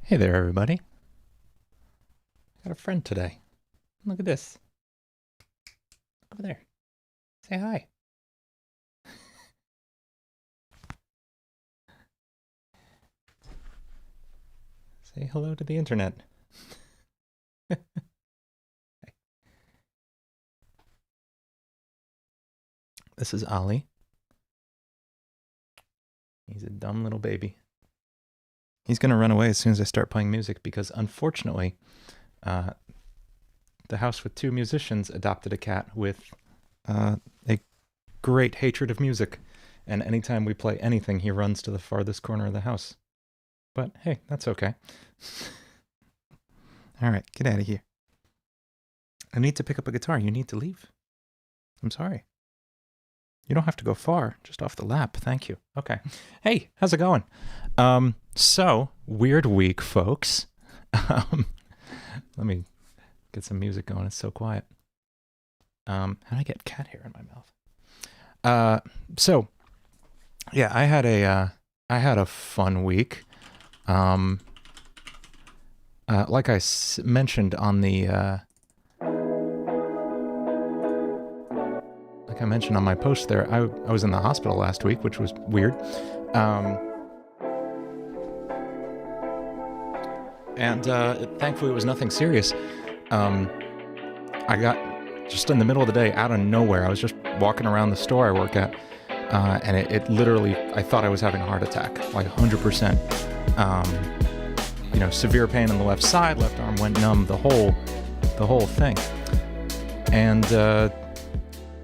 Hey there, everybody. Got a friend today. Look at this. Over there. Say hi. Say hello to the internet. This is Ollie. He's a dumb little baby. He's going to run away as soon as I start playing music because, unfortunately, the house with two musicians adopted a cat with a great hatred of music. And anytime we play anything, he runs to the farthest corner of the house. But hey, that's okay. All right, get out of here. I need to pick up a guitar. You need to leave. I'm sorry. You don't have to go far, just off the lap. Thank you. Okay. Hey, how's it going? So, weird week, folks. Let me get some music going. It's so quiet. How do I get cat hair in my mouth? So, yeah, I had a fun week. Like I mentioned on the, like I mentioned on my post there, I was in the hospital last week, which was weird. Thankfully it was nothing serious. I got, just in the middle of the day, out of nowhere, I was just walking around the store I work at, and it literally, I thought I was having a heart attack, like 100%. You know, severe pain on the left side, left arm went numb, the whole thing. And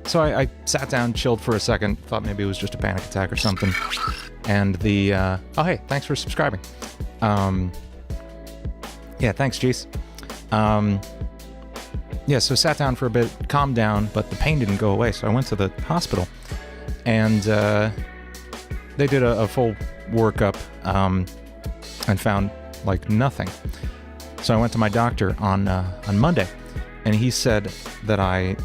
so I sat down, chilled for a second, thought maybe it was just a panic attack or something. And oh hey, thanks for subscribing. Yeah, thanks, Jeez. Yeah, so sat down for a bit, calmed down, but the pain didn't go away, so I went to the hospital. And they did a full workup and found, like, nothing. So I went to my doctor on Monday, and he said that I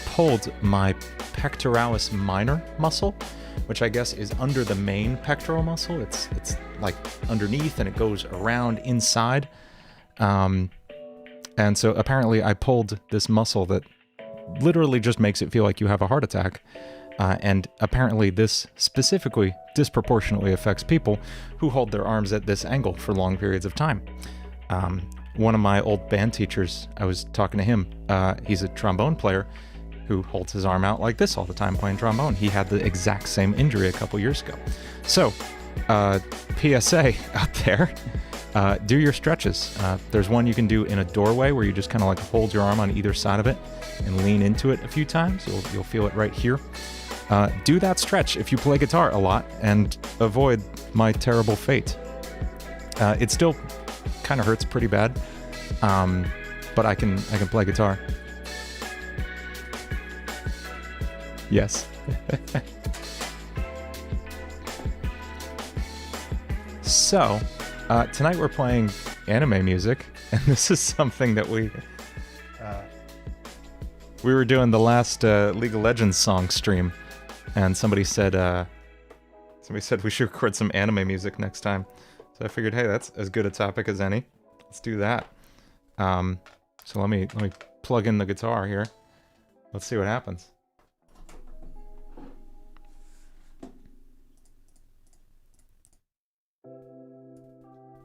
pulled my pectoralis minor muscle, which I guess is under the main pectoral muscle. It's like underneath and it goes around inside. And so apparently I pulled this muscle that literally just makes it feel like you have a heart attack. And apparently this specifically disproportionately affects people who hold their arms at this angle for long periods of time. One of my old band teachers, I was talking to him, he's a trombone player who holds his arm out like this all the time playing trombone. He had the exact same injury a couple years ago. So, PSA out there, do your stretches. There's one you can do in a doorway where you just kind of like hold your arm on either side of it and lean into it a few times. You'll feel it right here. Do that stretch if you play guitar a lot and avoid my terrible fate. It still kind of hurts pretty bad, but I can play guitar. Yes. So, tonight we're playing anime music, and this is something that we were doing the last League of Legends song stream, and somebody said we should record some anime music next time. So I figured, hey, that's as good a topic as any. Let's do that. So let me plug in the guitar here. Let's see what happens.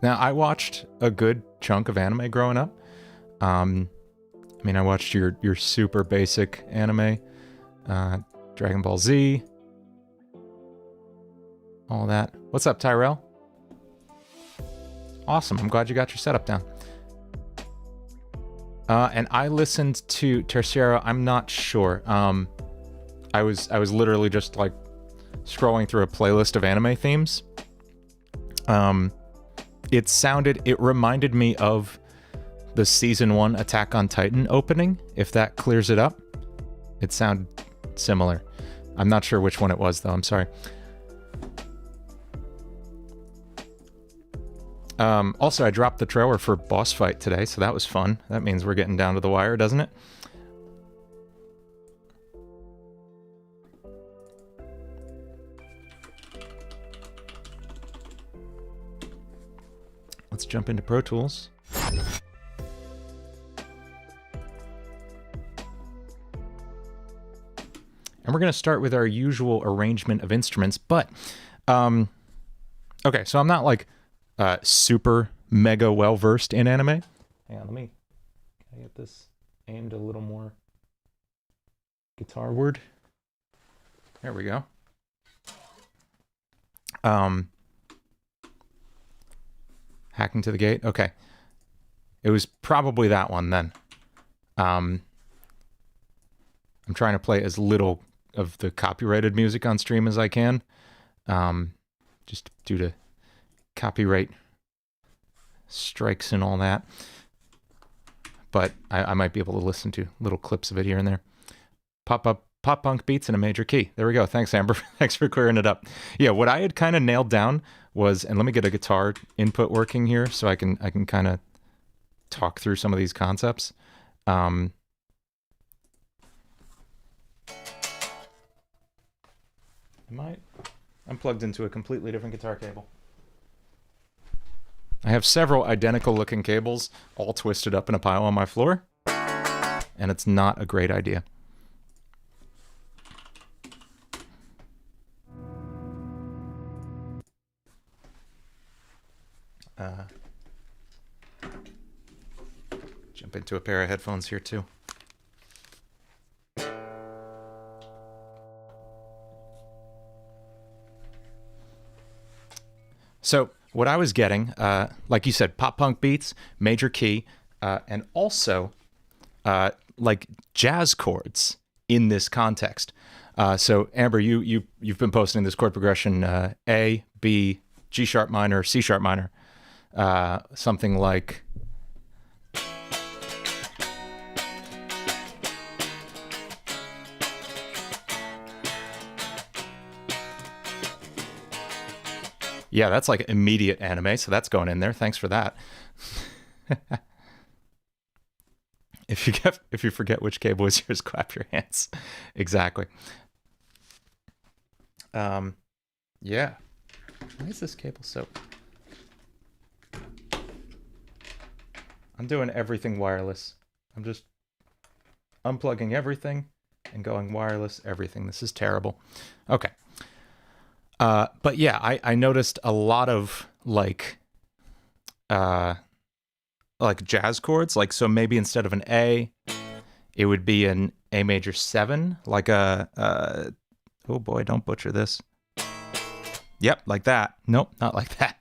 Now, I watched a good chunk of anime growing up. I mean, I watched your super basic anime, Dragon Ball Z, all that. What's up, Tyrell? Awesome, I'm glad you got your setup down. And I listened to Tercero, I'm not sure. I was literally just like scrolling through a playlist of anime themes. It reminded me of the Season 1 Attack on Titan opening, if that clears it up. It sounded similar. I'm not sure which one it was, though. I'm sorry. Also, I dropped the trailer for Boss Fight today, so that was fun. That means we're getting down to the wire, doesn't it? let's jump into Pro Tools. And we're going to start with our usual arrangement of instruments, but, okay, so I'm not like super mega well-versed in anime. Hang on, can I get this aimed a little more guitar-ward? There we go. Hacking to the Gate, okay. It was probably that one then. I'm trying to play as little of the copyrighted music on stream as I can, just due to copyright strikes and all that. But I might be able to listen to little clips of it here and there. Pop punk beats in a major key. There we go. Thanks, Amber. Thanks for clearing it up. Yeah, what I had kind of nailed down was, and let me get a guitar input working here so I can kind of talk through some of these concepts. I'm plugged into a completely different guitar cable. I have several identical looking cables all twisted up in a pile on my floor, and it's not a great idea. Jump into a pair of headphones here too. So what I was getting, like you said, pop punk beats, major key, and also like jazz chords in this context. So Amber, you've been posting this chord progression: A, B, G sharp minor, C sharp minor, something like. Yeah, that's like immediate anime, so that's going in there. Thanks for that. If you forget which cable is yours, clap your hands. Exactly. Yeah. Why is this cable so... I'm doing everything wireless. I'm just unplugging everything and going wireless everything. This is terrible. Okay. But yeah, I noticed a lot of like jazz chords. Like, so maybe instead of an A, it would be an A major 7, like a oh boy, don't butcher this. Yep, like that. Nope, not like that.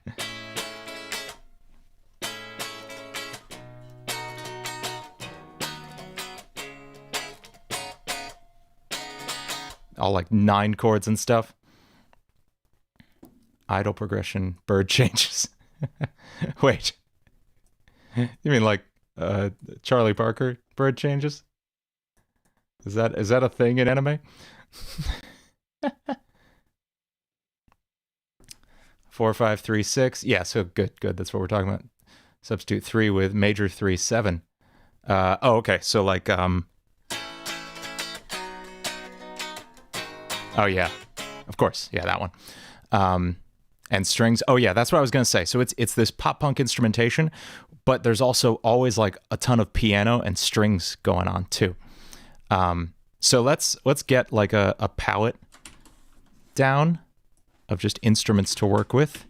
All like 9 chords and stuff. Idle progression, bird changes. Wait. You mean like Charlie Parker bird changes? Is that a thing in anime? 4, 5, 3, 6. Yeah, so good. That's what we're talking about. Substitute 3 with major 3, 7. Oh, okay. So like oh yeah. Of course. Yeah, that one. And strings. Oh yeah, that's what I was gonna say. So it's this pop punk instrumentation, but there's also always like a ton of piano and strings going on too. So let's get like a palette down of just instruments to work with.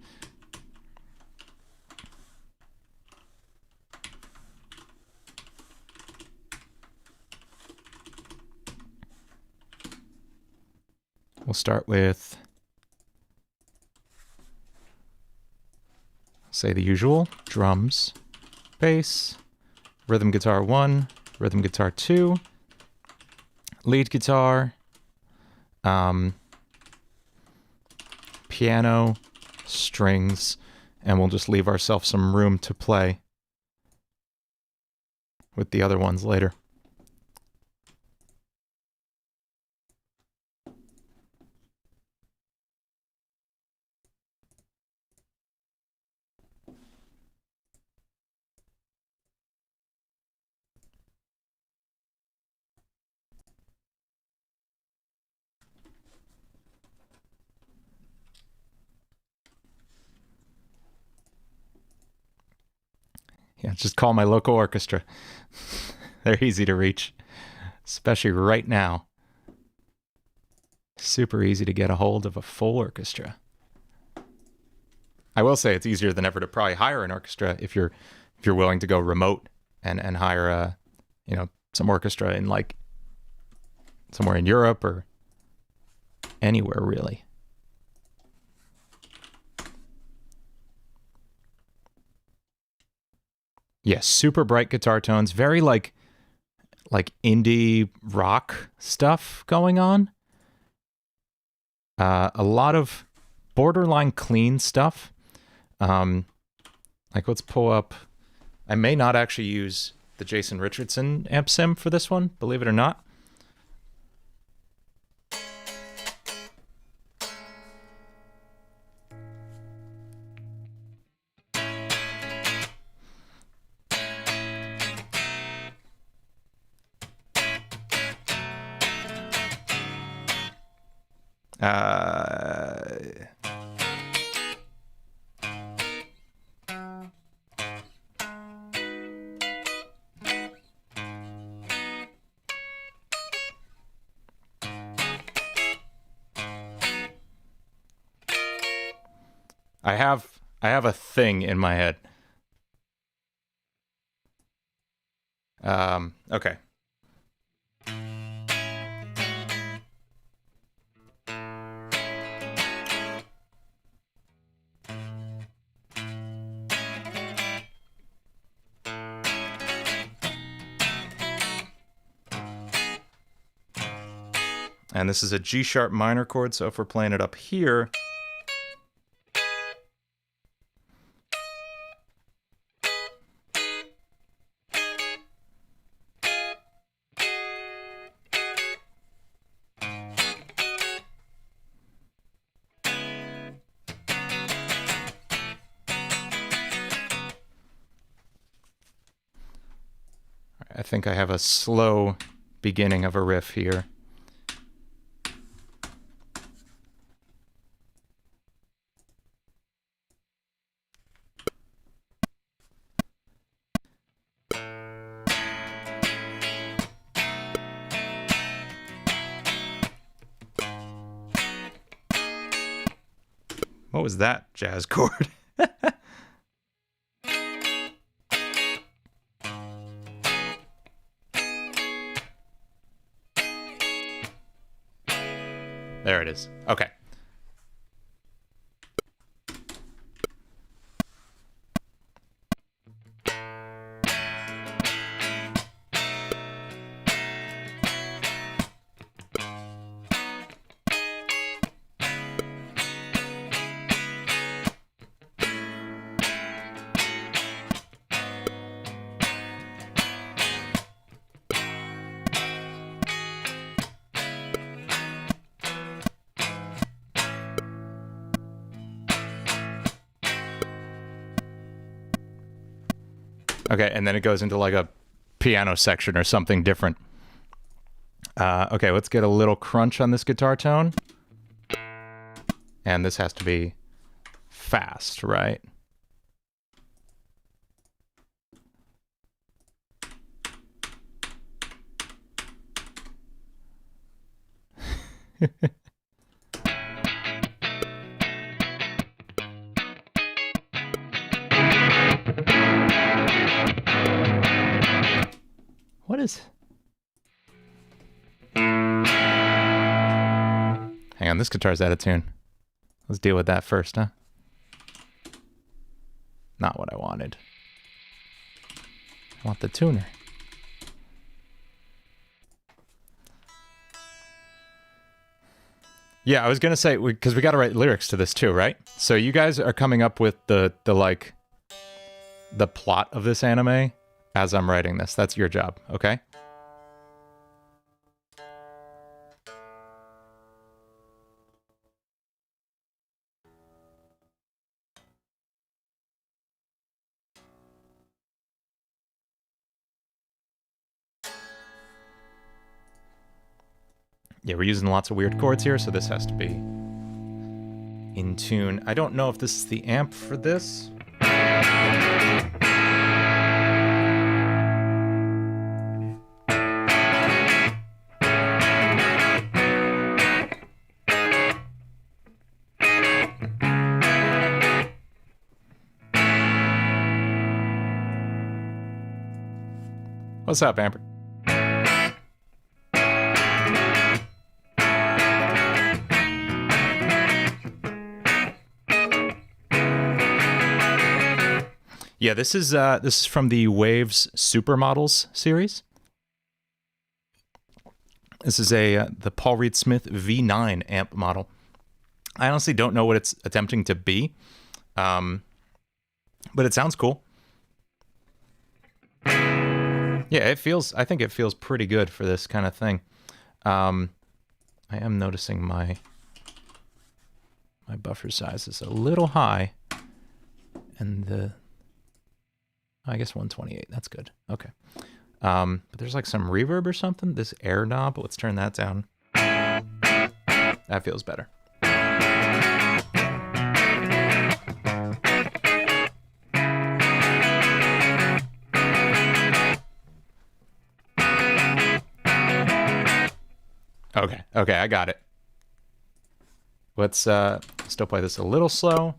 We'll start with, say the usual: drums, bass, rhythm guitar 1, rhythm guitar 2, lead guitar, piano, strings, and we'll just leave ourselves some room to play with the other ones later. Yeah, just call my local orchestra. They're easy to reach, especially right now. Super easy to get a hold of a full orchestra. I will say it's easier than ever to probably hire an orchestra if you're willing to go remote and hire a, you know, some orchestra in like somewhere in Europe or anywhere really. Yeah, super bright guitar tones, very like indie rock stuff going on. A lot of borderline clean stuff. Like let's pull up. I may not actually use the Jason Richardson amp sim for this one, believe it or not. I have a thing in my head. Okay. And this is a G sharp minor chord, so if we're playing it up here, I think I have a slow beginning of a riff here. What was that jazz chord? There it is. Okay. Okay, and then it goes into like a piano section or something different. Okay, let's get a little crunch on this guitar tone. And this has to be fast, right? What is... Hang on, this guitar's out of tune. Let's deal with that first, huh? Not what I wanted. I want the tuner. Yeah, I was gonna say, because we gotta write lyrics to this too, right? So you guys are coming up with the plot of this anime as I'm writing this. That's your job, okay? Yeah, we're using lots of weird chords here, so this has to be in tune. I don't know if this is the amp for this. What's up, Amber? Yeah, this is from the Waves Supermodels series. This is the Paul Reed Smith V9 amp model. I honestly don't know what it's attempting to be, but it sounds cool. Yeah, I think it feels pretty good for this kind of thing. I am noticing my buffer size is a little high, and I guess 128, that's good. Okay. But there's like some reverb or something. This air knob, let's turn that down. That feels better. Okay, I got it. Let's still play this a little slow.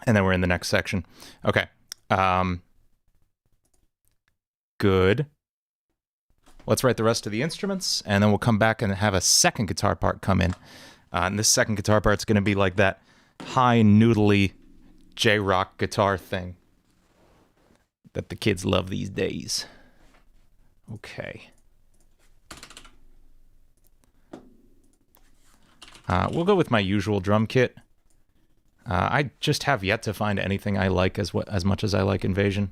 And then we're in the next section. Okay. Good. Let's write the rest of the instruments, and then we'll come back and have a second guitar part come in. And this second guitar part's going to be like that high noodly J-rock guitar thing that the kids love these days. Okay. We'll go with my usual drum kit. I just have yet to find anything I like as much as I like Invasion.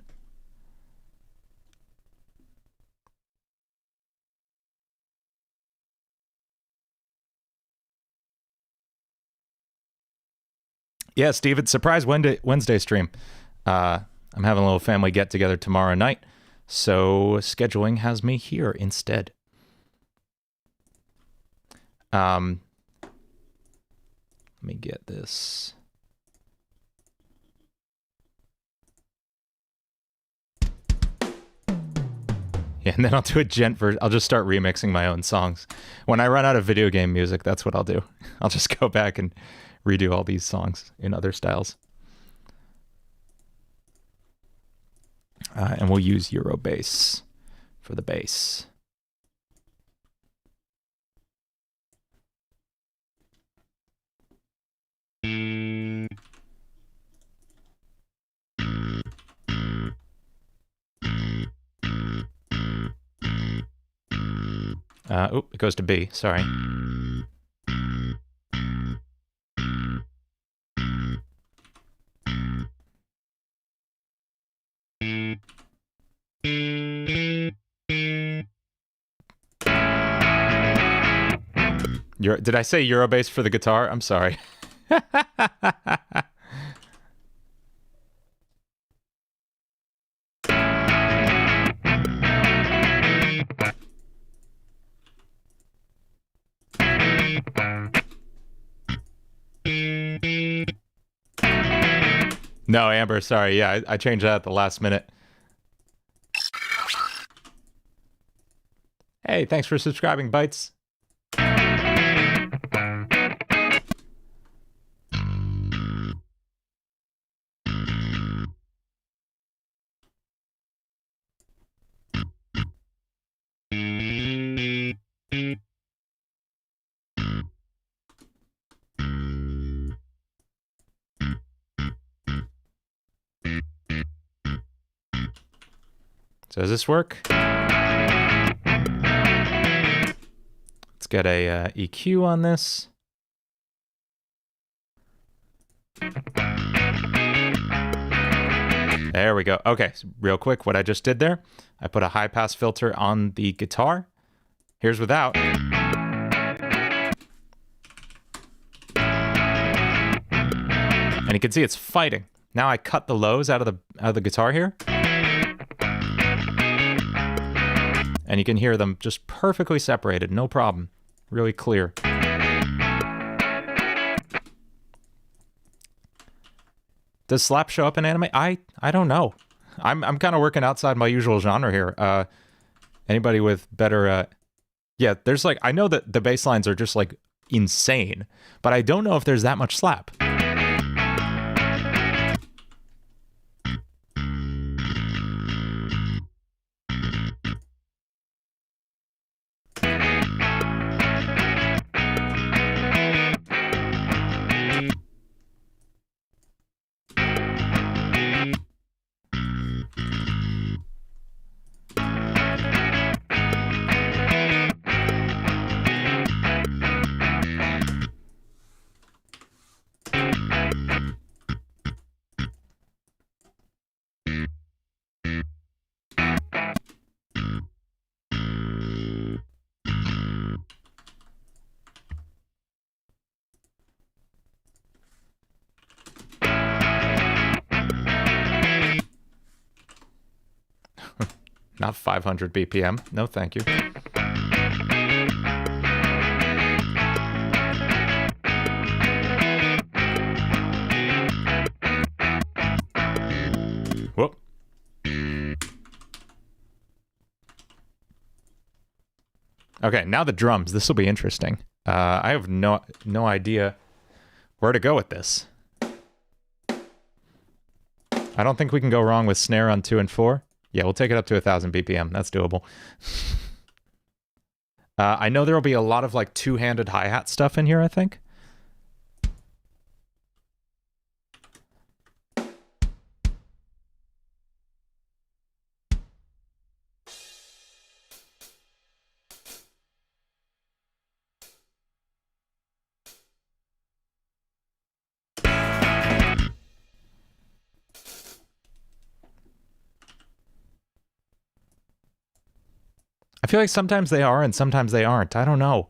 Yeah, Steve, it's surprise Wednesday stream. I'm having a little family get-together tomorrow night, so scheduling has me here instead. Let me get this. Yeah, and then I'll do a gent version. I'll just start remixing my own songs. When I run out of video game music, that's what I'll do. I'll just go back and redo all these songs in other styles. And we'll use Euro bass for the bass. Oh, it goes to B, sorry. Did I say Eurobass for the guitar? I'm sorry. No, Amber, sorry. Yeah, I changed that at the last minute. Hey, thanks for subscribing, Bites. So does this work? Let's get a EQ on this. There we go. Okay, so real quick, what I just did there, I put a high pass filter on the guitar. Here's without. And you can see it's fighting. Now I cut the lows out of the guitar here. And you can hear them just perfectly separated, no problem. Really clear. Does slap show up in anime? I don't know. I'm kind of working outside my usual genre here. Anybody with better yeah, there's like I know that the bass lines are just like insane, but I don't know if there's that much slap. Not 500 BPM. No, thank you. Whoop. Okay, now the drums. This will be interesting. I have no idea where to go with this. I don't think we can go wrong with snare on 2 and 4. Yeah, we'll take it up to 1,000 BPM. That's doable. I know there will be a lot of like two-handed hi-hat stuff in here, I think. I feel like sometimes they are and sometimes they aren't. I don't know.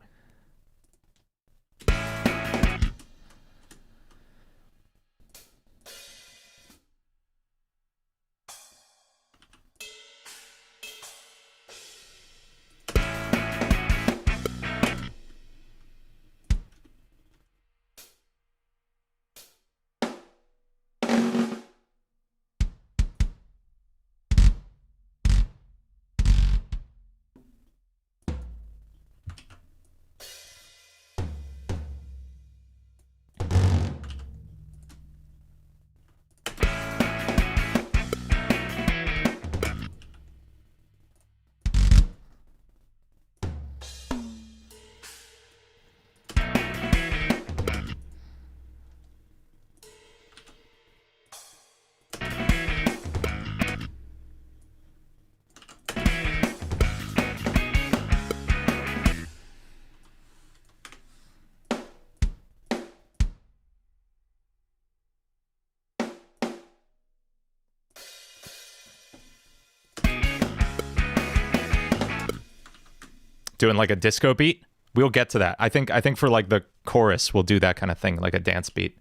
Doing like a disco beat. We'll get to that. I think for like the chorus, we'll do that kind of thing, like a dance beat.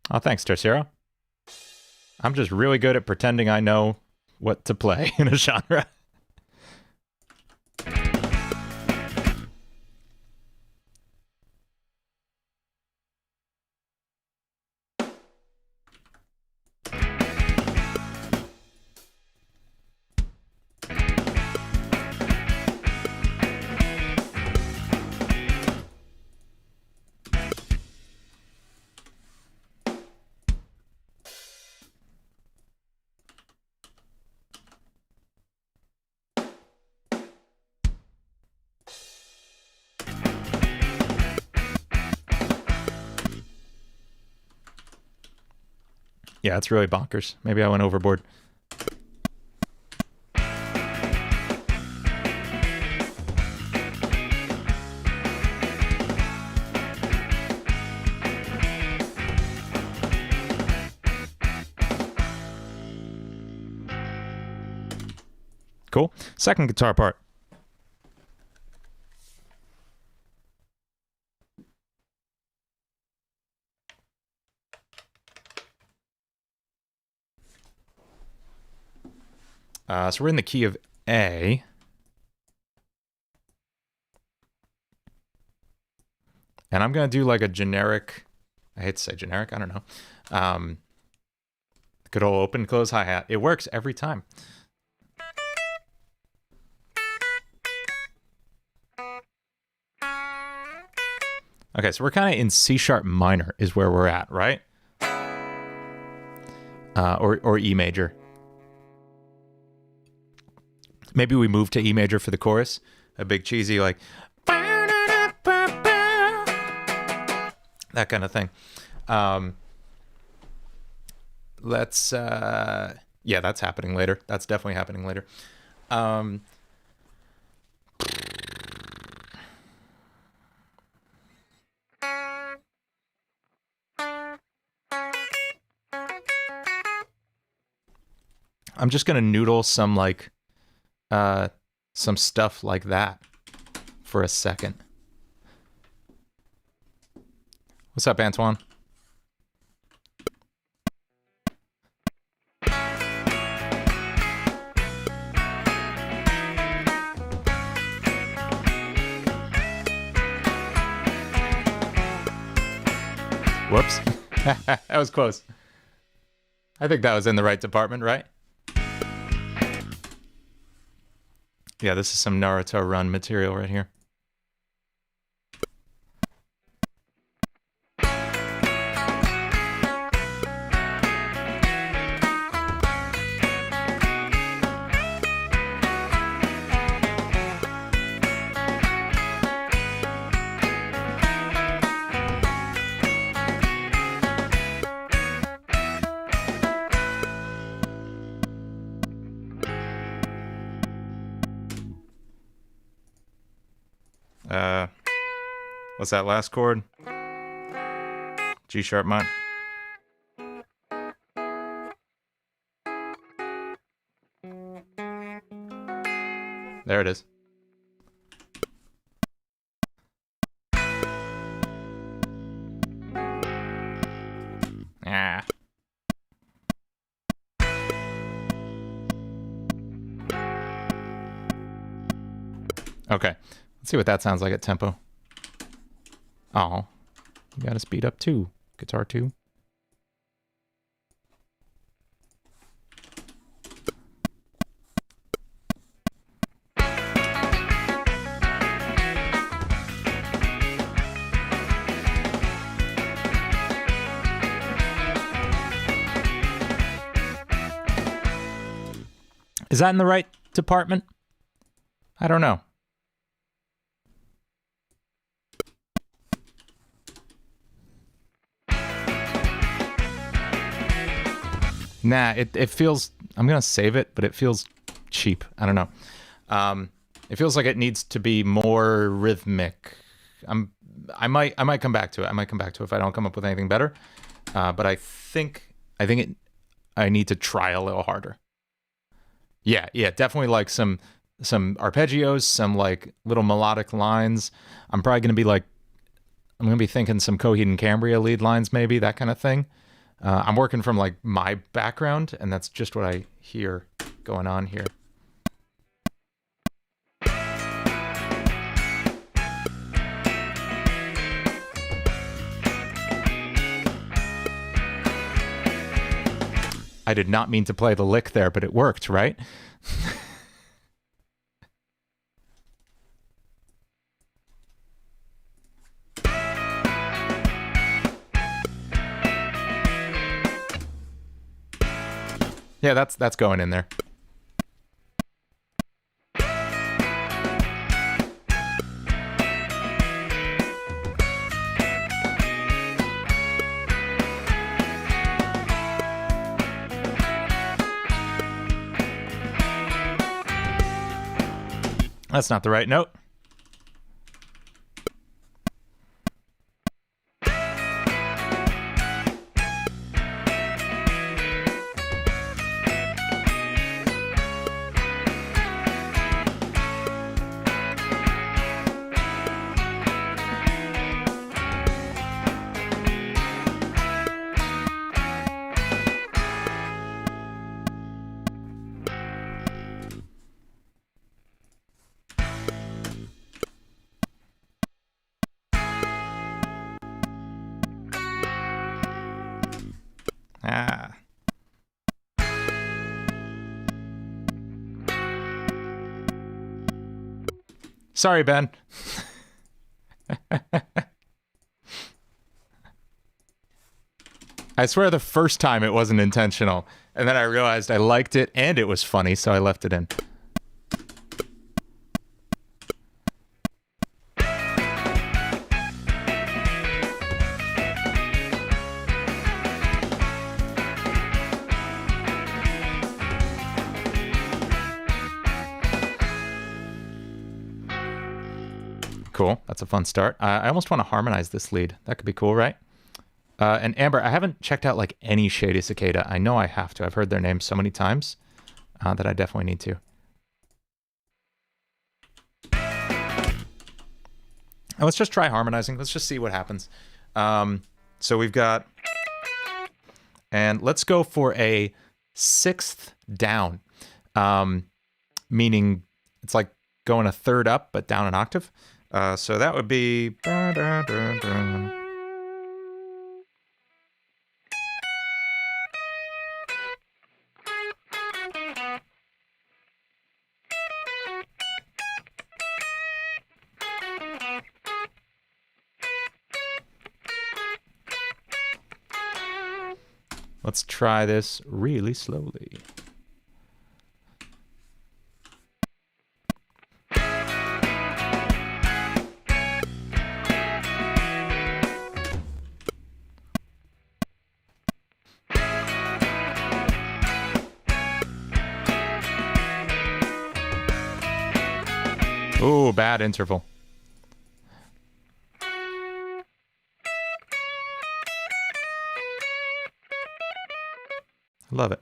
Oh, thanks, Tercero. I'm just really good at pretending I know what to play in a genre. Yeah, it's really bonkers. Maybe I went overboard. Cool. Second guitar part. So we're in the key of A. And I'm going to do like a generic, I hate to say generic, I don't know. Good old open, close, hi-hat. It works every time. Okay, so we're kind of in C sharp minor is where we're at, right? Or E major. Maybe we move to E major for the chorus. A big cheesy like that kind of thing. Let's yeah, that's happening later. That's definitely happening later. I'm just gonna noodle some like some stuff like that for a second. What's up, Antoine? Whoops. That was close. I think that was in the right department, right? Yeah, this is some Naruto run material right here. What's that last chord? G sharp minor. There it is. Ah. Okay. Let's see what that sounds like at tempo. Oh, you gotta speed up too. Guitar 2. Is that in the right department? I don't know. Nah, it feels, I'm gonna save it, but it feels cheap. I don't know. It feels like it needs to be more rhythmic. I might come back to it. I might come back to it if I don't come up with anything better. But I think I need to try a little harder. Yeah, definitely like some arpeggios, some like little melodic lines. I'm probably gonna be like, I'm gonna be thinking some Coheed and Cambria lead lines, maybe that kind of thing. I'm working from like my background, and that's just what I hear going on here. I did not mean to play the lick there, but it worked, right? Yeah, that's going in there. That's not the right note. Ah. Sorry, Ben. I swear the first time it wasn't intentional. And then I realized I liked it and it was funny, so I left it in. Cool. That's a fun start. I almost want to harmonize this lead. That could be cool, right? And Amber, I haven't checked out like any Shady Cicada. I know I have to. I've heard their name so many times that I definitely need to. And let's just try harmonizing. Let's just see what happens. So we've got... And let's go for a 6th down. Meaning it's like going a 3rd up, but down an octave. So that would be... Let's try this really slowly. Ooh, bad interval. Love it.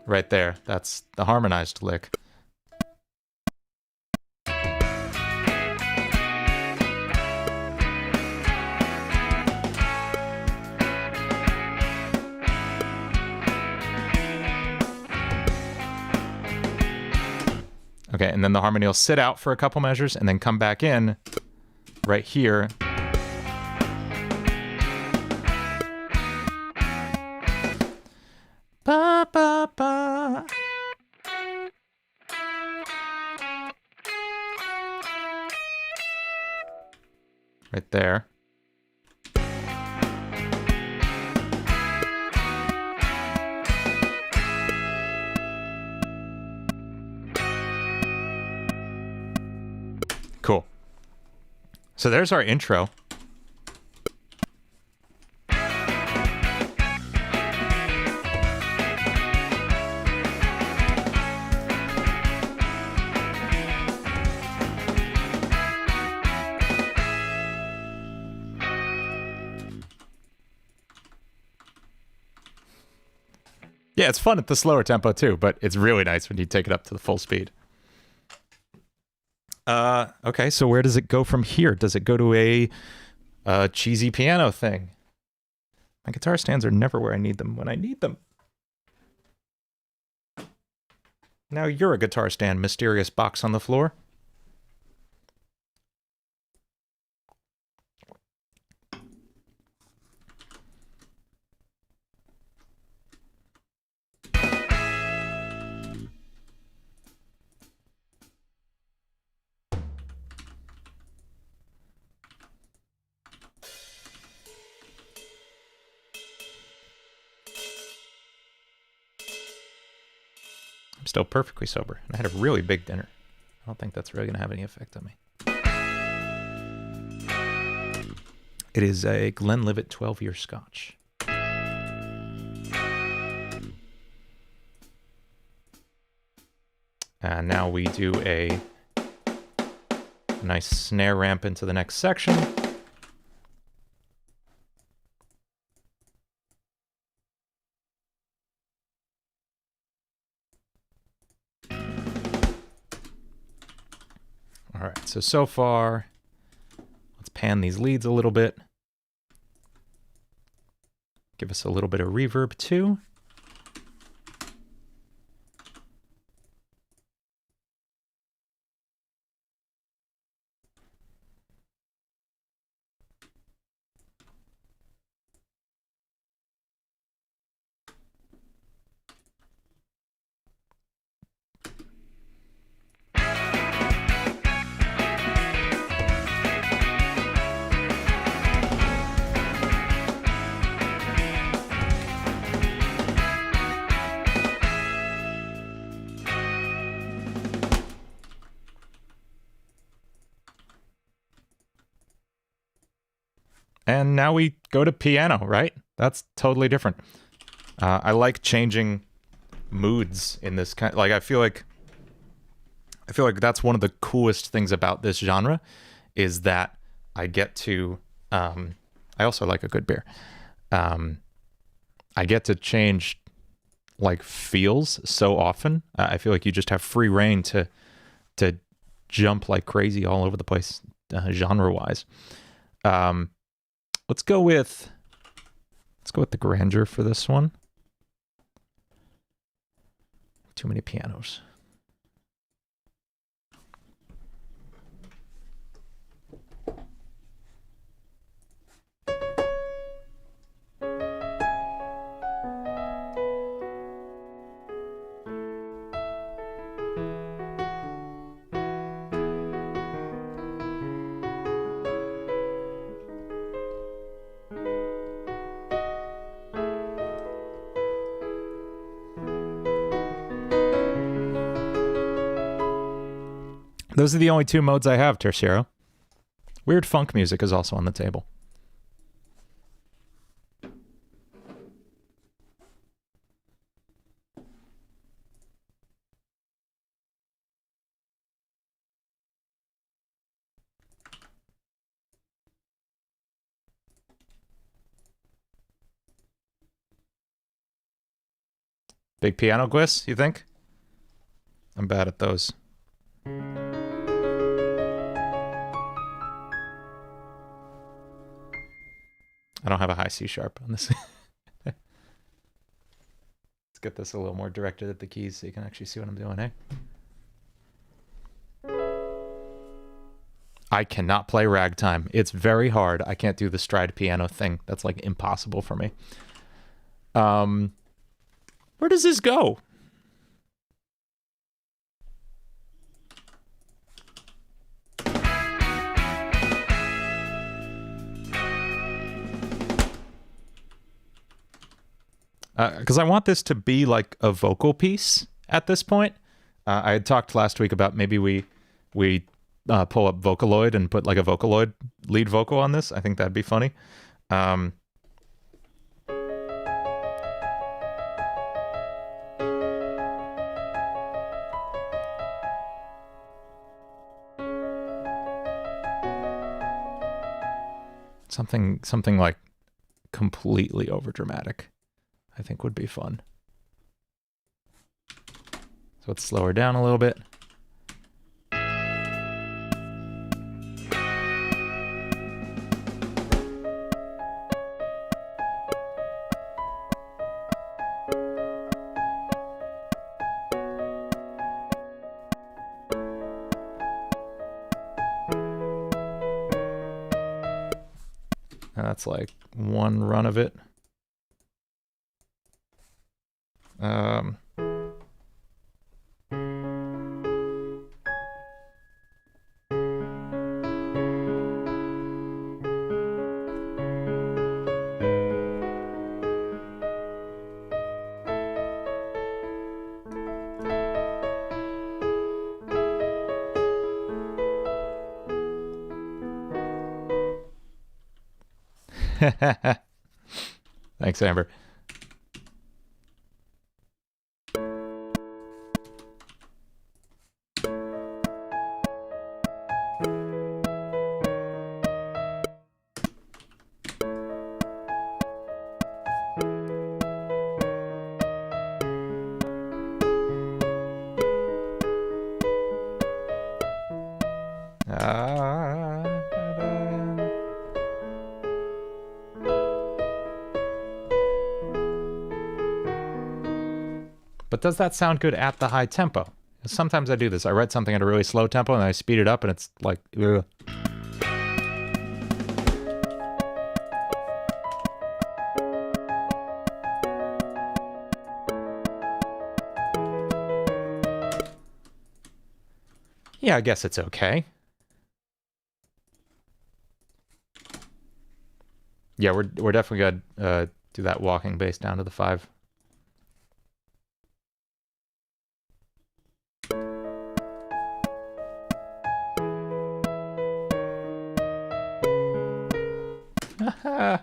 Right there. That's the harmonized lick. Okay, and then the harmony will sit out for a couple measures and then come back in right here. Ba, ba, ba. Right there. Cool. So there's our intro. Yeah, it's fun at the slower tempo too, but it's really nice when you take it up to the full speed. Okay, so where does it go from here? Does it go to a cheesy piano thing? My guitar stands are never where I need them when I need them. Now you're a guitar stand, mysterious box on the floor. I'm still perfectly sober, and I had a really big dinner. I don't think that's really going to have any effect on me. It is a Glenlivet 12-year Scotch. And now we do a nice snare ramp into the next section. All right, so far, let's pan these leads a little bit. Give us a little bit of reverb too. And now we go to piano, right? That's totally different. I like changing moods in this kind. Like I feel like that's one of the coolest things about this genre, is that I get to. I also like a good beer. I get to change like feels so often. I feel like you just have free reign to jump like crazy all over the place, genre wise. Let's go with the grandeur for this one. Too many pianos. Those are the only two modes I have, Tertiero. Weird funk music is also on the table. Big piano quiz, you think? I'm bad at those. I don't have a high C sharp on this. Let's get this a little more directed at the keys so you can actually see what I'm doing, eh? I cannot play ragtime. It's very hard. I can't do the stride piano thing. That's like impossible for me. Where does this go? Because I want this to be like a vocal piece at this point. I had talked last week about maybe we pull up Vocaloid and put like a Vocaloid lead vocal on this. I think that'd be funny. Something like completely overdramatic, I think would be fun. So let's slow her down a little bit. And that's like one run of it. Thanks, Amber. But does that sound good at the high tempo? Sometimes I do this. I write something at a really slow tempo and I speed it up and it's like, ugh. Yeah, I guess it's okay. Yeah, we're definitely gonna do that walking bass down to the 5. This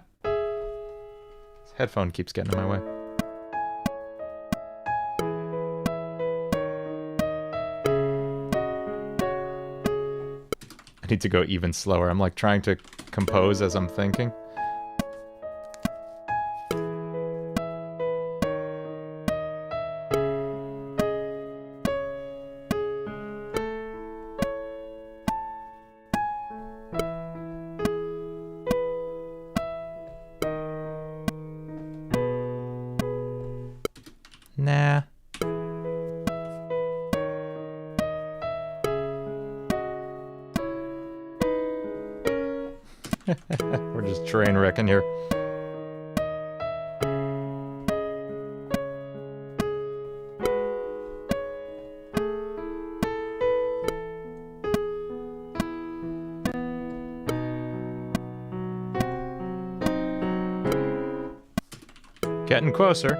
headphone keeps getting in my way. I need to go even slower. I'm like trying to compose as I'm thinking. Nah. We're just train wrecking here. Getting closer.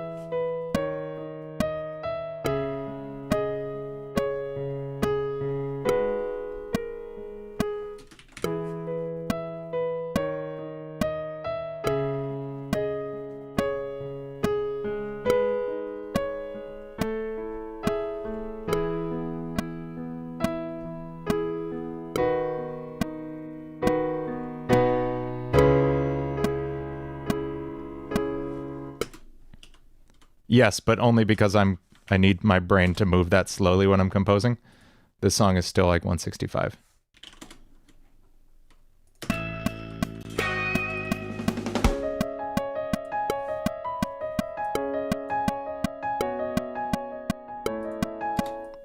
Yes, but only because I need my brain to move that slowly when I'm composing. This song is still like 165.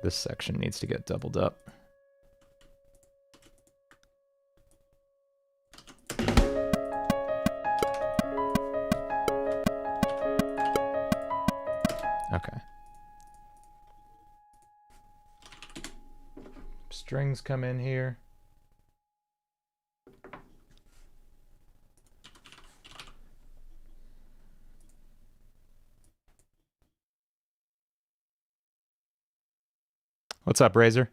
This section needs to get doubled up. Okay. Strings come in here. What's up, Razor?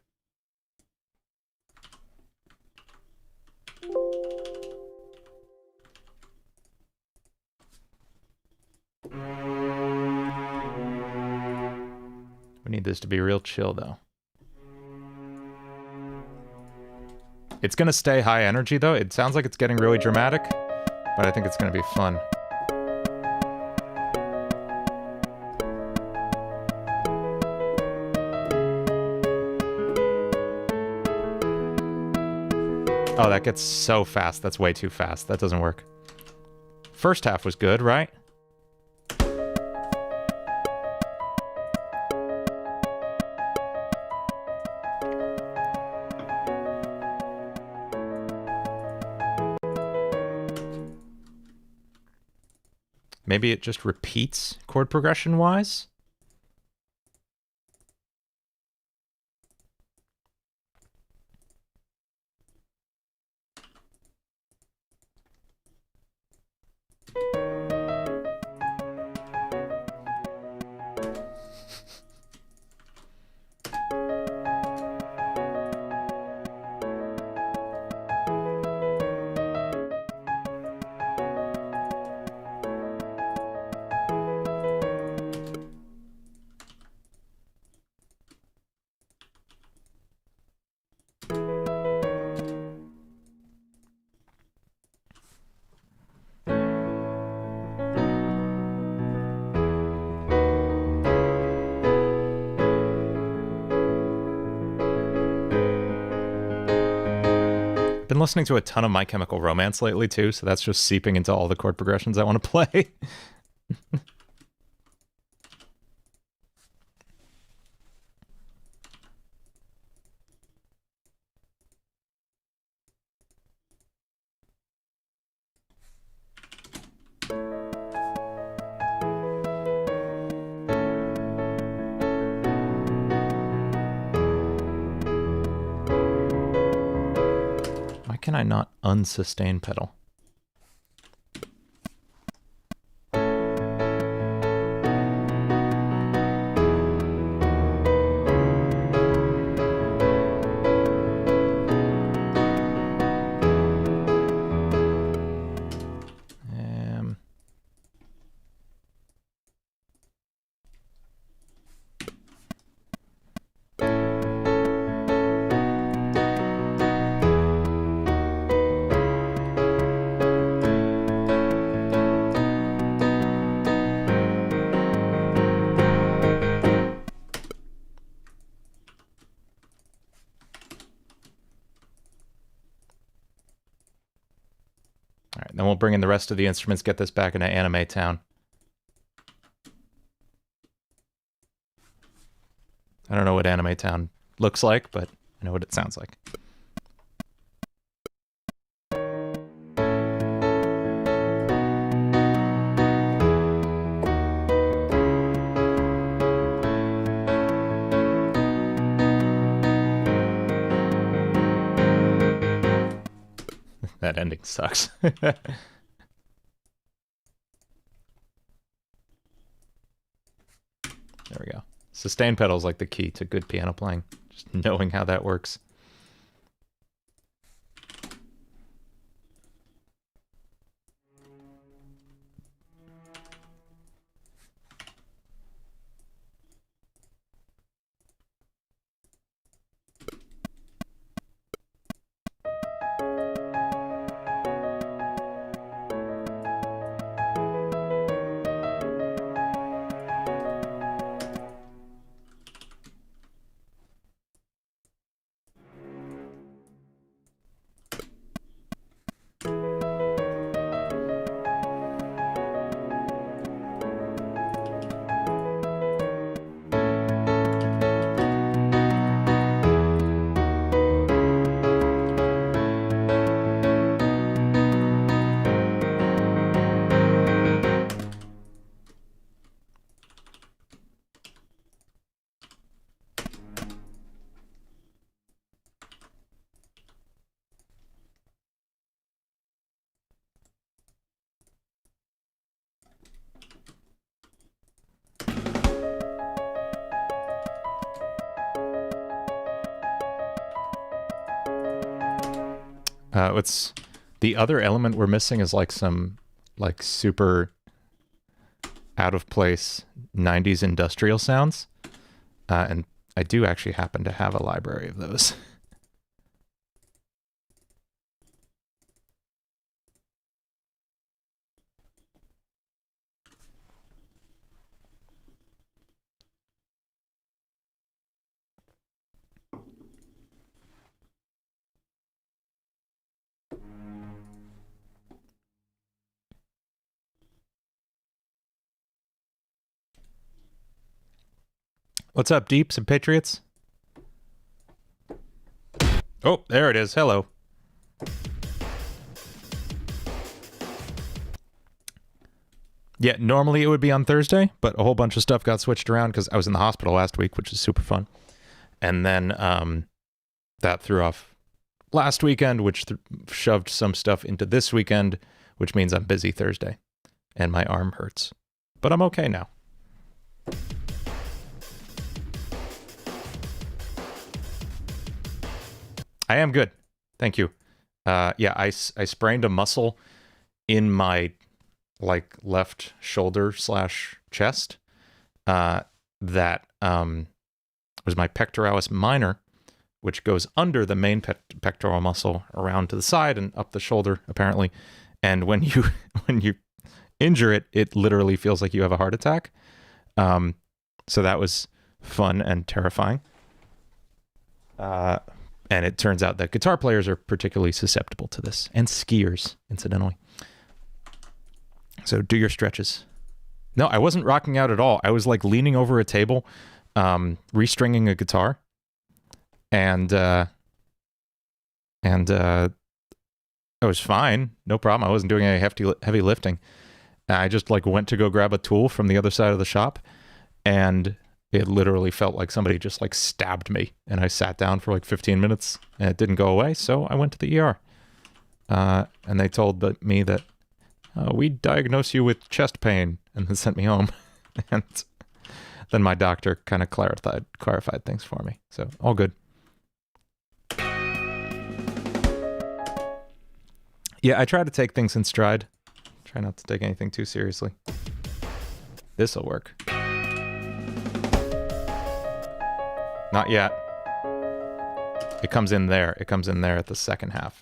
We need this to be real chill, though. It's gonna stay high energy, though. It sounds like it's getting really dramatic, but I think it's gonna be fun. Oh, that gets so fast. That's way too fast. That doesn't work. First half was good, right? Maybe it just repeats chord progression-wise? Been listening to a ton of My Chemical Romance lately too, so that's just seeping into all the chord progressions I want to play. Can I not unsustain pedal? Then we'll bring in the rest of the instruments, get this back into Anime Town. I don't know what Anime Town looks like, but I know what it sounds like. That ending sucks. There we go. Sustain pedal is like the key to good piano playing. Just knowing how that works. What's the other element we're missing is like some like super out of place 90s industrial sounds. And I do actually happen to have a library of those. What's up, Deeps and Patriots? Oh, there it is. Hello. Yeah, normally it would be on Thursday, but a whole bunch of stuff got switched around because I was in the hospital last week, which is super fun. And then that threw off last weekend, which shoved some stuff into this weekend, which means I'm busy Thursday. And my arm hurts. But I'm okay now. I am good. Thank you. Yeah, I sprained a muscle in my like left shoulder / chest. That was my pectoralis minor, which goes under the main pectoral muscle around to the side and up the shoulder, apparently. And when you injure it, it literally feels like you have a heart attack. So that was fun and terrifying. And it turns out that guitar players are particularly susceptible to this, and skiers, incidentally. So do your stretches. No, I wasn't rocking out at all. I was like leaning over a table, restringing a guitar, and I was fine, no problem. I wasn't doing any heavy lifting. I just like went to go grab a tool from the other side of the shop, and it literally felt like somebody just like stabbed me, and I sat down for like 15 minutes and it didn't go away. So I went to the ER, and they told me that we diagnose you with chest pain, and then sent me home. And then my doctor kind of clarified things for me. So all good. Yeah, I try to take things in stride. Try not to take anything too seriously. This'll work. Not yet. It comes in there. It comes in there at the second half.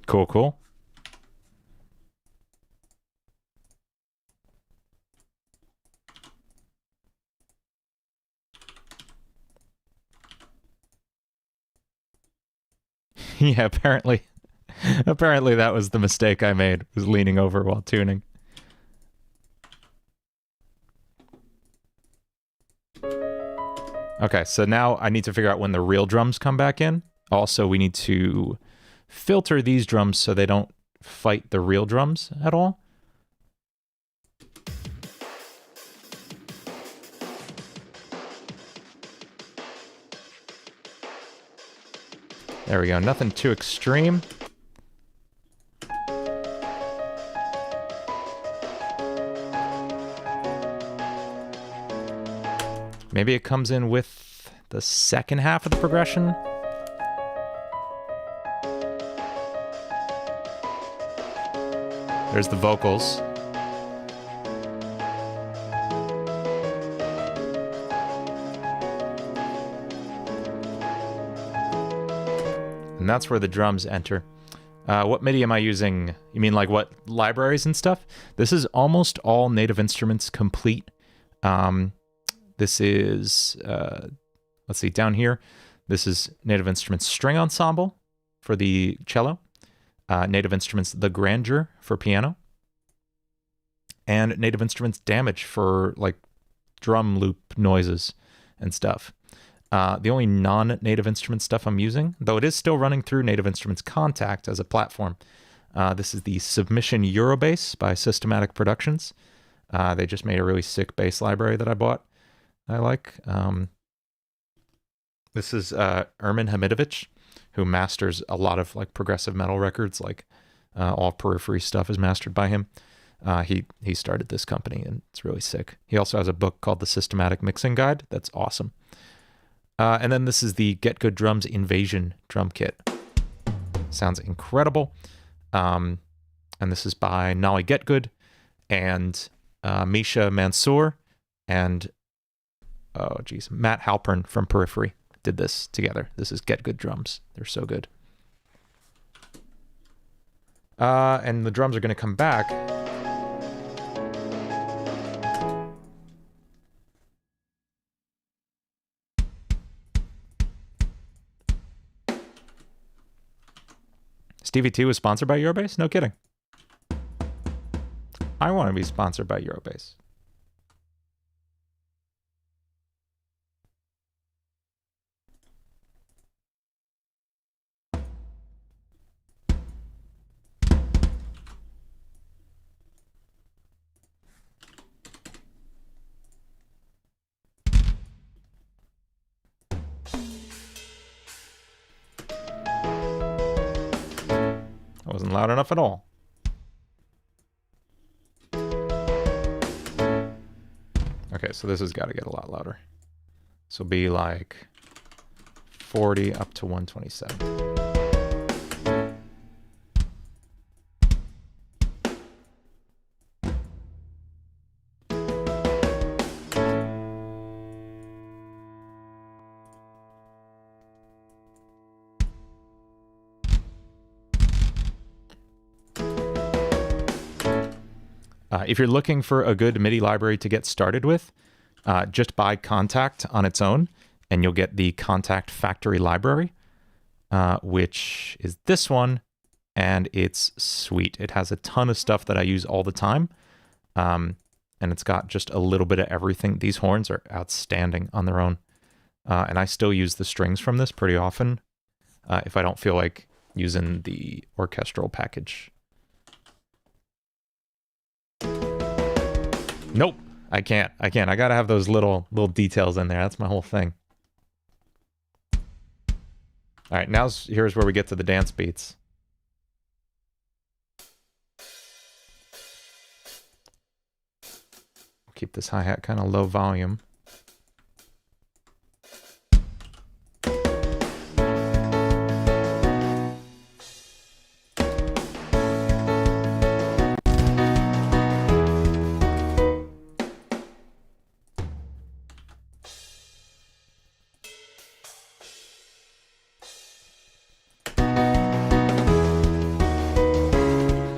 Cool, cool. Yeah, apparently that was the mistake I made, was leaning over while tuning. Okay, so now I need to figure out when the real drums come back in. Also, we need to filter these drums so they don't fight the real drums at all. There we go, nothing too extreme. Maybe it comes in with the second half of the progression. There's the vocals. And that's where the drums enter. What MIDI am I using? You mean like what libraries and stuff? This is almost all Native Instruments complete. This is, let's see, down here, this is Native Instruments String Ensemble for the cello, Native Instruments The Grandeur for piano, and Native Instruments Damage for like drum loop noises and stuff. The only non-Native Instruments stuff I'm using, though it is still running through Native Instruments Contact as a platform. This is the Submission Eurobass by Systematic Productions. They just made a really sick bass library that I bought. I like. This is Ermin Hamidovich, who masters a lot of like progressive metal records, like all Periphery stuff is mastered by him. He started this company and it's really sick. He also has a book called The Systematic Mixing Guide. That's awesome. And then this is the Get Good Drums Invasion drum kit. Sounds incredible. And this is by Nolly Getgood and Misha Mansour and Matt Halpern from Periphery did this together. This is Get Good Drums. They're so good. And the drums are going to come back. Stevie T was sponsored by Eurobass? No kidding. I want to be sponsored by Eurobass. That wasn't loud enough at all. Okay, so this has got to get a lot louder. So be like 40 up to 127. If you're looking for a good MIDI library to get started with, just buy Contact on its own, and you'll get the Contact Factory Library, which is this one, and it's sweet. It has a ton of stuff that I use all the time, and it's got just a little bit of everything. These horns are outstanding on their own, and I still use the strings from this pretty often if I don't feel like using the orchestral package. Nope, I can't. I gotta have those little details in there. That's my whole thing. All right, here's where we get to the dance beats. Keep this hi-hat kind of low volume.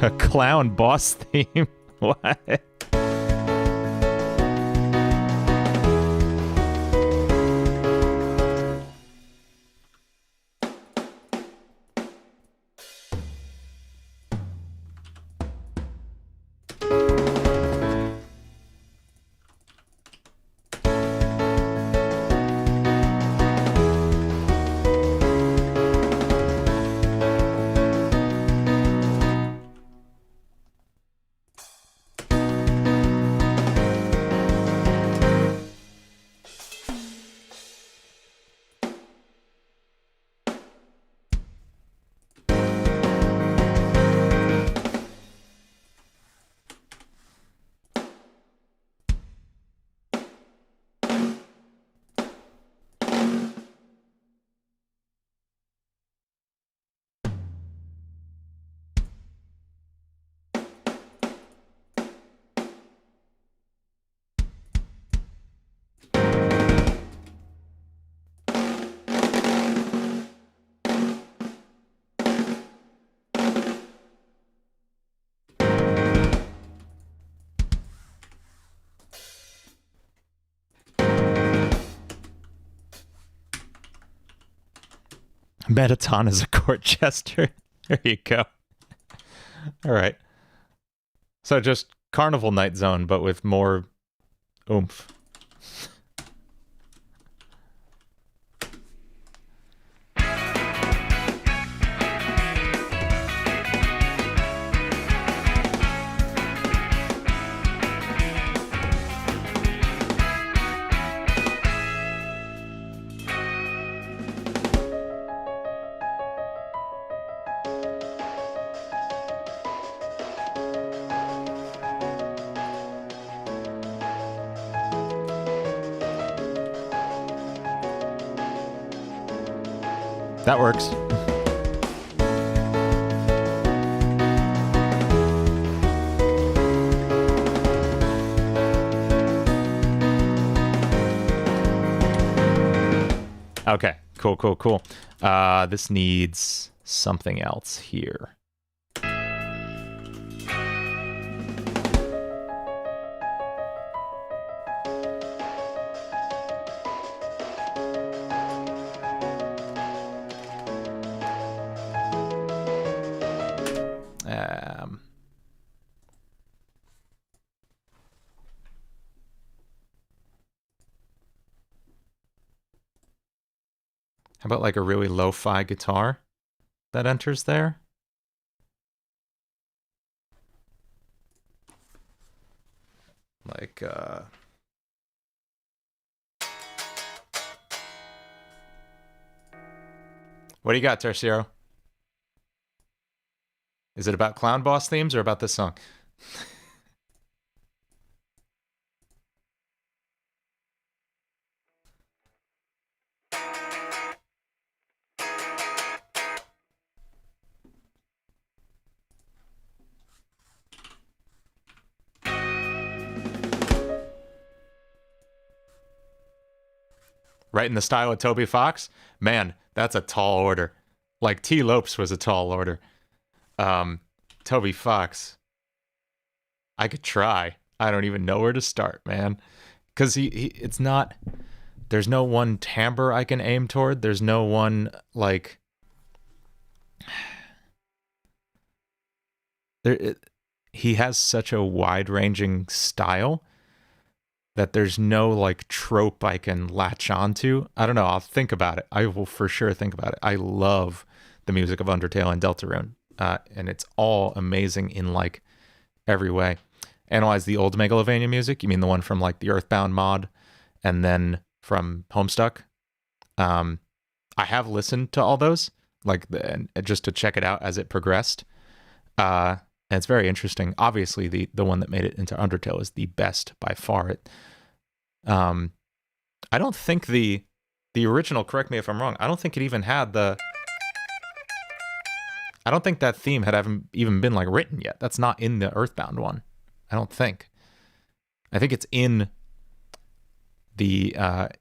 A clown boss theme? What? Metaton is a court jester. There you go. All right. So just Carnival Night Zone, but with more oomph. That works. Okay, cool. This needs something else here. How about like a really lo-fi guitar that enters there? Like, what do you got, Terciero? Is it about Clown Boss themes or about this song? Right in the style of Toby Fox? Man, that's a tall order. Like T. Lopes was a tall order. Toby Fox. I could try. I don't even know where to start, man. Because it's not... There's no one timbre I can aim toward. There's no one, like... He has such a wide-ranging style that there's no like trope I can latch onto. I don't know. I'll think about it. I will for sure think about it. I love the music of Undertale and Deltarune, and it's all amazing in like every way. Analyze the old Megalovania music. You mean the one from like the Earthbound mod, and then from Homestuck. I have listened to all those, like just to check it out as it progressed. And it's very interesting. Obviously, the one that made it into Undertale is the best by far. I don't think the original, correct me if I'm wrong, I don't think it even had I don't think that theme had even been like written yet. That's not in the Earthbound one. I don't think. I think it's in the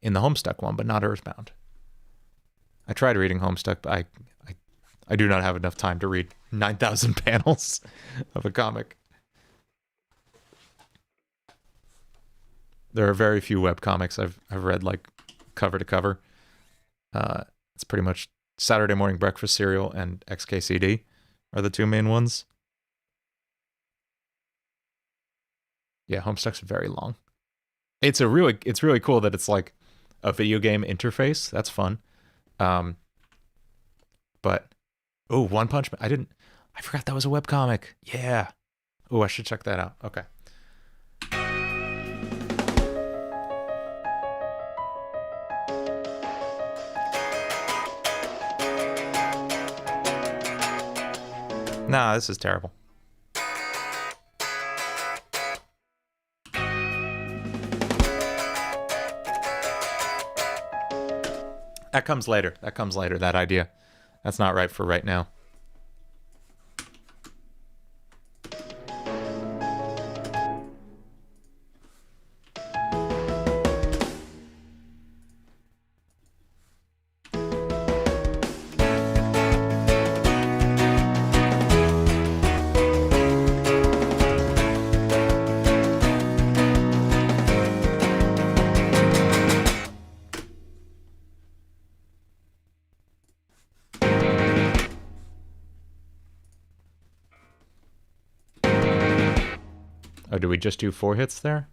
Homestuck one, but not Earthbound. I tried reading Homestuck, but I do not have enough time to read 9,000 panels of a comic. There are very few webcomics I've read like cover to cover. It's pretty much Saturday Morning Breakfast Cereal and XKCD are the two main ones. Yeah, Homestuck's very long. It's really cool that it's like a video game interface. That's fun. But One Punch Man. I forgot that was a webcomic. Yeah. Oh, I should check that out. Okay. Nah, this is terrible. That comes later. That idea. That's not right for right now. Oh, do we just do 4 hits there?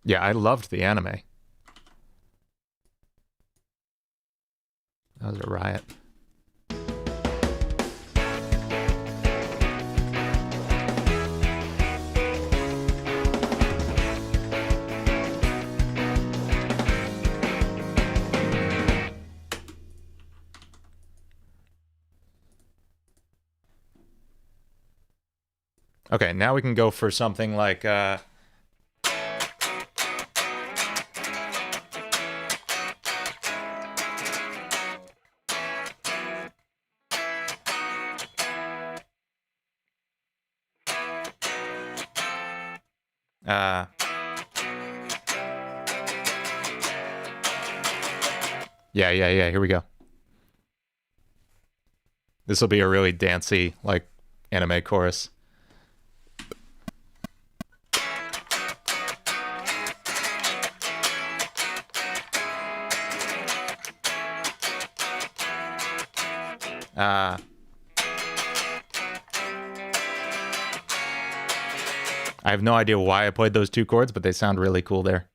Yeah, I loved the anime. That was a riot. Okay, now we can go for something like yeah, here we go. This will be a really dancey, like, anime chorus. I have no idea why I played those 2 chords, but they sound really cool there.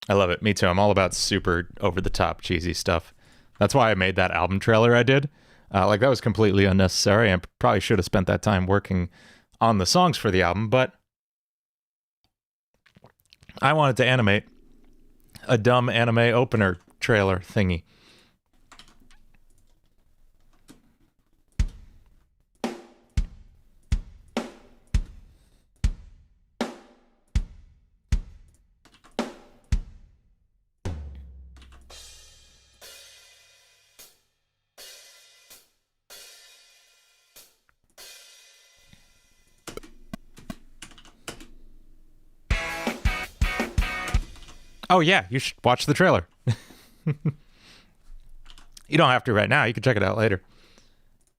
I love it. Me too. I'm all about super over-the-top cheesy stuff. That's why I made that album trailer I did. Like, that was completely unnecessary. I probably should have spent that time working on the songs for the album, but I wanted to animate a dumb anime opener trailer thingy. Oh yeah, you should watch the trailer. You don't have to right now. You can check it out later.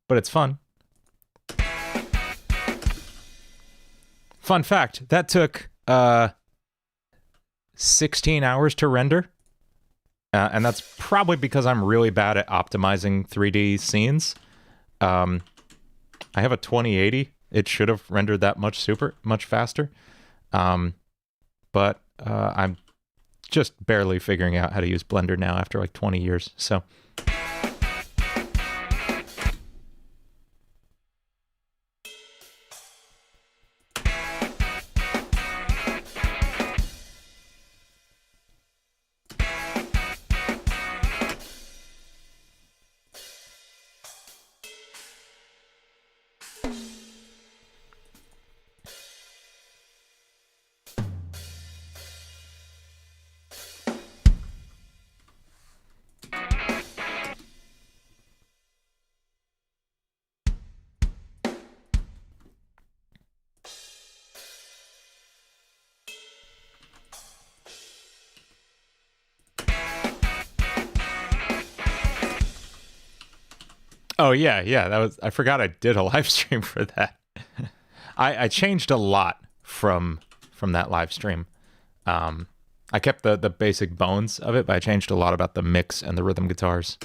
But it's fun. Fun fact, that took 16 hours to render. And that's probably because I'm really bad at optimizing 3D scenes. I have a 2080. It should have rendered that much faster. But I'm just barely figuring out how to use Blender now after like 20 years. So oh yeah, that was, I forgot I did a live stream for that. I changed a lot from that live stream. I kept the basic bones of it, but I changed a lot about the mix and the rhythm guitars.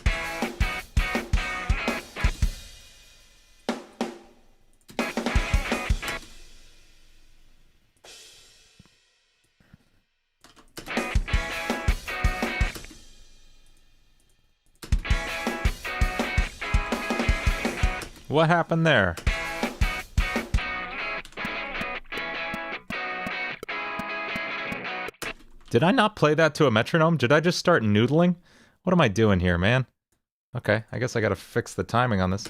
What happened there? Did I not play that to a metronome? Did I just start noodling? What am I doing here, man? Okay, I guess I gotta fix the timing on this.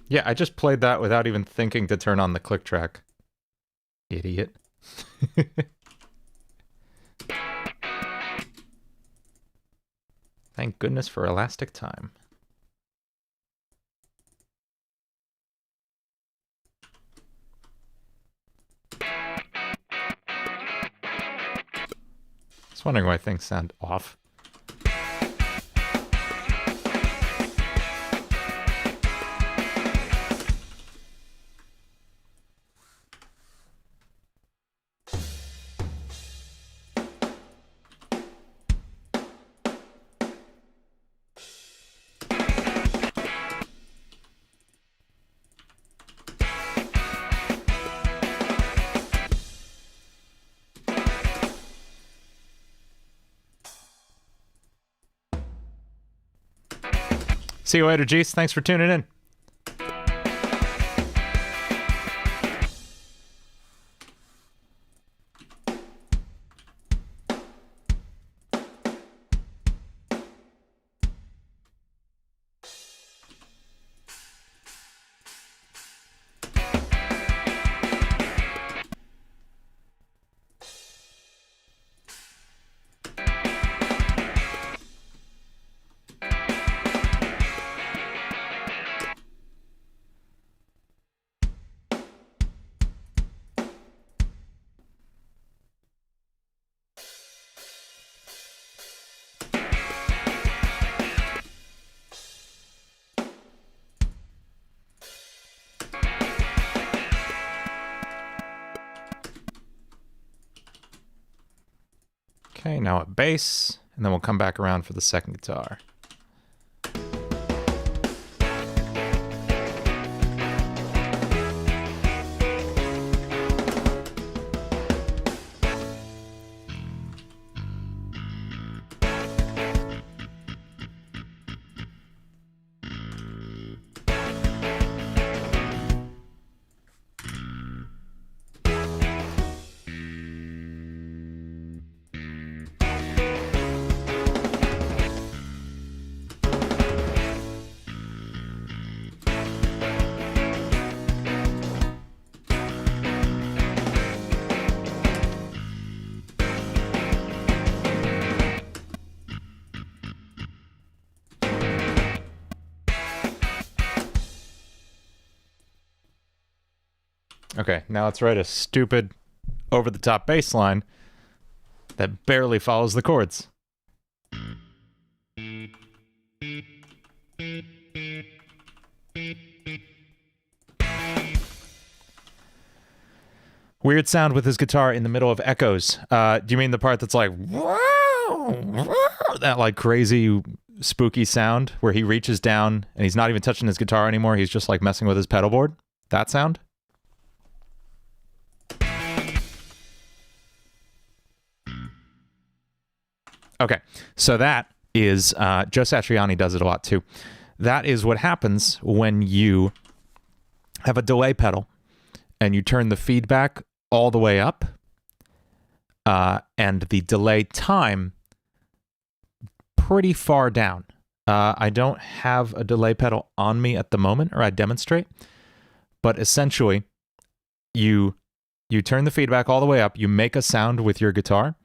Yeah, I just played that without even thinking to turn on the click track. Idiot. Thank goodness for elastic time. Just wondering why things sound off. See you later, Jeez. Thanks for tuning in. Okay, now at bass, and then we'll come back around for the second guitar. Okay, now let's write a stupid over-the-top bass line that barely follows the chords. Weird sound with his guitar in the middle of echoes. Do you mean the part that's like, that like crazy spooky sound where he reaches down and he's not even touching his guitar anymore, he's just like messing with his pedal board? That sound? Okay, so that is, Joe Satriani does it a lot too. That is what happens when you have a delay pedal and you turn the feedback all the way up, and the delay time pretty far down. I don't have a delay pedal on me at the moment, or I demonstrate, but essentially you turn the feedback all the way up, you make a sound with your guitar,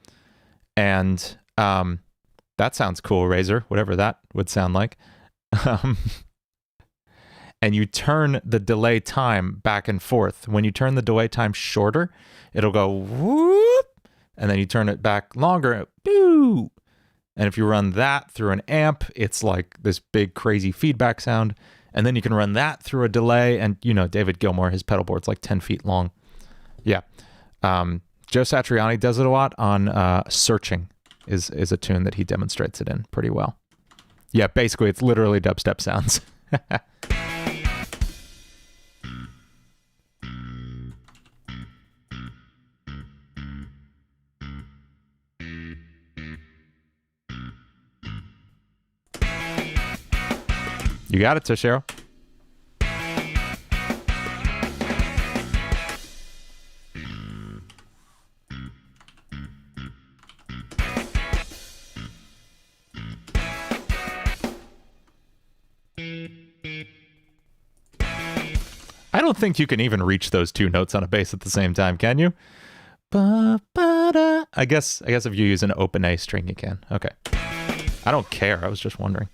and that sounds cool, Razor, whatever that would sound like. And you turn the delay time back and forth. When you turn the delay time shorter, it'll go whoop, and then you turn it back longer, boo. And if you run that through an amp, it's like this big crazy feedback sound. And then you can run that through a delay, and you know, David Gilmour, his pedal board's like 10 feet long. Yeah. Joe Satriani does it a lot on Searching is a tune that he demonstrates it in pretty well. Yeah, basically it's literally dubstep sounds. You got it, Toshiro. I don't think you can even reach those two notes on a bass at the same time, can you? Ba-ba-da. I guess if you use an open A string, you can. Okay. I don't care. I was just wondering.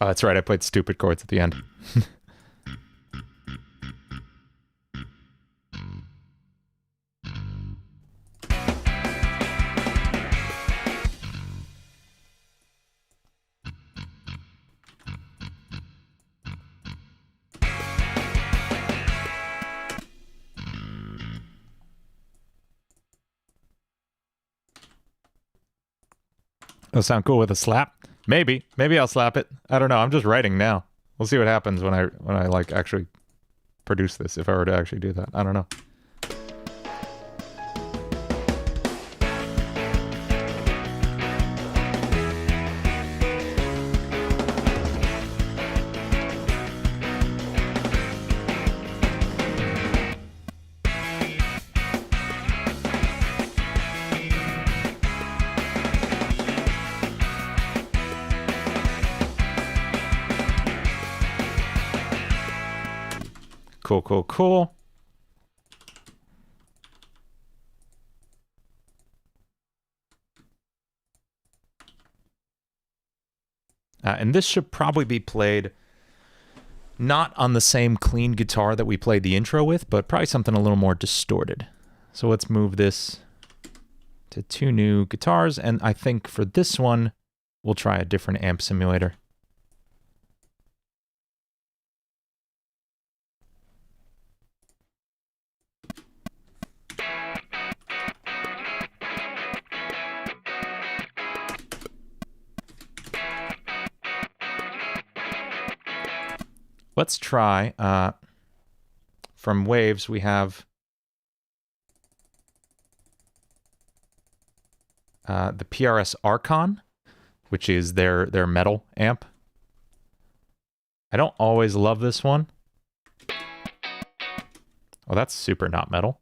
Oh, that's right. I played stupid chords at the end. It'll sound cool with a slap. Maybe I'll slap it. I don't know. I'm just writing now. We'll see what happens when I like actually produce this. If I were to actually do that, I don't know. Cool. And this should probably be played not on the same clean guitar that we played the intro with, but probably something a little more distorted. So let's move this to two new guitars, and I think for this one, we'll try a different amp simulator. let's try, from Waves, we have the PRS Archon, which is their metal amp. I don't always love this one. Oh, that's super not metal.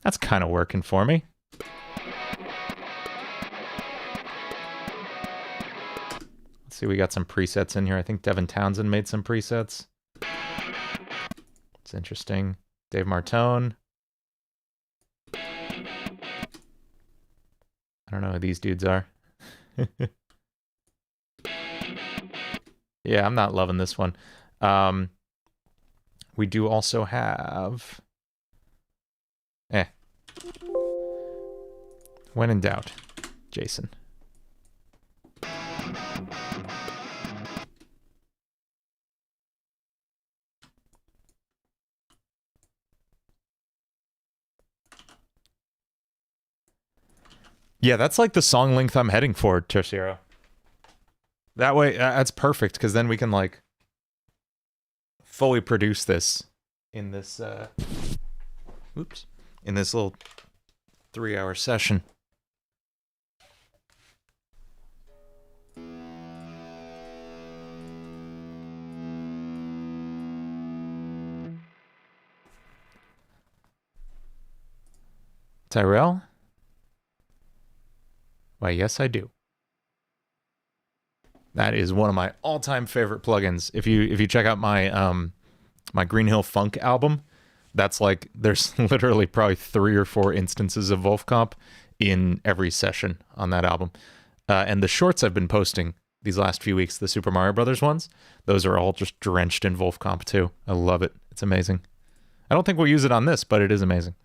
That's kind of working for me. Let's see, we got some presets in here. I think Devin Townsend made some presets. It's interesting. Dave Martone. I don't know who these dudes are. Yeah, I'm not loving this one. We do also have... When in doubt, Jason. Yeah, that's like the song length I'm heading for, Tercero. That way, that's perfect, because then we can, like, fully produce this in this, in this little 3-hour session. Tyrell? Why, yes, I do. That is one of my all-time favorite plugins. If you check out my my Green Hill Funk album, that's like there's literally probably 3 or 4 instances of Wolfcomp in every session on that album. And the shorts I've been posting these last few weeks, the Super Mario Brothers ones, those are all just drenched in Wolfcomp too. I love it. It's amazing. I don't think we'll use it on this, but it is amazing.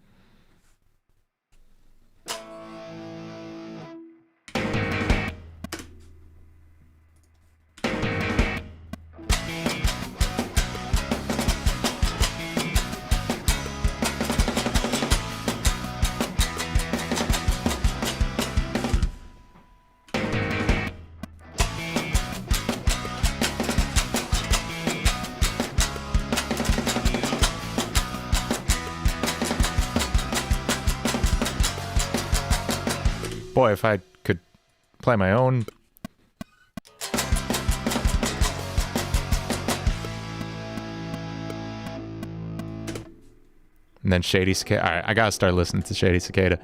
Boy, if I could play my own. And then Shady Cicada. Alright, I gotta start listening to Shady Cicada.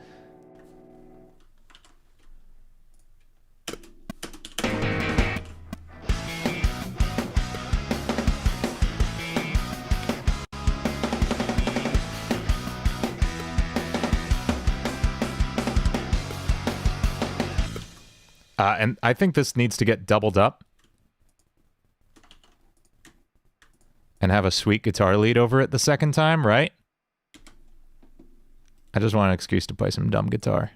And I think this needs to get doubled up and have a sweet guitar lead over it the second time, right? I just want an excuse to play some dumb guitar.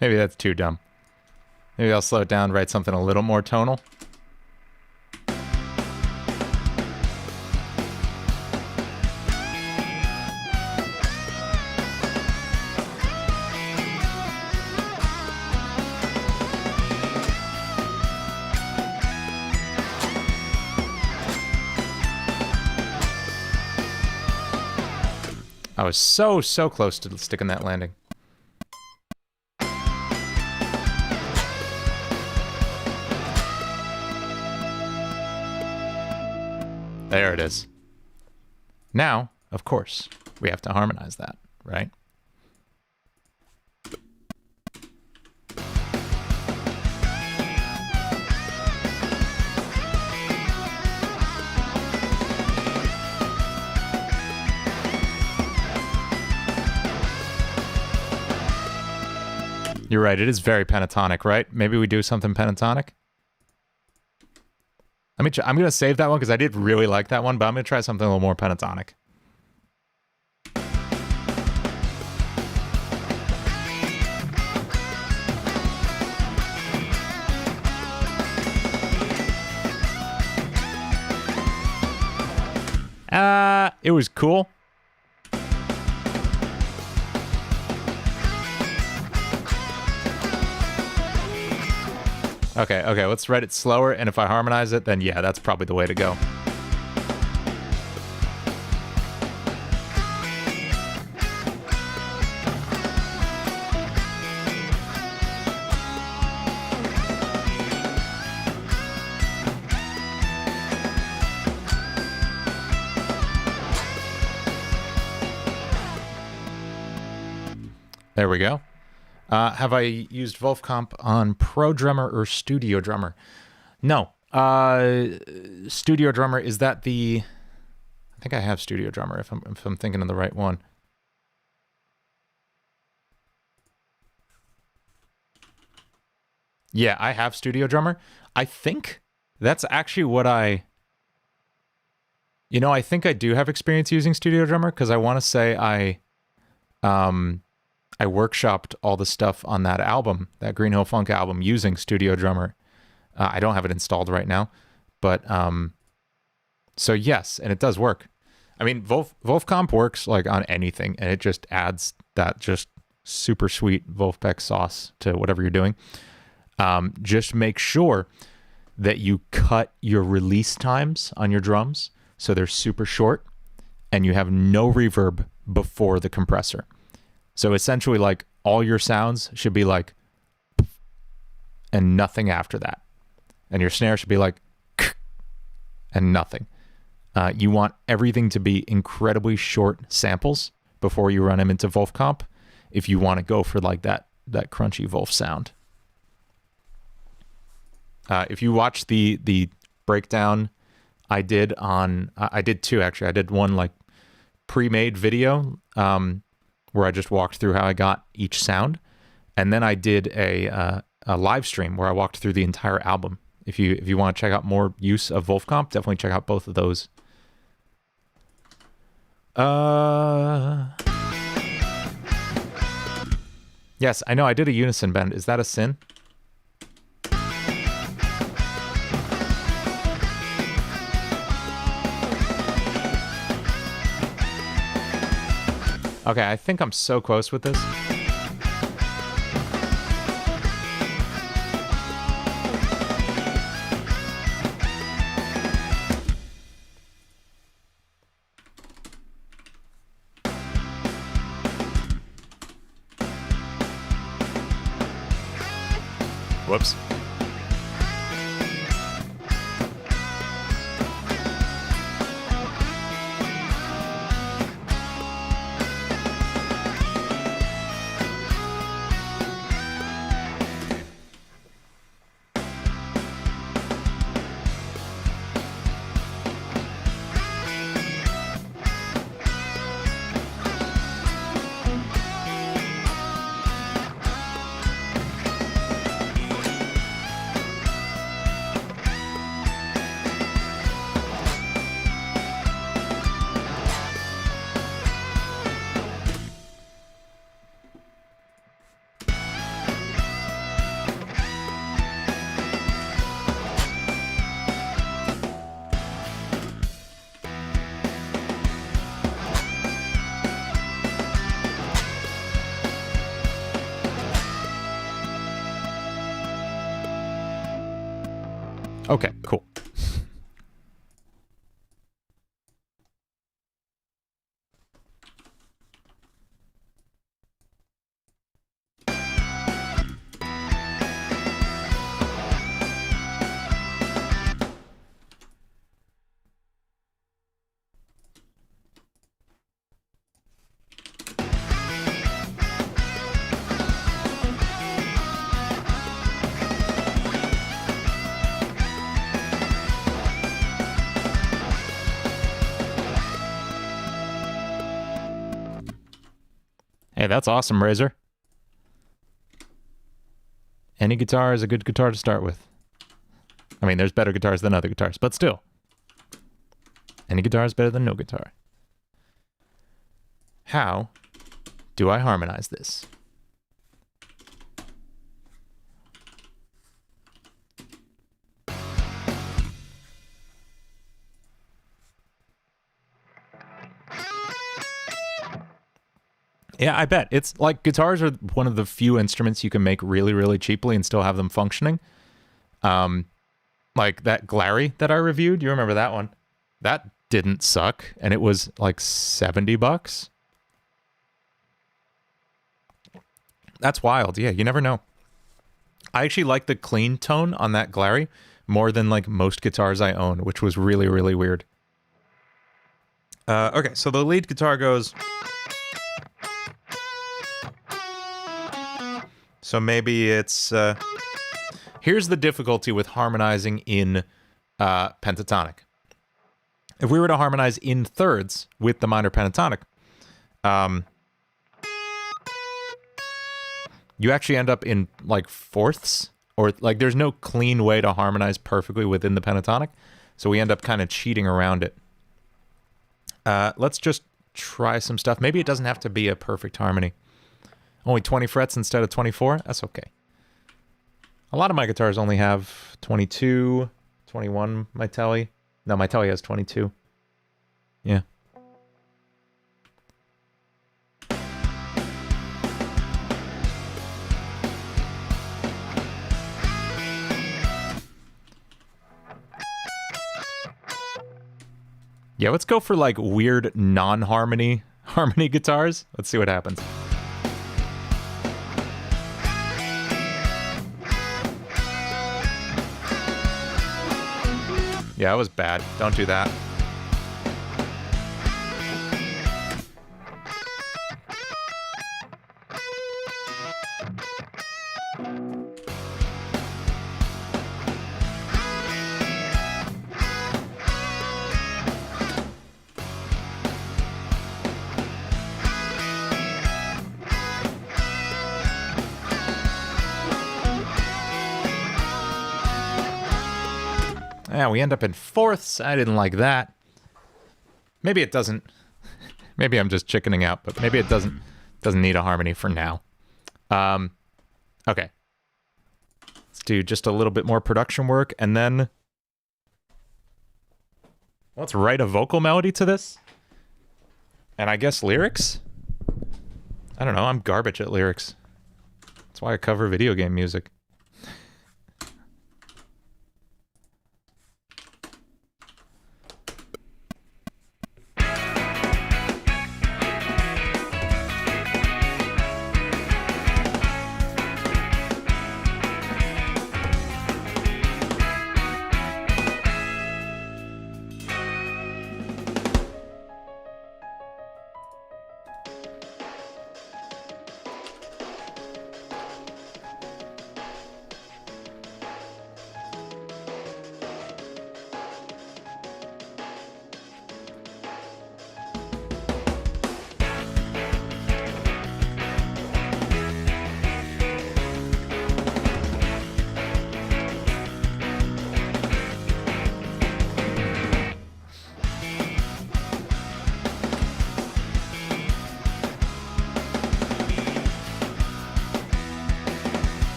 Maybe that's too dumb. Maybe I'll slow it down, write something a little more tonal. I was so close to sticking that landing. There it is. Now, of course, we have to harmonize that, right? You're right, it is very pentatonic, right? Maybe we do something pentatonic? I'm going to save that one because I did really like that one, but I'm going to try something a little more pentatonic. It was cool. Okay, let's write it slower, and if I harmonize it, then yeah, that's probably the way to go. There we go. Have I used Wolfcomp on Pro Drummer or Studio Drummer? No. Studio Drummer, is that the... I think I have Studio Drummer if I'm thinking of the right one. Yeah, I have Studio Drummer. I think that's actually what I... You know, I think I do have experience using Studio Drummer because I want to say I workshopped all the stuff on that album, that Green Hill Funk album, using Studio Drummer. I don't have it installed right now, but so yes, and it does work. I mean, Wolfcomp works like on anything, and it just adds that just super sweet Wolfpack sauce to whatever you're doing. Just make sure that you cut your release times on your drums so they're super short, and you have no reverb before the compressor. So essentially, like, all your sounds should be like, and nothing after that. And your snare should be like, and nothing. You want everything to be incredibly short samples before you run them into Wolfcomp if you want to go for like that crunchy Wolf sound. If you watch the breakdown I did on, I did two actually. I did one like pre-made video where I just walked through how I got each sound, and then I did a live stream where I walked through the entire album. If you want to check out more use of Wolfcomp, definitely check out both of those. Yes, I know I did a unison bend. Is that a sin? Okay, I think I'm so close with this. Whoops. Okay, cool. Hey, that's awesome, Razor. Any guitar is a good guitar to start with. I mean, there's better guitars than other guitars, but still. Any guitar is better than no guitar. How do I harmonize this? Yeah, I bet. It's like guitars are one of the few instruments you can make really, really cheaply and still have them functioning. Like that Glary that I reviewed, you remember that one? That didn't suck, and it was like $70. That's wild. Yeah, you never know. I actually like the clean tone on that Glary more than like most guitars I own, which was really, really weird. Okay, so the lead guitar goes... So maybe it's... Here's the difficulty with harmonizing in pentatonic. If we were to harmonize in thirds with the minor pentatonic, you actually end up in like fourths, or like there's no clean way to harmonize perfectly within the pentatonic, so we end up kind of cheating around it. Let's just try some stuff. Maybe it doesn't have to be a perfect harmony. Only 20 frets instead of 24? That's okay. A lot of my guitars only have 22, 21, my Telly. No, my Telly has 22. Yeah. Yeah, let's go for like weird non-harmony guitars. Let's see what happens. Yeah, it was bad. Don't do that. Yeah, we end up in fourths. I didn't like that. Maybe it doesn't. Maybe I'm just chickening out, but maybe it doesn't need a harmony for now. Okay. Let's do just a little bit more production work, and then let's write a vocal melody to this. And I guess lyrics? I don't know. I'm garbage at lyrics. That's why I cover video game music.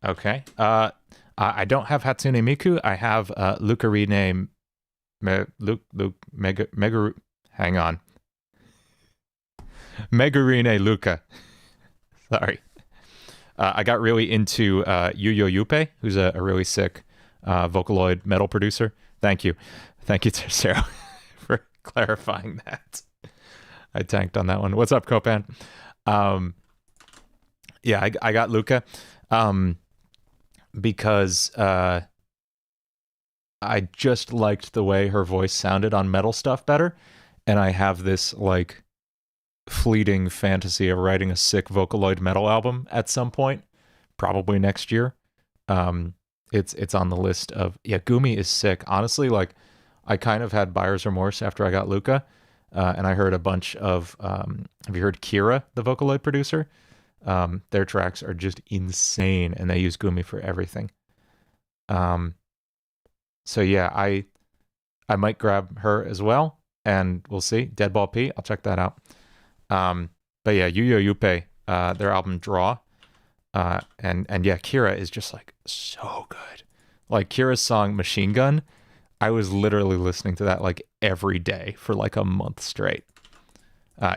Okay. I don't have Hatsune Miku. I have Lucarine Megaru. Hang on. Megarine Luca. Sorry. I got really into Yuyo Yuppie, who's a really sick Vocaloid metal producer. Thank you. Thank you, Sarah, for clarifying that. I tanked on that one. What's up, Copan? Yeah, I got Luca. Because I just liked the way her voice sounded on metal stuff better, and I have this like fleeting fantasy of writing a sick Vocaloid metal album at some point, probably next year. It's on the list of, yeah, Gumi is sick. Honestly, like I kind of had buyer's remorse after I got Luca, and I heard a bunch of, have you heard Kira, the Vocaloid producer? Their tracks are just insane, and they use Gumi for everything. So yeah, I might grab her as well, and we'll see. Deadball P, I'll check that out. But yeah, Yu Yu Yuppie, their album Draw, and yeah, Kira is just like so good. Like Kira's song Machine Gun, I was literally listening to that like every day for like a month straight.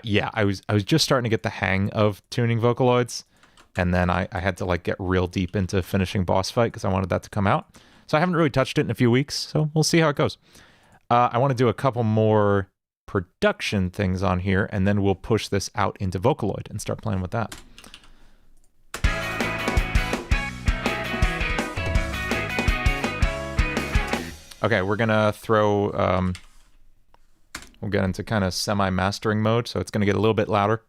Yeah, I was just starting to get the hang of tuning Vocaloids, and then I had to like get real deep into finishing Boss Fight because I wanted that to come out. So I haven't really touched it in a few weeks, so we'll see how it goes. I want to do a couple more production things on here, and then we'll push this out into Vocaloid and start playing with that. Okay, we're gonna throw, we'll get into kind of semi-mastering mode, so it's gonna get a little bit louder.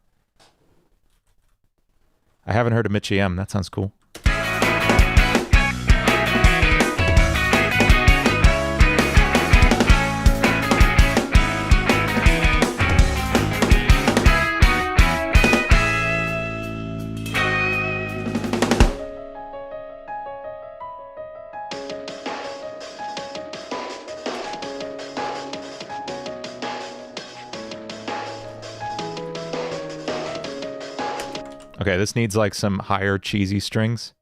I haven't heard of Mitchie M, that sounds cool. Okay, this needs like some higher cheesy strings.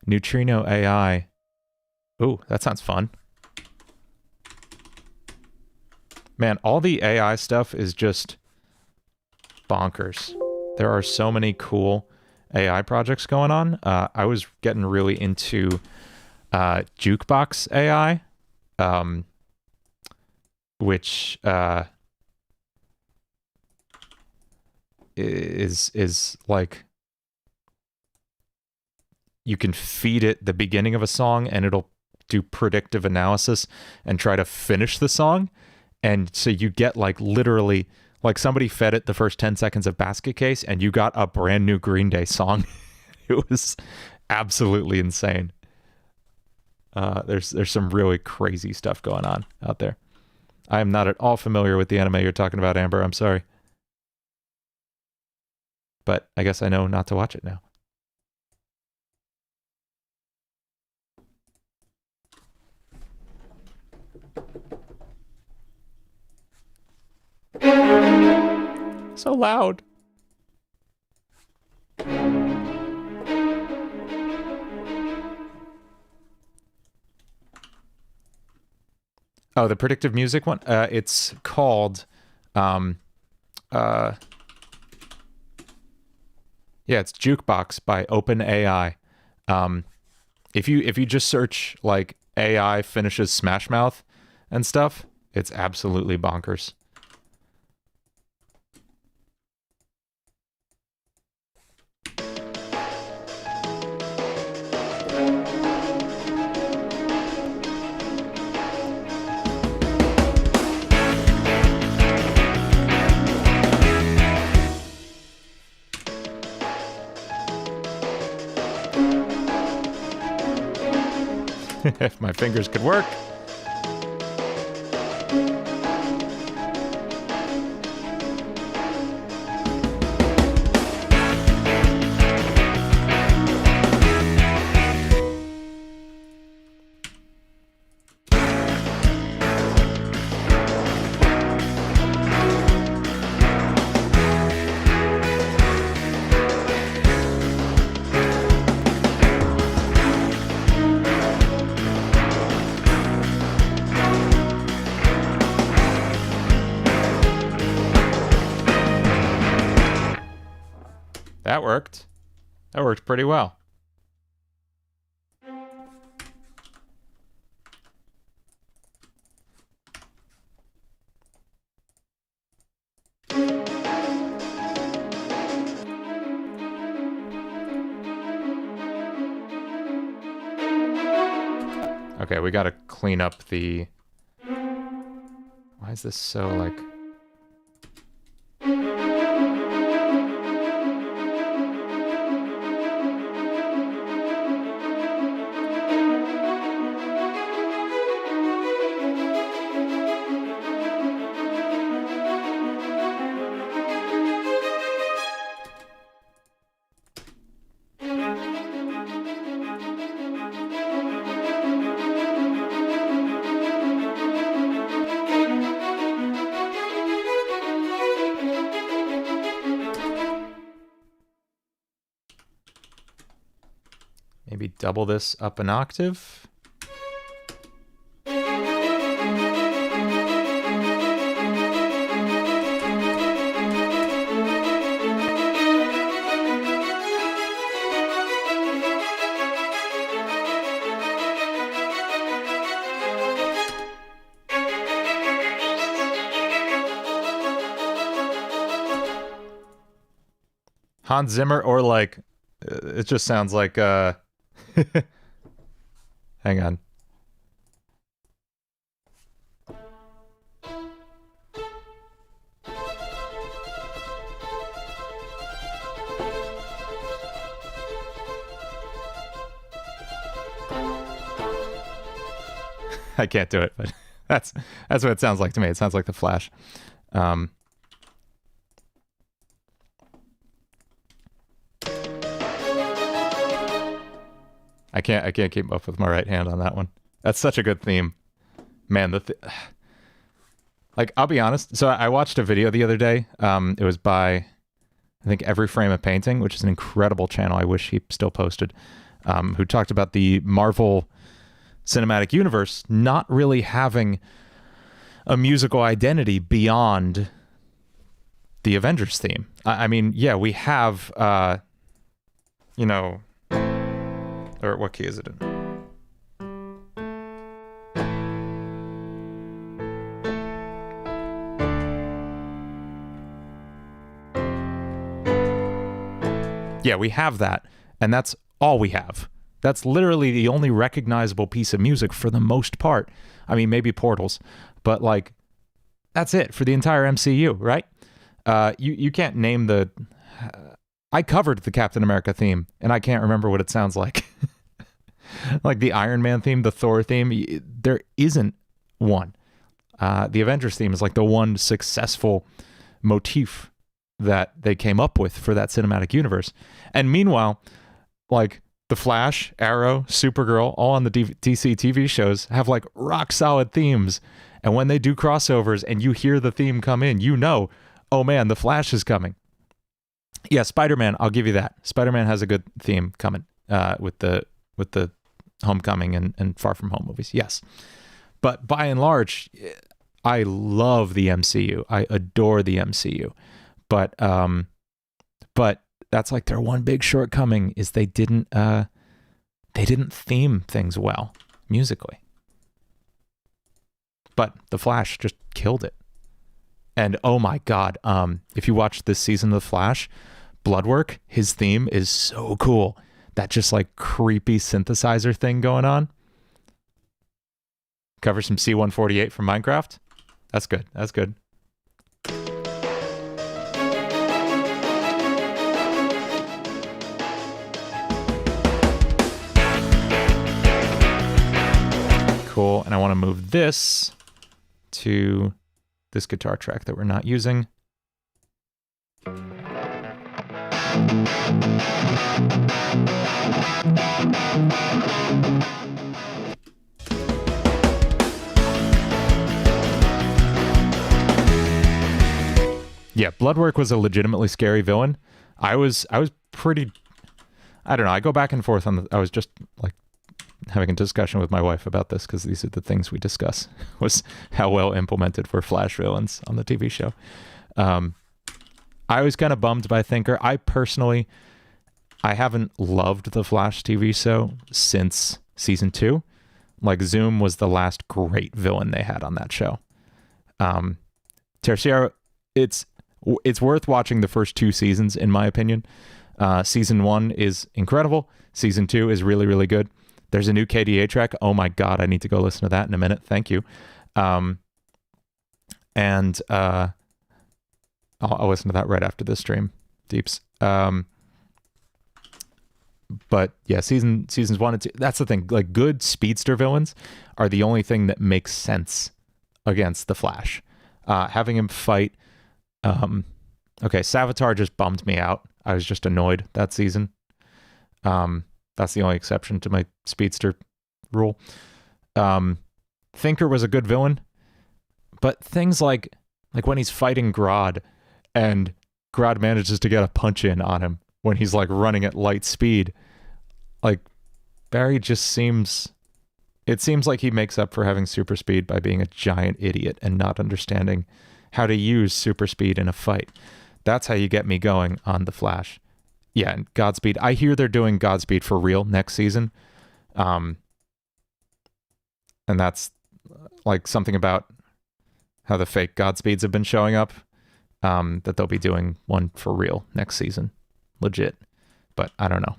Neutrino AI. Ooh, that sounds fun. Man, all the AI stuff is just bonkers. There are so many cool AI projects going on. I was getting really into Jukebox AI, which is like you can feed it the beginning of a song and it'll do predictive analysis and try to finish the song. And so you get like literally like somebody fed it the first 10 seconds of Basket Case and you got a brand new Green Day song. It was absolutely insane. There's some really crazy stuff going on out there. I am not at all familiar with the anime you're talking about, Amber. I'm sorry. But I guess I know not to watch it now. So loud. Oh, the predictive music one? It's called yeah, it's Jukebox by OpenAI. If you just search like AI finishes Smash Mouth and stuff, it's absolutely bonkers. If my fingers could work. That worked. That worked pretty well. Okay, Okay, we gotta clean up the... Why is this so, like... Maybe double this up an octave. Hans Zimmer, or like, it just sounds like, hang on. I can't do it, but that's what it sounds like to me. It sounds like The Flash. I can't keep up with my right hand on that one. That's such a good theme. Man, like, I'll be honest. So I watched a video the other day. It was by, I think, Every Frame of Painting, which is an incredible channel. I wish he still posted. Who talked about the Marvel Cinematic Universe not really having a musical identity beyond the Avengers theme. I mean, yeah, we have, you know... Or what key is it in? Yeah, we have that, and that's all we have. That's literally the only recognizable piece of music for the most part. I mean, maybe Portals, but like, that's it for the entire MCU, right? You can't name the... I covered the Captain America theme, and I can't remember what it sounds like. Like the Iron Man theme, the Thor theme, there isn't one. The Avengers theme is like the one successful motif that they came up with for that cinematic universe. And meanwhile, like The Flash, Arrow, Supergirl, all on the DC TV shows have like rock solid themes. And when they do crossovers and you hear the theme come in, you know, oh man, The Flash is coming. Yeah, Spider-Man, I'll give you that. Spider-Man has a good theme coming with the Homecoming and Far From Home movies. Yes. But by and large, I love the MCU. I adore the MCU. But that's like their one big shortcoming is they didn't theme things well musically. But The Flash just killed it. And oh my God, if you watch this season of The Flash, Bloodwork, his theme is so cool. That just like creepy synthesizer thing going on. Cover some C-148 from Minecraft. That's good. That's good. Cool. And I want to move this to this guitar track that we're not using. Yeah, Bloodwork was a legitimately scary villain. I was pretty, I don't know, I go back and forth on I was just like having a discussion with my wife about this because these are the things we discuss, was how well implemented were Flash villains on the TV show. I was kind of bummed by Thinker. I personally, I haven't loved the Flash TV show since season 2. Like Zoom was the last great villain they had on that show. Terciaro, it's worth watching the first 2 seasons, in my opinion. Season 1 is incredible. Season 2 is really, really good. There's a new KDA track. Oh my God, I need to go listen to that in a minute. Thank you. I'll listen to that right after this stream, Deeps. But yeah, seasons 1 and 2, that's the thing. Like, good speedster villains are the only thing that makes sense against the Flash. Having him fight, okay, Savitar just bummed me out. I was just annoyed that season. That's the only exception to my speedster rule. Thinker was a good villain, but things like when he's fighting Grodd and Grodd manages to get a punch in on him when he's like running at light speed, like Barry just seems like he makes up for having super speed by being a giant idiot and not understanding how to use super speed in a fight. That's how you get me going on the Flash. Yeah, and Godspeed. I hear they're doing Godspeed for real next season. And that's like something about how the fake Godspeeds have been showing up, that they'll be doing one for real next season. Legit. But I don't know.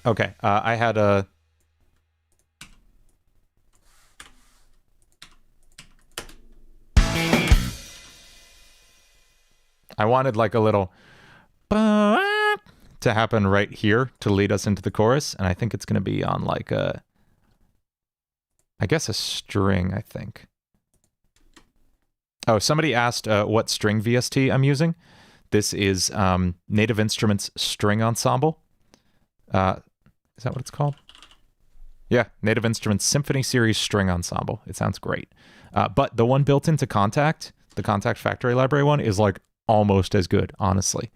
Okay, I had a... I wanted like a little to happen right here to lead us into the chorus, and I think it's going to be on like a... I guess a string, I think. Oh, somebody asked what string VST I'm using. This is Native Instruments String Ensemble. Is that what it's called? Yeah, Native Instruments Symphony Series String Ensemble. It sounds great. But the one built into Contact, the Contact Factory Library one, is like almost as good, honestly.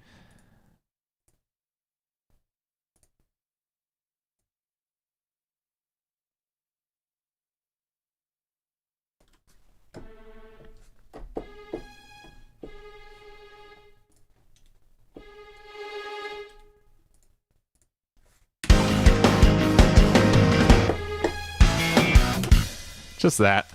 Just that.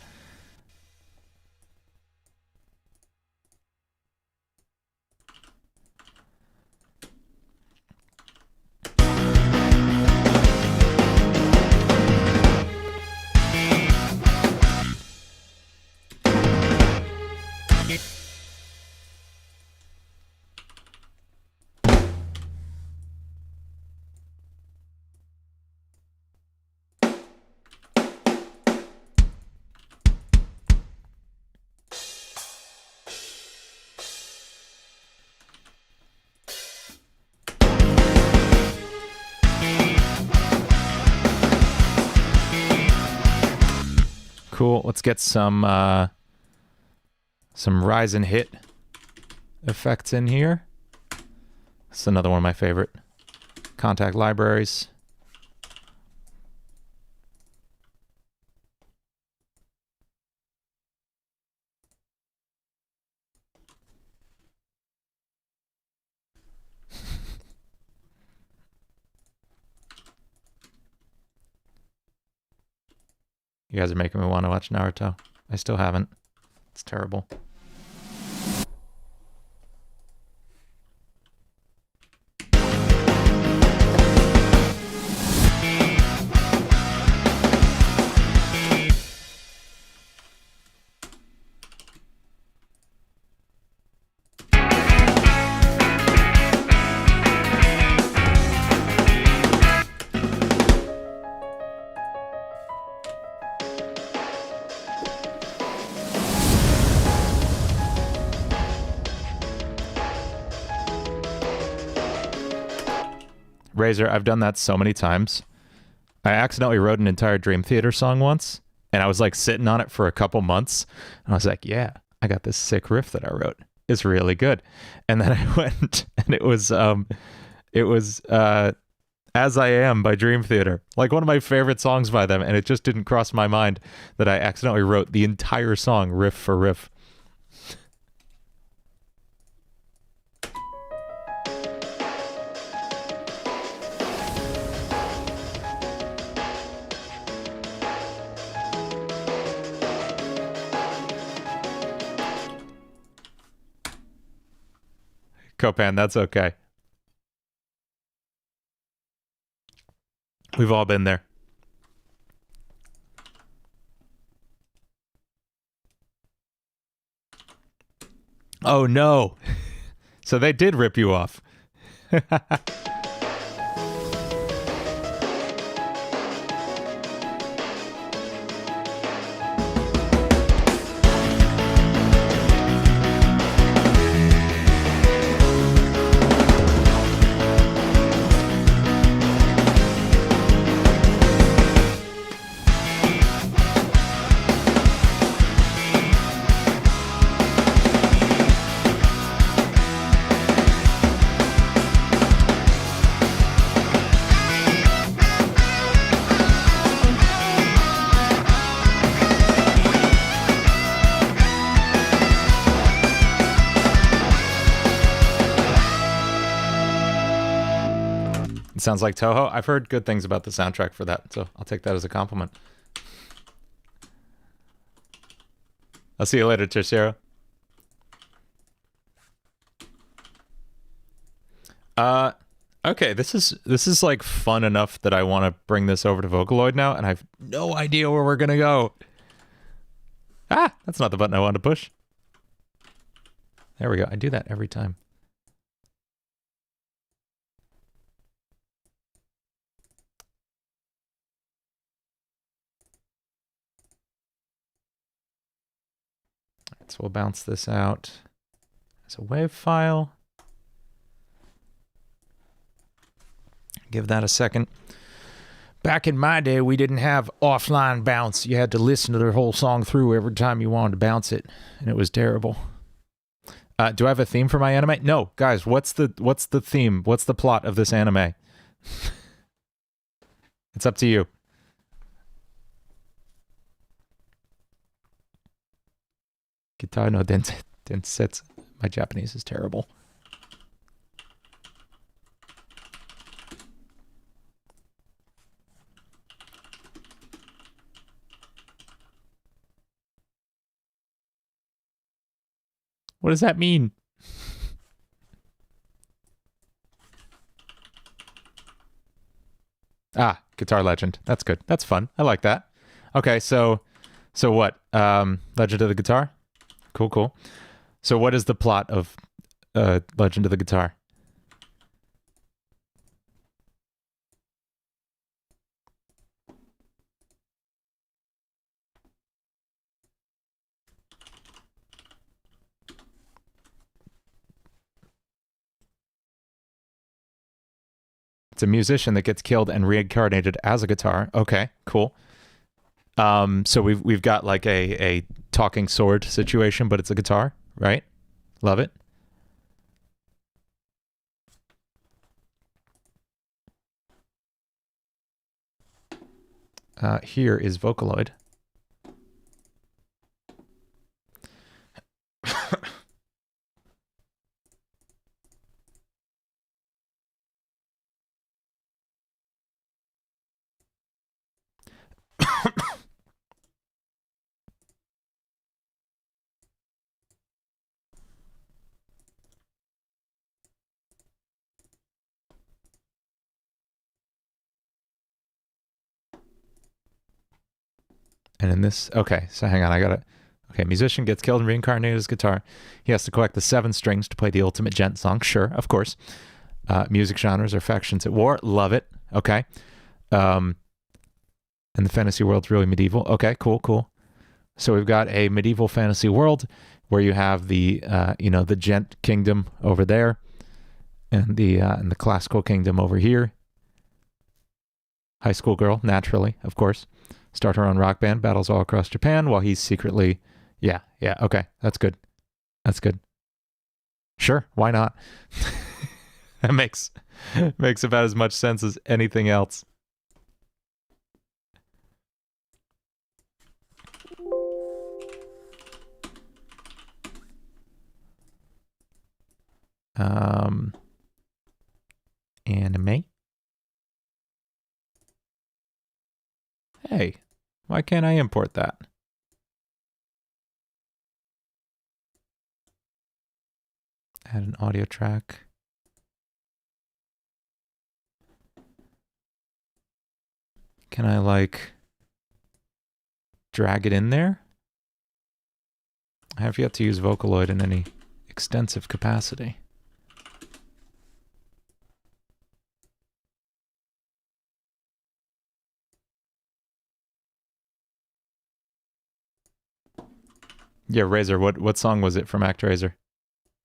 Cool. Let's get some rise and hit effects in here. That's another one of my favorite Contact libraries. You guys are making me want to watch Naruto. I still haven't. It's terrible. Razor, I've done that so many times. I accidentally wrote an entire Dream Theater song once, and I was like sitting on it for a couple months. And I was like, yeah, I got this sick riff that I wrote. It's really good. And then I went and it was As I Am by Dream Theater, like one of my favorite songs by them, and it just didn't cross my mind that I accidentally wrote the entire song riff for riff. Copan, that's okay. We've all been there. Oh no. So they did rip you off. Sounds like Toho. I've heard good things about the soundtrack for that, so I'll take that as a compliment. I'll see you later, Tercero. Okay, this is like fun enough that I want to bring this over to Vocaloid now, and I have no idea where we're gonna go. Ah, that's not the button I wanted to push. There we go. I do that every time. So we'll bounce this out as a WAV file. Give that a second. Back in my day, we didn't have offline bounce. You had to listen to the whole song through every time you wanted to bounce it, and it was terrible. Do I have a theme for my anime? No, guys. What's the theme? What's the plot of this anime? It's up to you. Guitar no densetsu. My Japanese is terrible. What does that mean? Ah, Guitar Legend. That's good. That's fun. I like that. Okay, so what? Legend of the Guitar? Cool, cool. So what is the plot of Legend of the Guitar? It's a musician that gets killed and reincarnated as a guitar. Okay, cool. So we've got like a talking sword situation, but it's a guitar, right? Love it. Here is Vocaloid. And in this, okay, so hang on, I got it. Okay, musician gets killed and reincarnated as guitar. He has to collect the 7 strings to play the ultimate gent song. Sure, of course. Music genres are factions at war. Love it. Okay. And the fantasy world's really medieval. Okay, cool, cool. So we've got a medieval fantasy world where you have the, the gent kingdom over there, and the classical kingdom over here. High school girl, naturally, of course. Start her own rock band, battles all across Japan while he's secretly... Yeah, okay. That's good. That's good. Sure, why not? That makes about as much sense as anything else. Anime. Hey, why can't I import that? Add an audio track. Can I like drag it in there? I have yet to use Vocaloid in any extensive capacity. Yeah, Razor. What song was it from ActRaiser?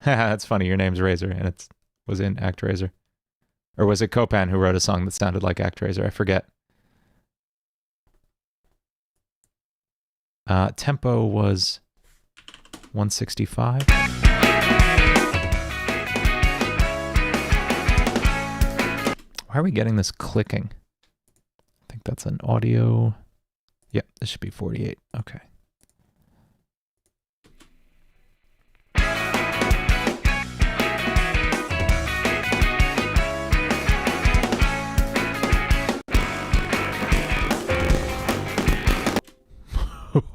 That's funny. Your name's Razor, and it was in ActRaiser. Or was it Copan who wrote a song that sounded like ActRaiser? I forget. Tempo was 165. Why are we getting this clicking? I think that's an audio. Yep, this should be 48. Okay.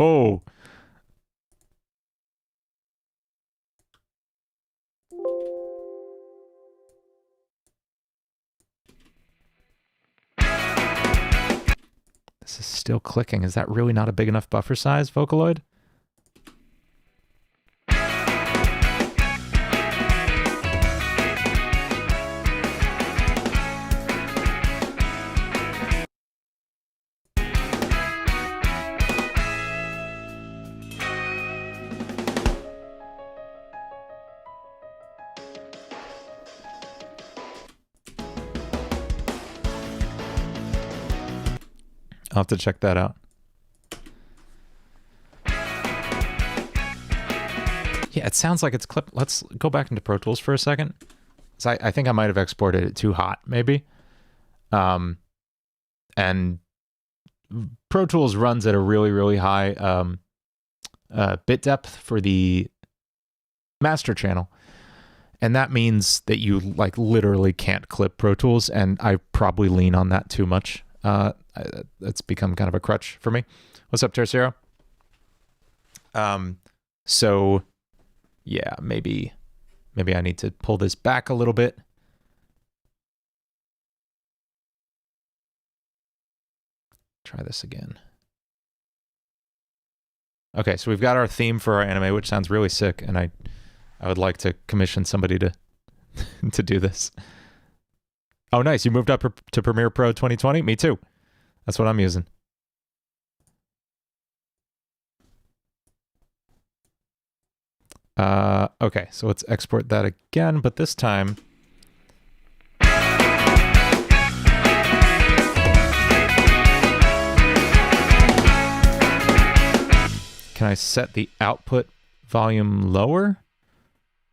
Oh. This is still clicking. Is that really not a big enough buffer size, Vocaloid? I'll have to check that out. Yeah, it sounds like it's clipped. Let's go back into Pro Tools for a second. So I think I might have exported it too hot, maybe. And Pro Tools runs at a really, really high bit depth for the master channel. And that means that you like literally can't clip Pro Tools, and I probably lean on that too much. It's become kind of a crutch for me. What's up, Tercero? So yeah, maybe I need to pull this back a little bit. Try this again. Okay, so we've got our theme for our anime, which sounds really sick, and I would like to commission somebody to to do this. Oh, nice. You moved up to Premiere Pro 2020? Me too. That's what I'm using. Okay, so let's export that again, but this time... Can I set the output volume lower?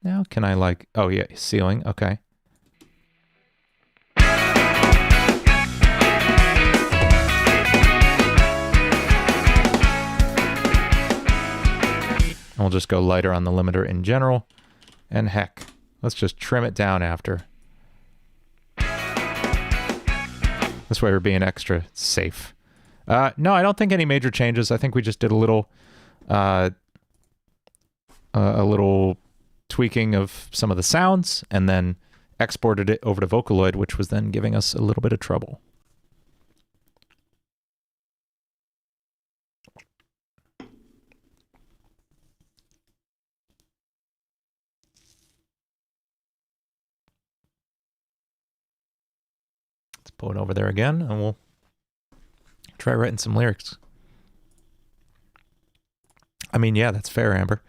Now, can I like... Oh, yeah, ceiling. Okay. We'll just go lighter on the limiter in general. And heck, let's just trim it down after. This way we're being extra safe. No, I don't think any major changes. I think we just did a little tweaking of some of the sounds and then exported it over to Vocaloid, which was then giving us a little bit of trouble. Pull it over there again, and we'll try writing some lyrics. I mean, yeah, that's fair, Amber.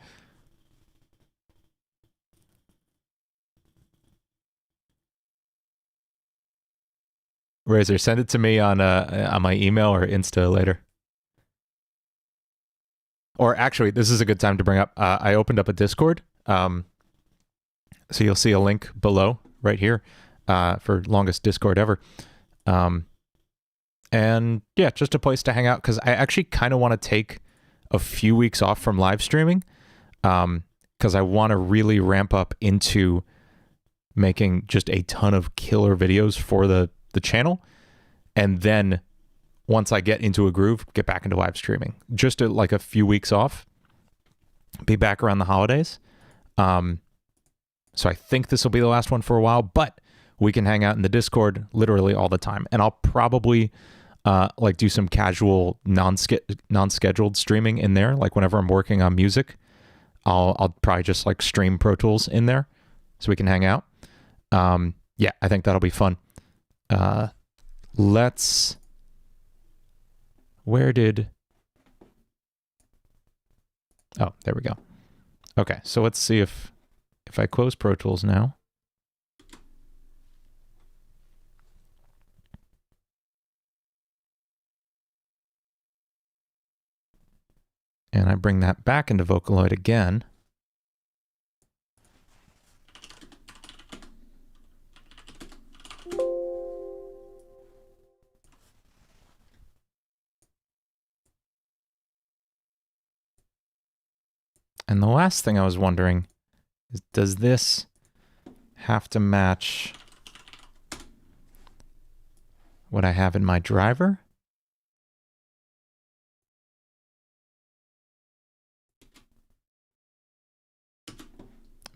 Razor, send it to me on my email or Insta later. Or actually, this is a good time to bring up. I opened up a Discord, so you'll see a link below right here for longest Discord ever. And yeah, just a place to hang out, because I actually kind of want to take a few weeks off from live streaming, because I want to really ramp up into making just a ton of killer videos for the channel, and then once I get into a groove, get back into live streaming. Just like a few weeks off, be back around the holidays, So I think this will be the last one for a while, but we can hang out in the Discord literally all the time. And I'll probably like do some casual non-scheduled streaming in there. Like whenever I'm working on music, I'll probably just like stream Pro Tools in there so we can hang out. Yeah, I think that'll be fun. Where did... Oh, there we go. Okay, so let's see if I close Pro Tools now. And I bring that back into Vocaloid again. And the last thing I was wondering is, does this have to match what I have in my driver?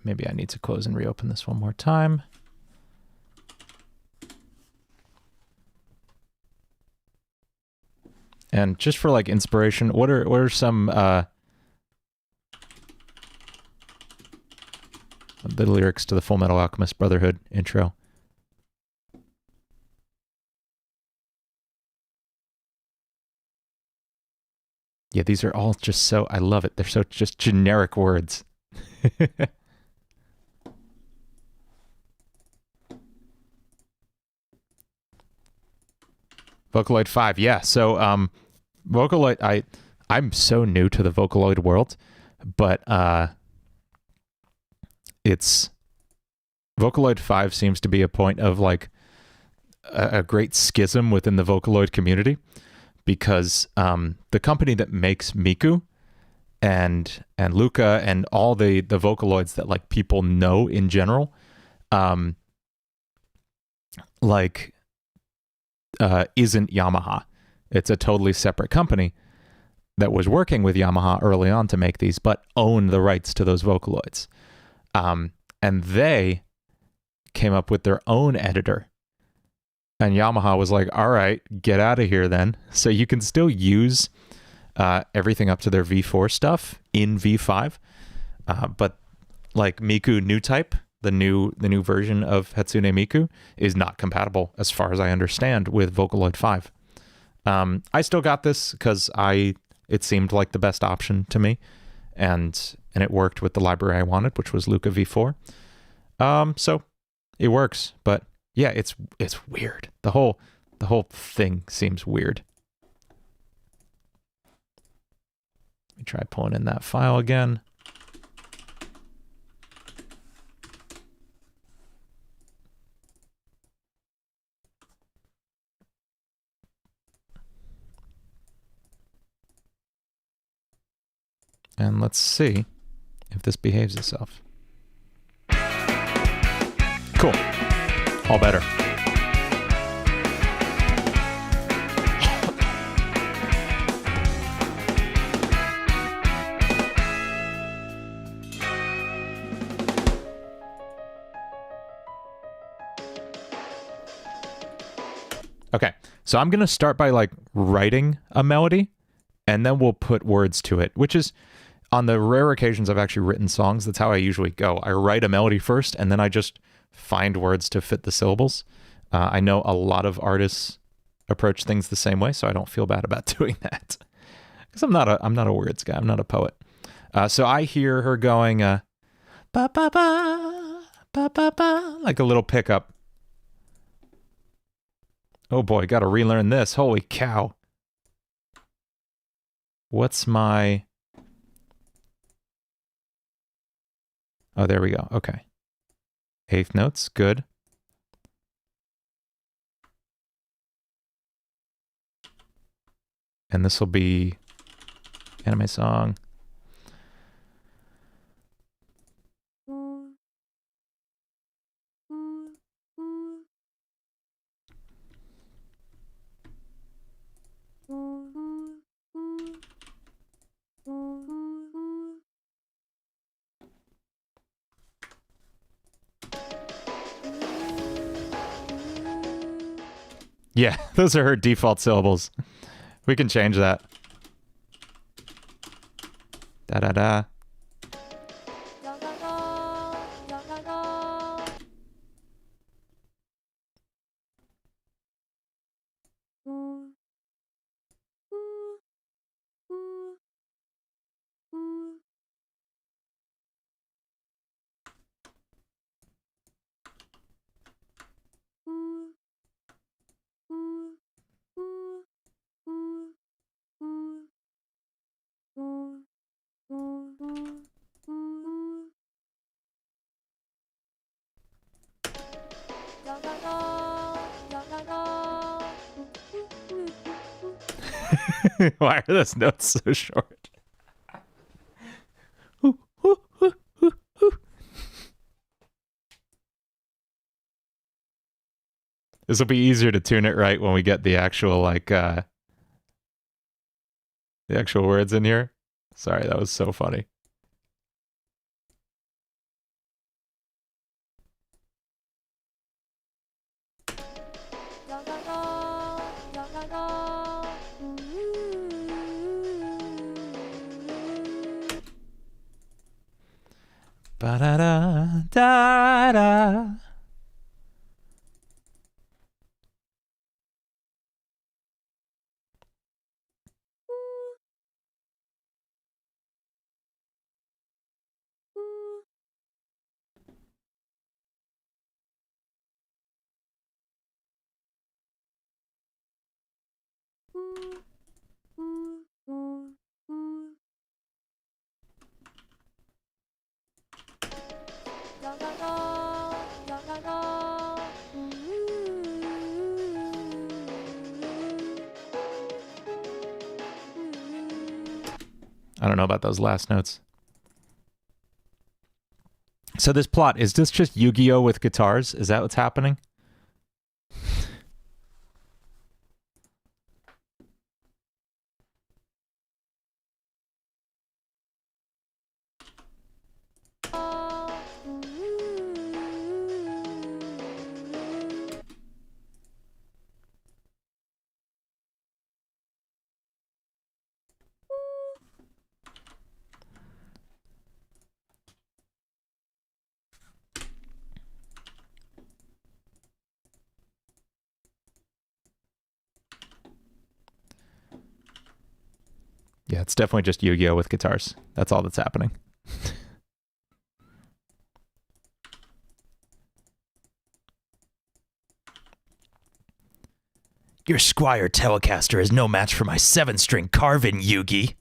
Maybe I need to close and reopen this one more time. And just for like inspiration, what are some the lyrics to the Full Metal Alchemist Brotherhood intro? Yeah, these are all just so, I love it. They're so just generic words. Vocaloid 5, yeah. So Vocaloid, I'm so new to the Vocaloid world, but it's Vocaloid 5 seems to be a point of like a great schism within the Vocaloid community, because the company that makes Miku and Luca and all the Vocaloids that like people know in general, isn't Yamaha. It's a totally separate company that was working with Yamaha early on to make these, but own the rights to those Vocaloids. And they came up with their own editor. And Yamaha was like, all right, get out of here then. So you can still use everything up to their V4 stuff in V5. But like Miku new type, the new version of Hatsune Miku is not compatible, as far as I understand, with Vocaloid 5. I still got this because it seemed like the best option to me, and it worked with the library I wanted, which was Luca V4. So it works, but yeah, it's weird. The whole thing seems weird. Let me try pulling in that file again. And let's see if this behaves itself. Cool. All better. Okay, so I'm going to start by like writing a melody, and then we'll put words to it, which is, on the rare occasions I've actually written songs, that's how I usually go. I write a melody first, and then I just find words to fit the syllables. I know a lot of artists approach things the same way, so I don't feel bad about doing that. Because I'm not a words guy. I'm not a poet. So I hear her going, ba ba ba ba ba ba, like a little pickup. Oh boy, got to relearn this. Holy cow! What's my... Oh, there we go. Okay. Eighth notes, good. And this will be anime song. Yeah, those are her default syllables. We can change that. Da-da-da. Why are those notes so short? This will be easier to tune it right when we get the actual, like, the actual words in here. Sorry, that was so funny. Ba-da-da-da-da. I don't know about those last notes. So this plot, is this just Yu-Gi-Oh with guitars? Is that what's happening? Yeah, it's definitely just Yu-Gi-Oh with guitars. That's all that's happening. Your Squire Telecaster is no match for my 7-string Carvin, Yugi.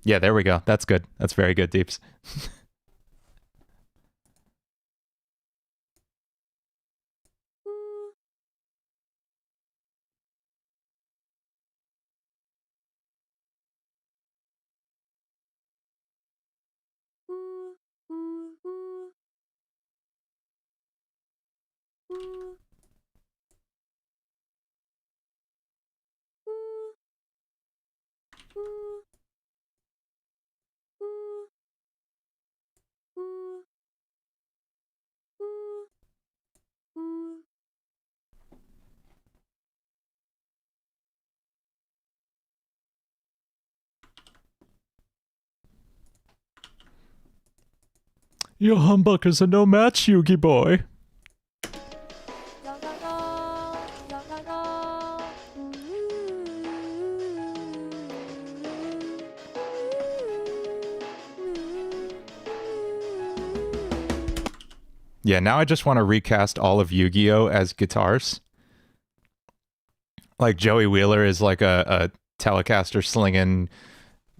Yeah, there we go. That's good. That's very good, Deeps. Your humbuckers are no match, Yugi boy. Yeah, now I just want to recast all of Yu-Gi-Oh as guitars. Like Joey Wheeler is like a Telecaster slinging,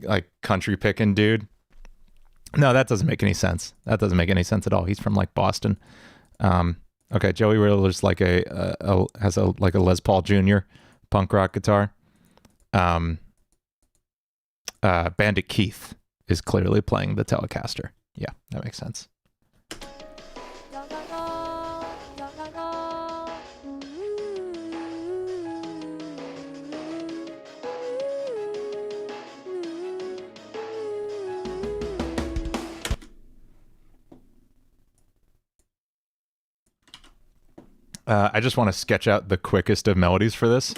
like country picking dude. No, that doesn't make any sense. That doesn't make any sense at all. He's from like Boston. Okay, Joey Wheeler's like has a Les Paul Jr. punk rock guitar. Bandit Keith is clearly playing the Telecaster. Yeah, that makes sense. I just want to sketch out the quickest of melodies for this.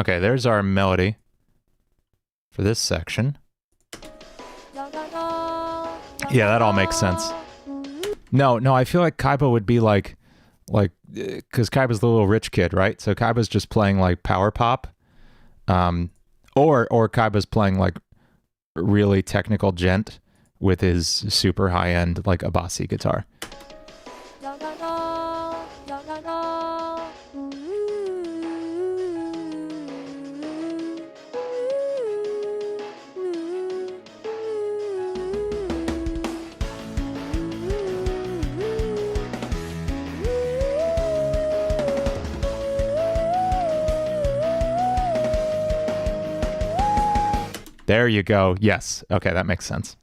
Okay, there's our melody for this section. Yeah, that all makes sense. No, I feel like Kaiba would be like, because Kaiba's the little rich kid, right? So Kaiba's just playing like power pop, or Kaiba's playing like really technical gent with his super high end like a bossy guitar. There you go. Yes. Okay, that makes sense.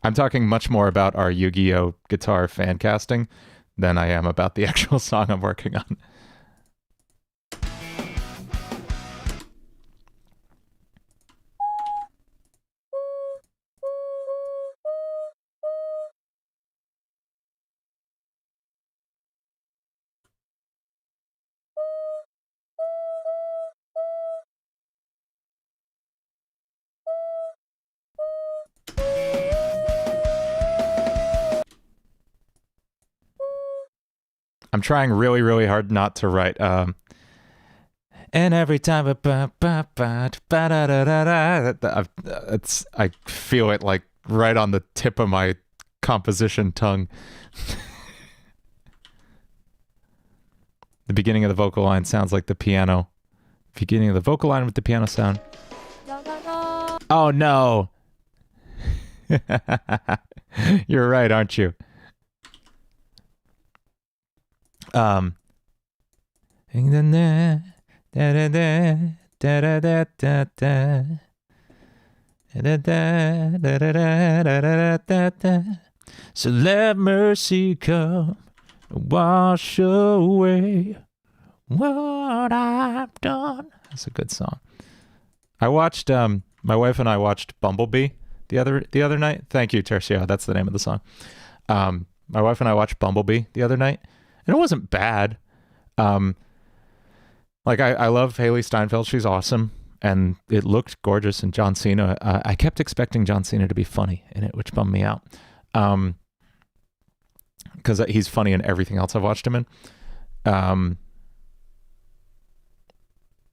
I'm talking much more about our Yu-Gi-Oh! Guitar fan casting than I am about the actual song I'm working on. I'm trying really, really hard not to write. And every time I feel it like right on the tip of my composition tongue. The beginning of the vocal line sounds like the piano. Beginning of the vocal line with the piano sound. Oh no! You're right, aren't you? So let mercy come, wash away what I've done. That's a good song. I watched, my wife and I watched Bumblebee the other night. Thank you, Tercio. That's the name of the song. My wife and I watched Bumblebee the other night, and it wasn't bad. Like I love Haley Steinfeld. She's awesome. And it looked gorgeous. And John Cena, I kept expecting John Cena to be funny in it, which bummed me out. Because he's funny in everything else I've watched him in.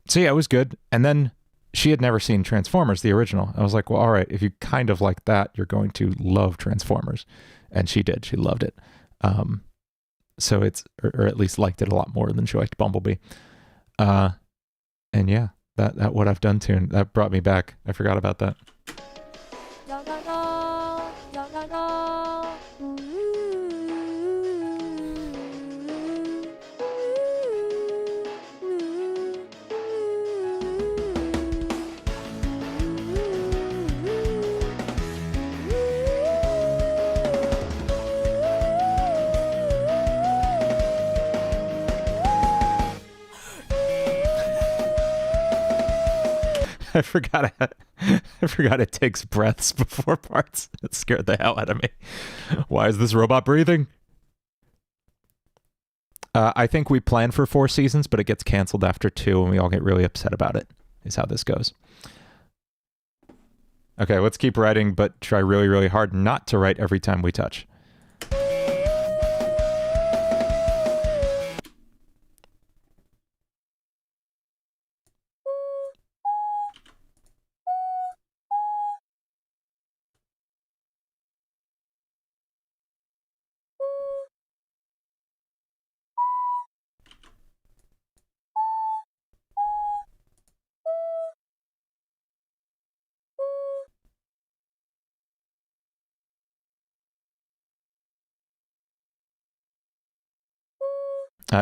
So yeah, it was good. And then she had never seen Transformers, the original. I was like, well, all right, if you kind of like that, you're going to love Transformers. And she did. She loved it. So it's, or at least liked it a lot more than she liked Bumblebee. And yeah, that What I've Done tune, that brought me back. I forgot about that. I forgot. I forgot it takes breaths before parts. It scared the hell out of me. Why is this robot breathing? I think we planned for 4 seasons, but it gets canceled after 2, and we all get really upset about it. Is how this goes. Okay, let's keep writing, but try really, really hard not to write every time we touch.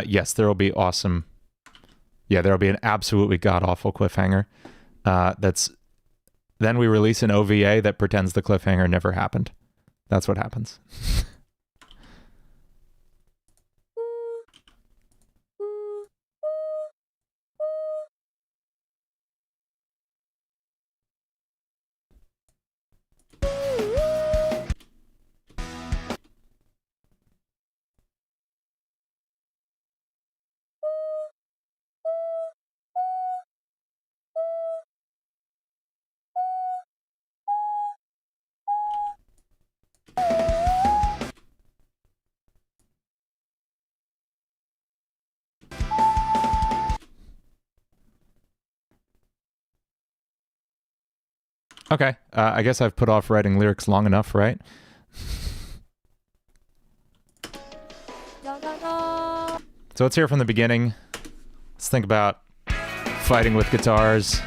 Yes, there will be awesome. Yeah, there will be an absolutely god-awful cliffhanger. Then we release an OVA that pretends the cliffhanger never happened. That's what happens. Okay, I guess I've put off writing lyrics long enough, right? So let's hear from the beginning. Let's think about fighting with guitars.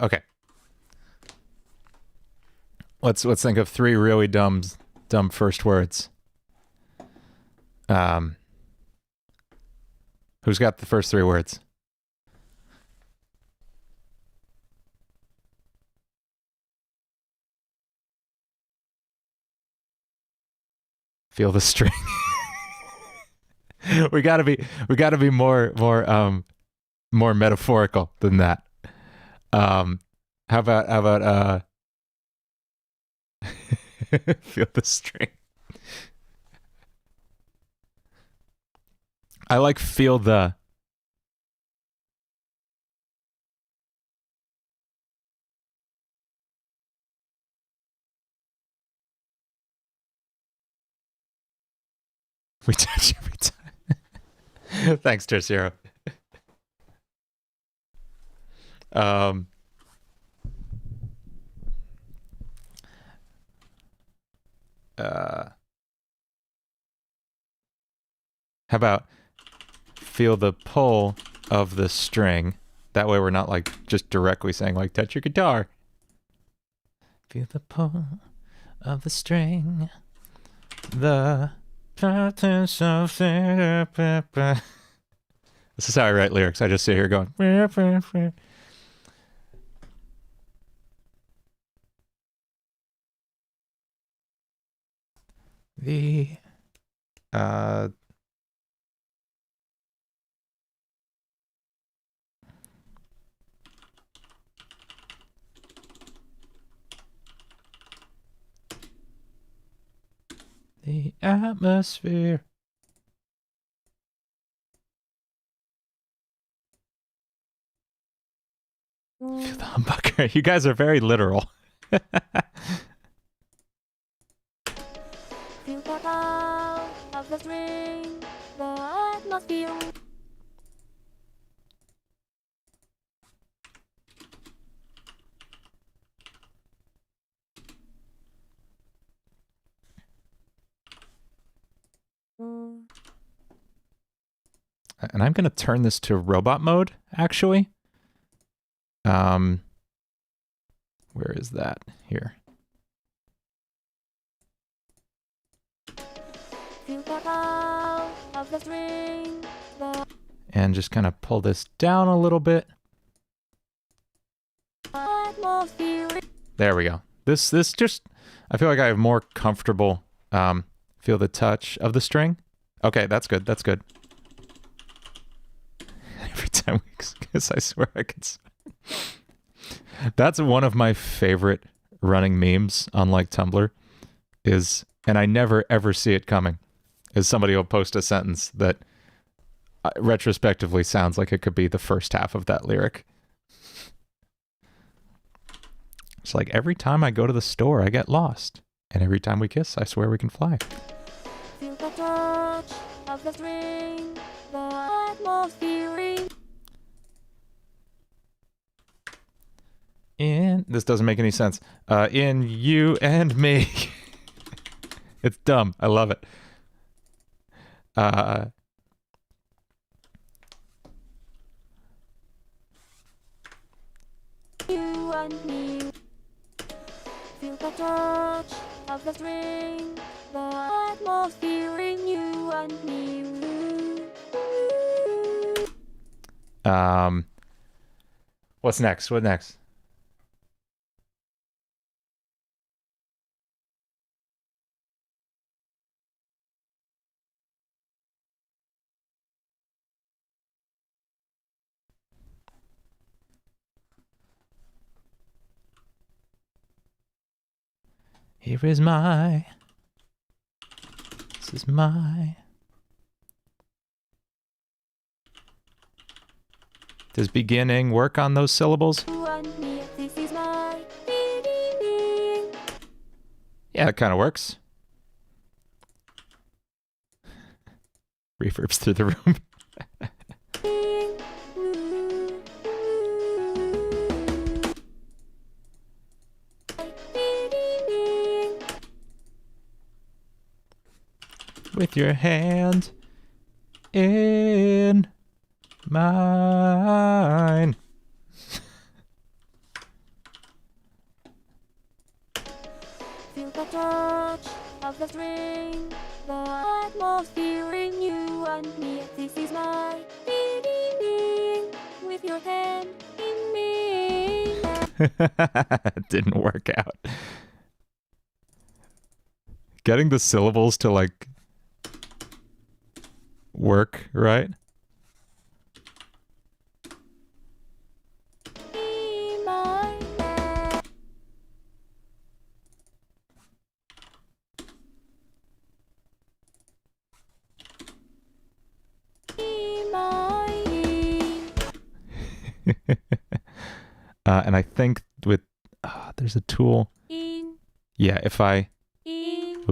Okay. Let's think of 3 really dumb first words. Who's got the first 3 words? Feel the string. we gotta be more metaphorical than that. How about feel the string. I like feel the. We touch every time. Thanks, Tercero. How about feel the pull of the string? That way we're not like just directly saying like touch your guitar. Feel the pull of the string. The practice of this is how I write lyrics. I just sit here going. The the atmosphere. Feel the humbucker. You guys are very literal. Feel the sound of the string, the atmosphere. And I'm going to turn this to robot mode, actually. Where is that? Here. of the string. The And just kind of pull this down a little bit. atmosphere. There we go. This just, I feel like I have more comfortable, feel the touch of the string. Okay, that's good, that's good. Every time we kiss, I swear I could. That's one of my favorite running memes on like Tumblr is, and I never ever see it coming, is somebody will post a sentence that retrospectively sounds like it could be the first half of that lyric. It's like, every time I go to the store, I get lost. And every time we kiss, I swear we can fly. Feel the touch of the string. The atmosphere. In, this doesn't make any sense. In you and me. It's dumb. I love it. You and me. Feel the touch of the string. The atmosphere in you and me. What's next? What next? Here is my. This is my. Does beginning work on those syllables? You and me, this is my beginning. Yeah, it kind of works. Reverbs through the room. With your hand in mine. Feel the touch of the string. The atmosphere in you and me. This is my beginning. With your hand in me. It didn't work out. Getting the syllables to like work, right? Be my man. Be mine. And I think with there's a tool. In, Yeah, if I in,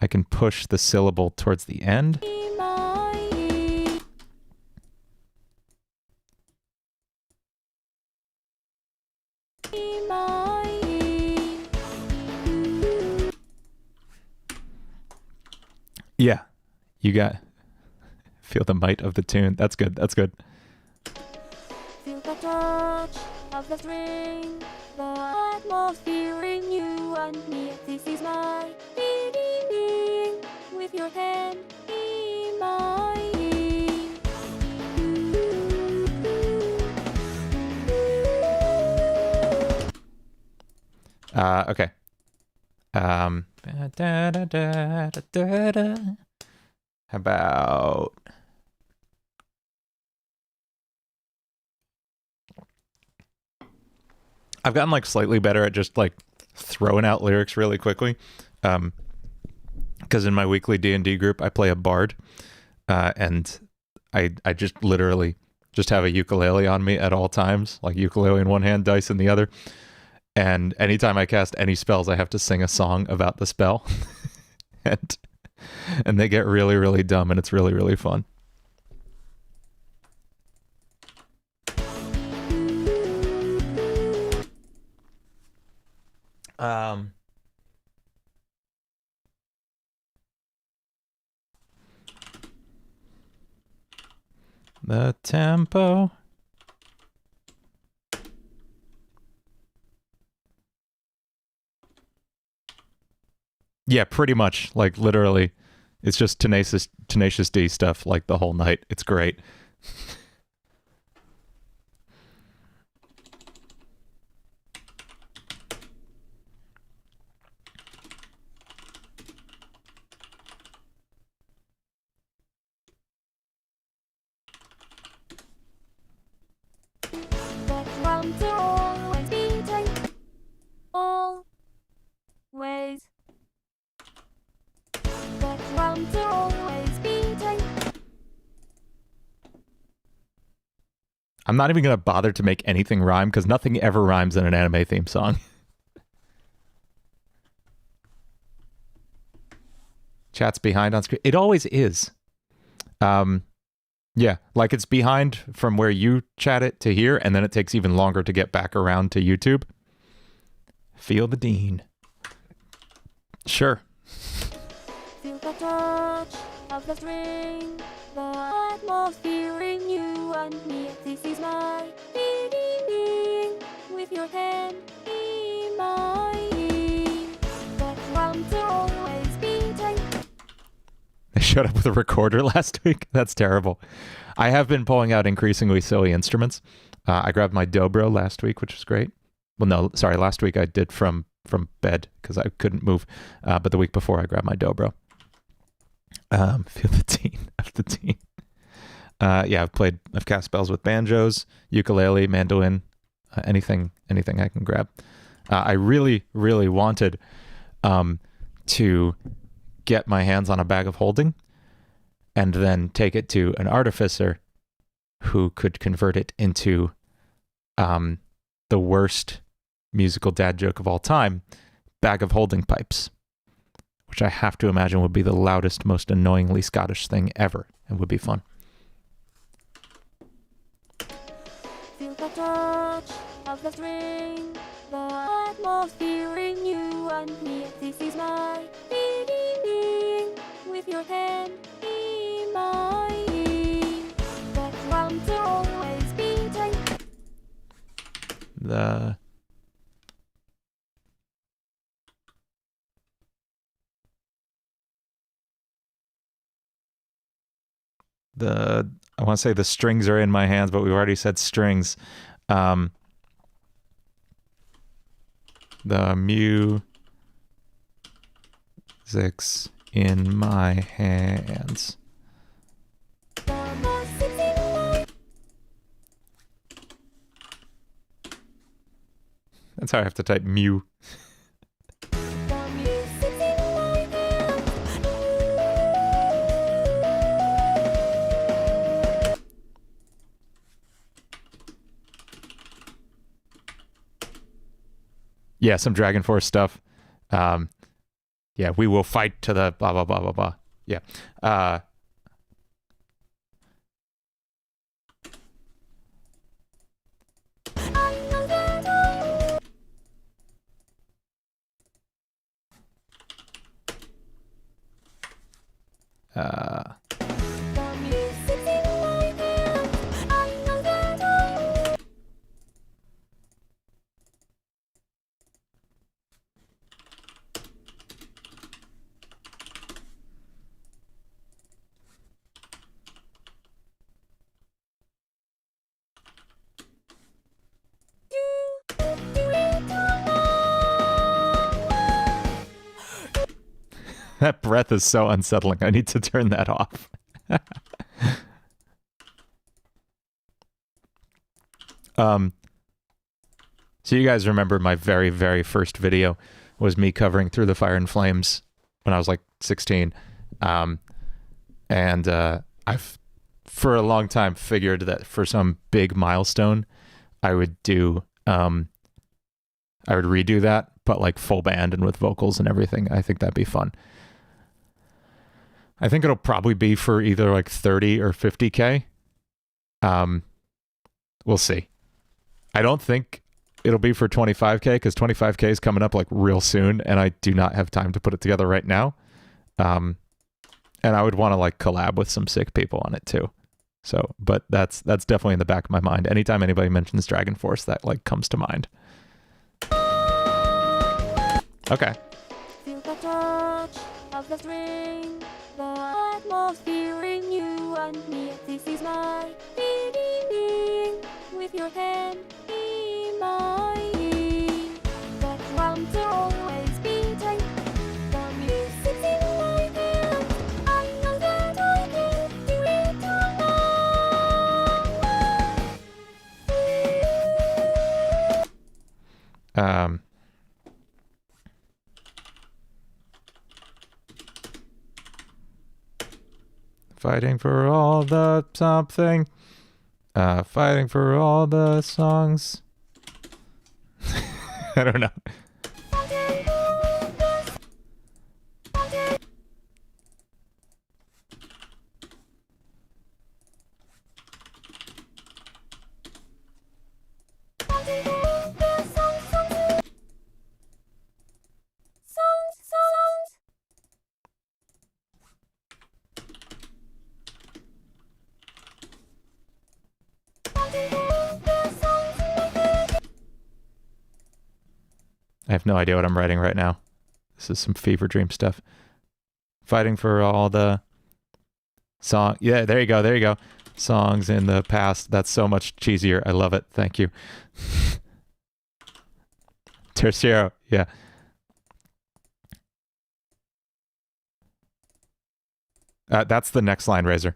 I can push the syllable towards the end. be mine. Be mine. Yeah, you got feel the might of the tune. That's good. That's good. Feel the touch of the string. The atmosphere in you and me. This is my beginning. With your hand be mine. Okay. How about I've gotten like slightly better at just like throwing out lyrics really quickly. Because in my weekly D&D group, I play a bard, and I just literally just have a ukulele on me at all times, like ukulele in one hand, dice in the other. And anytime I cast any spells, I have to sing a song about the spell, and they get really, really dumb, and it's really, really fun. The tempo. Yeah, pretty much. Like literally It's just Tenacious D stuff like the whole night. It's great. The drums are always beating. Always. The drums are always beating. I'm not even going to bother to make anything rhyme because nothing ever rhymes in an anime theme song. Chat's behind on screen. It always is. Yeah, like it's behind from where you chat it to here, and then it takes even longer to get back around to YouTube. Feel the Dean. Sure. Feel the touch of the string, the atmosphere in you and me. This is my being with your hand in mine. The drums are always beating. I showed up with a recorder last week. That's terrible. I have been pulling out increasingly silly instruments. I grabbed my dobro last week, which was great. Well, no, sorry, last week I did from bed because I couldn't move. But the week before I grabbed my dobro. Feel the teen of the teen. Yeah, I've cast spells with banjos, ukulele, mandolin, anything I can grab. I really, really wanted to get my hands on a bag of holding and then take it to an artificer who could convert it into the worst musical dad joke of all time, bag of holding pipes, which I have to imagine would be the loudest, most annoyingly Scottish thing ever and would be fun. Feel the touch of the string, the atmosphere in you and me. This is my being with your hand in mine. The drums are always beating. I want to say the strings are in my hands, but we've already said strings. The music's in my hands. That's how I have to type mew. Yeah, some Dragon Force stuff. Yeah, we will fight to the blah, blah, blah, blah, blah. Yeah. That breath is so unsettling. I need to turn that off. So you guys remember my very, very first video was me covering Through the Fire and Flames when I was like 16. And I've, for a long time, figured that for some big milestone, I would do, I would redo that, but like full band and with vocals and everything. I think that'd be fun. I think it'll probably be for either like 30 or 50K. We'll see. I don't think it'll be for 25K because 25K is coming up like real soon and I do not have time to put it together right now. And I would want to like collab with some sick people on it too. So, but that's definitely in the back of my mind. Anytime anybody mentions Dragon Force, that like comes to mind. Okay. Feel the touch of the string, the atmosphere in you and me. This is my being with your hand in mine. The drums are always beating, the music's in my hand. I know that I can do it all. Fighting for all the something. Fighting for all the songs. I don't know. I have no idea what I'm writing right now. This is some fever dream stuff. Fighting for all the song. Yeah, there you go. There you go. Songs in the past. That's so much cheesier. I love it. Thank you. Tercero. Yeah. That's the next line, Razor.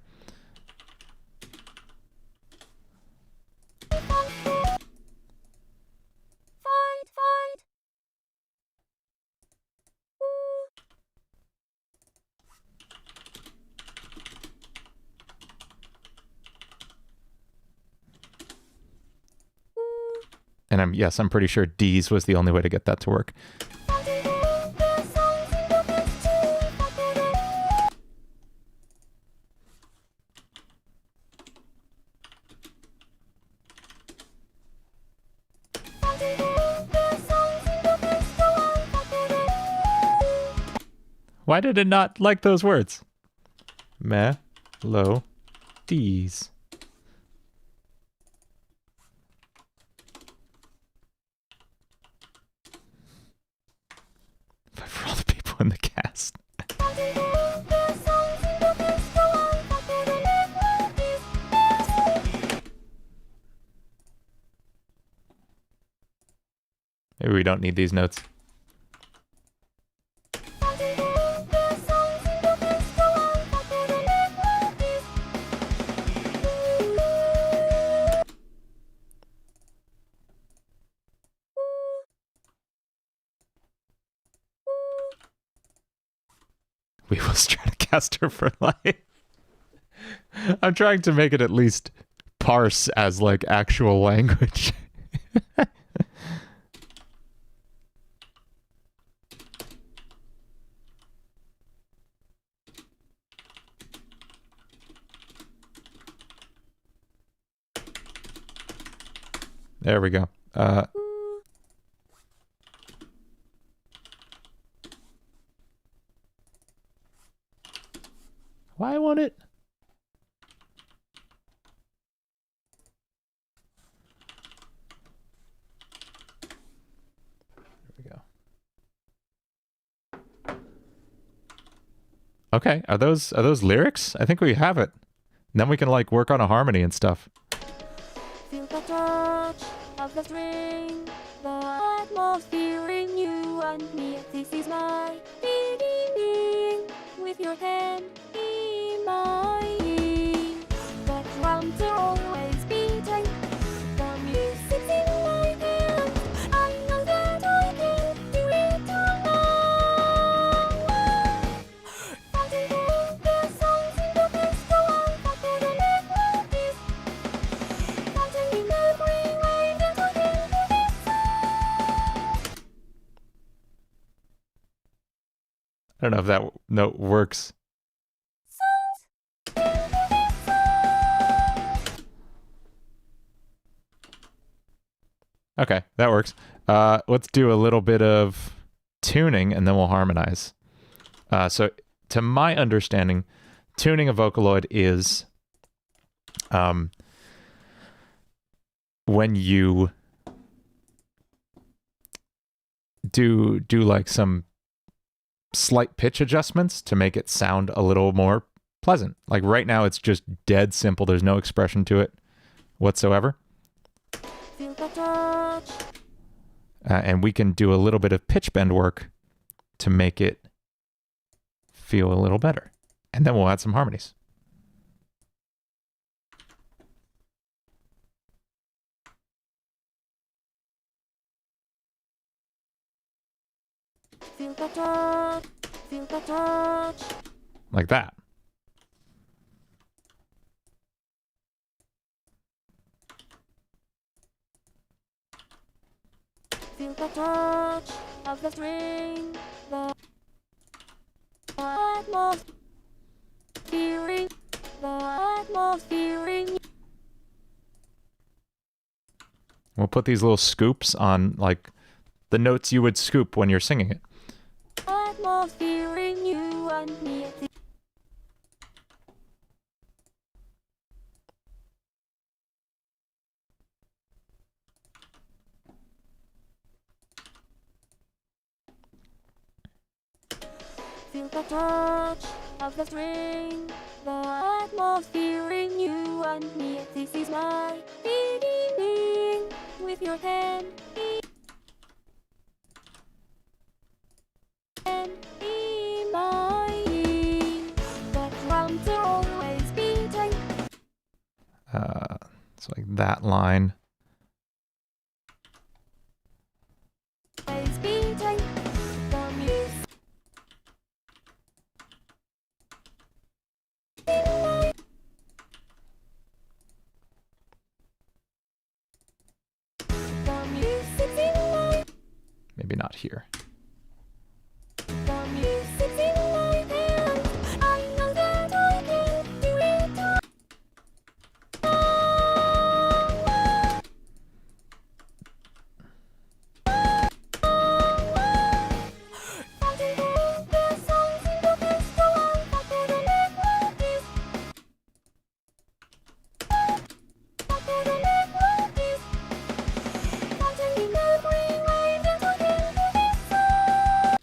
And I'm pretty sure D's was the only way to get that to work. Why did it not like those words? Melodies. For all the people in the cast. Maybe we don't need these notes. We will Stratocaster for life. I'm trying to make it at least parse as like actual language. There we go. Why won't it? There we go. Okay, are those lyrics? I think we have it. And then we can like work on a harmony and stuff. Feel the touch of the string, the atmosphere in you and me. This is my being with your hand in mine. The drums are always beating, the music's in my hand. I know that I can do it alone. Fighting all the songs in the best go on, but for the melodies. Fighting in every way that I can do this. I don't know if that note works. Okay, that works. Let's do a little bit of tuning and then we'll harmonize. So to my understanding, tuning a Vocaloid is when you do like some slight pitch adjustments to make it sound a little more pleasant. Like right now, it's just dead simple. There's no expression to it whatsoever. Feel the touch. And we can do a little bit of pitch bend work to make it feel a little better. And then we'll add some harmonies. Feel the touch. Feel the touch. Like that. Feel the touch of the string. The atmosphere. The atmosphere. We'll put these little scoops on, like, the notes you would scoop when you're singing it. Atmosphere in you and me. Feel the touch of the string, the atmosphere in you and me. This is my beginning with your hand. In my ear, the drums are always beating. It's like that line. Always beating. The music. The music's in my. Maybe not here. The music's in my hands. I know that I can do it all. Counting all the songs in the crystal and the melodies. The melodies. Counting in every way that I can do this song.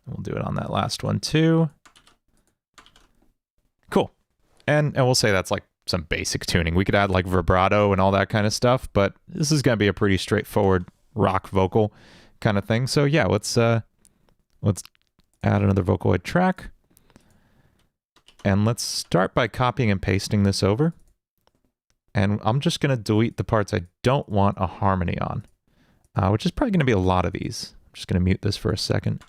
We'll do it on that last one too. Cool. And we'll say that's like some basic tuning. We could add like vibrato and all that kind of stuff, but this is going to be a pretty straightforward rock vocal kind of thing. So yeah, let's add another Vocaloid track. And let's start by copying and pasting this over. And I'm just going to delete the parts I don't want a harmony on, which is probably going to be a lot of these. I'm just going to mute this for a second.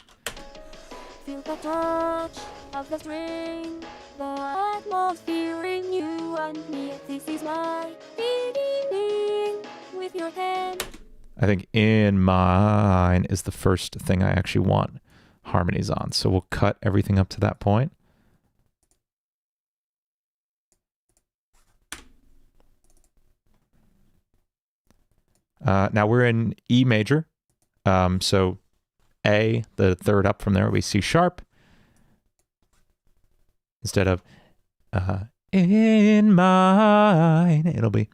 Feel the touch of the string, the atmosphere in you and me. This is my beginning with your hand. I think in mine is the first thing I actually want harmonies on. So we'll cut everything up to that point. Now we're in E major. So A, the third up from there, will be C sharp. Instead of in mine, it'll be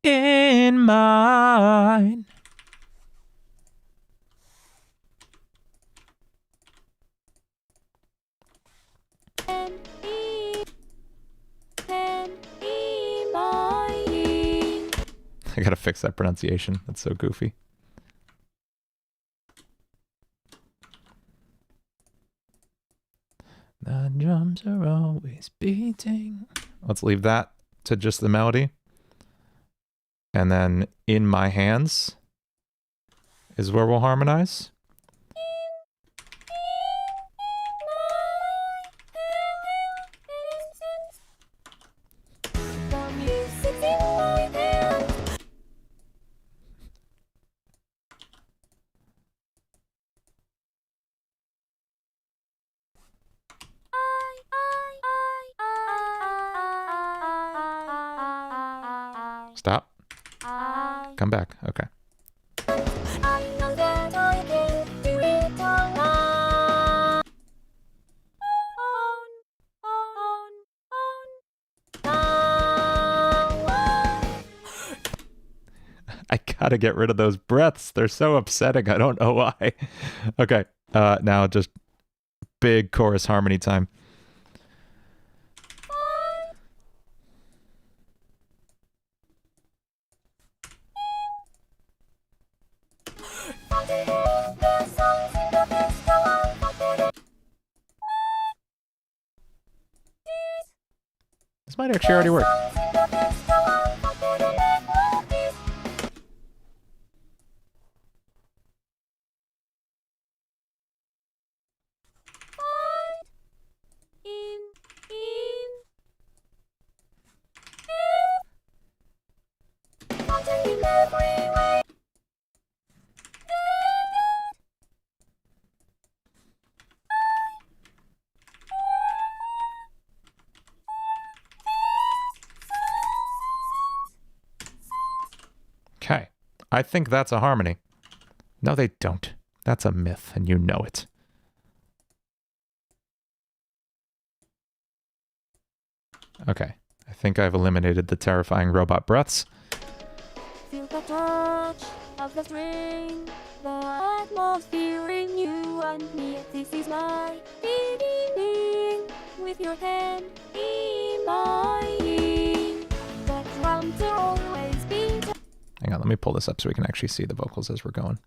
in mine. And E mine. I gotta fix that pronunciation. That's so goofy. The drums are always beating. Let's leave that to just the melody. And then in my hands is where we'll harmonize. The music's in my hands. Stop. Come back. Okay. I know that I can do it alone. I gotta get rid of those breaths. They're so upsetting. I don't know why. Okay. Now just big chorus harmony time. This might actually already work. Okay, I think that's a harmony. No, they don't. That's a myth, and you know it. Okay, I think I've eliminated the terrifying robot breaths. Feel the touch of the string, the atmosphere in you and me. This is my beginning. With your hand in mine, the drums are always beating. Hang on, let me pull this up so we can actually see the vocals as we're going.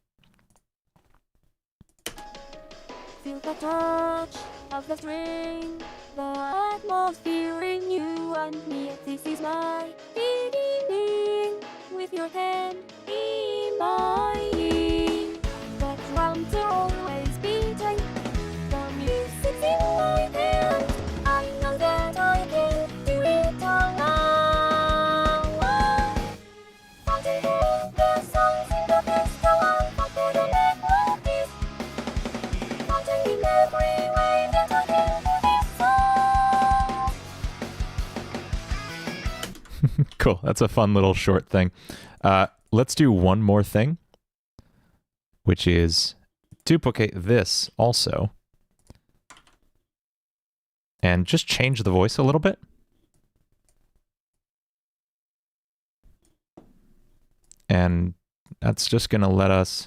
Feel the touch of the string, the atmosphere in you and me. This is my beginning. With your hand in mine, the drums are always beating. The music's in my hand. I know that I can do it alone. Fighting all the songs in the best of for the melodies. Fighting in every way that I can for this song. Cool, that's a fun little short thing. Let's do one more thing, which is duplicate this also. And just change the voice a little bit. And that's just going to let us...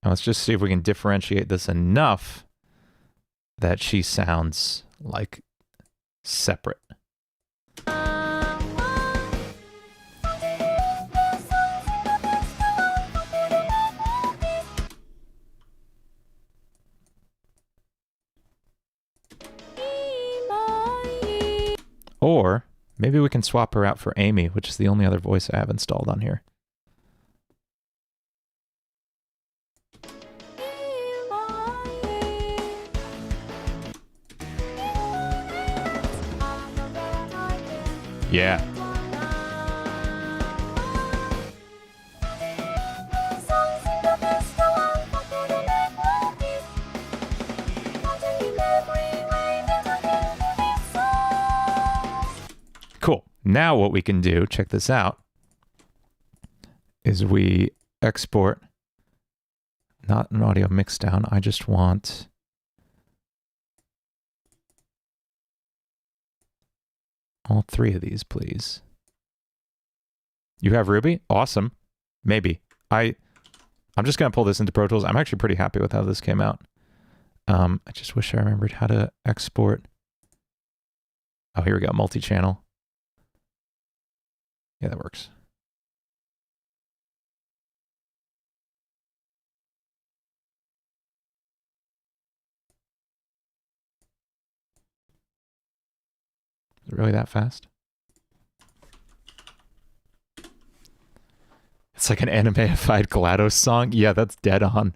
Now let's just see if we can differentiate this enough that she sounds like separate. Or maybe we can swap her out for Amy, which is the only other voice I have installed on here. Yeah. Cool. Now what we can do, check this out, is we export, not an audio mixdown, I just want all three of these, please. You have Ruby? Awesome. Maybe. I'm just going to pull this into Pro Tools. I'm actually pretty happy with how this came out. I just wish I remembered how to export. Oh, here we go. Multi-channel. Yeah, that works. Is it really that fast? It's like an anime-ified GLaDOS song? Yeah, that's dead on.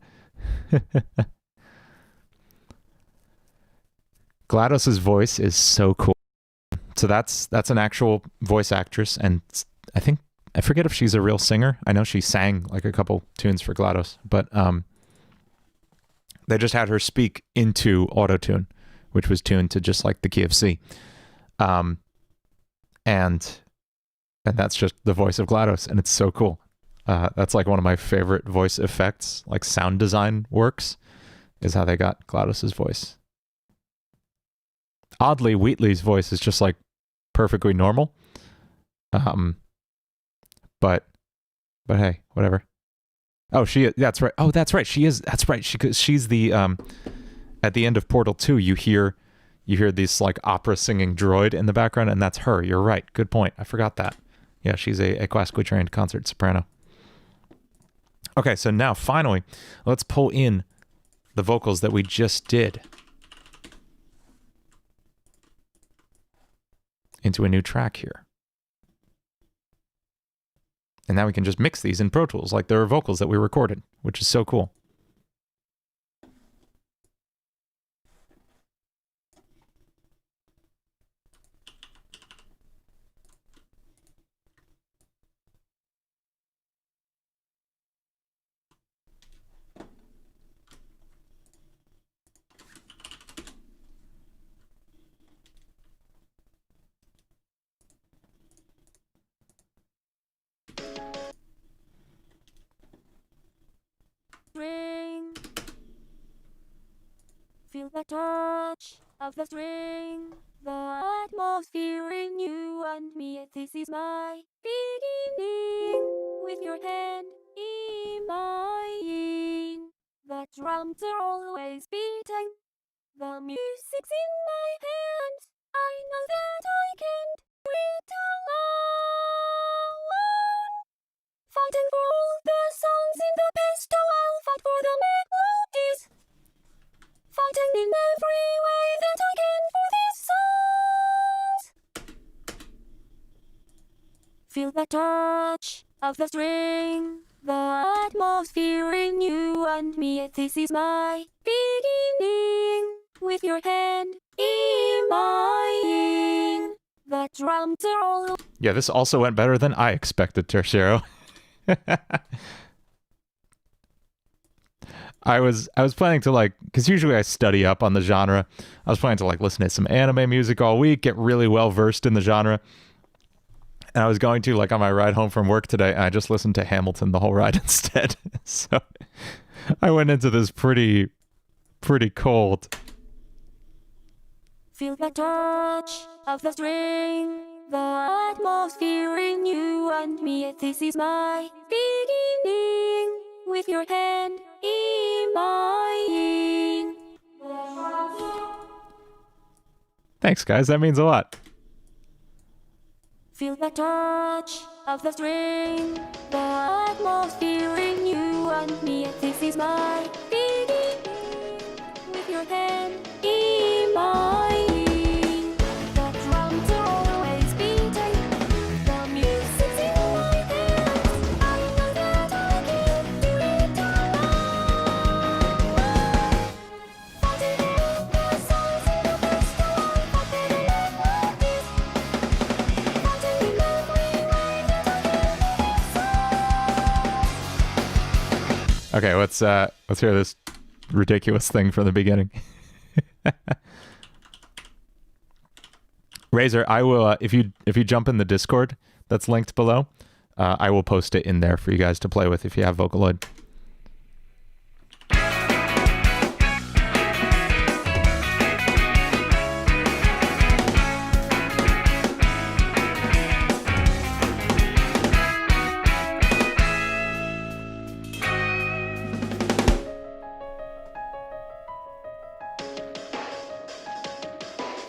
GLaDOS's voice is so cool. So that's an actual voice actress, and I forget if she's a real singer. I know she sang like a couple tunes for GLaDOS, but they just had her speak into autotune, which was tuned to just like the key of C. And that's just the voice of GLaDOS, and it's so cool. That's like one of my favorite voice effects, like sound design works, is how they got GLaDOS's voice. Oddly, Wheatley's voice is just like perfectly normal. But hey, whatever. Oh, that's right. Oh, that's right. That's right. She's the at the end of Portal 2, you hear this like opera singing droid in the background, and that's her. You're right. Good point. I forgot that. Yeah, she's a classically trained concert soprano. Okay, so now finally, let's pull in the vocals that we just did into a new track here. And now we can just mix these in Pro Tools like there are vocals that we recorded, which is so cool. String. Feel the touch of the string, the atmosphere in you and me. This is my beginning. With your hand in mine, the drums are always beating. The music's in my hands. I know that I can't do it alone. Fighting for all the songs in the best, oh, I'll fight for the melodies. Fighting in every way that I can for these songs. Feel the touch of the string, the atmosphere in you and me. This is my beginning. With your hand in mine, the drums are all... Yeah, this also went better than I expected, Tertiero. I was planning to like, because usually I study up on the genre. I was planning to like listen to some anime music all week, get really well versed in the genre. And I was going to like on my ride home from work today, and I just listened to Hamilton the whole ride instead. So I went into this pretty cold. Feel the touch of the string, the atmosphere in you and me. This is my beginning. With your hand in mine. Thanks, guys. That means a lot. Feel the touch of the string, the atmosphere in you and me. This is my beginning. With your hand in mine. Okay, let's hear this ridiculous thing from the beginning. Razor, I will if you jump in the Discord that's linked below, I will post it in there for you guys to play with if you have Vocaloid.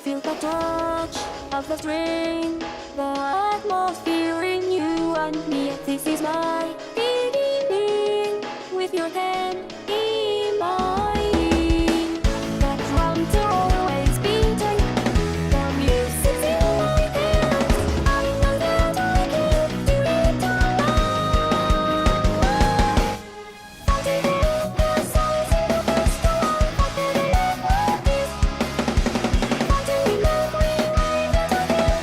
Feel the touch of the string, the atmosphere in you and me. This is my beginning. With your hand in mine, the drums are always beating. The music's in my hands. I know that I can do it alone. Fighting all the songs in the best of all, fighting in melodies. Fighting in every way that I can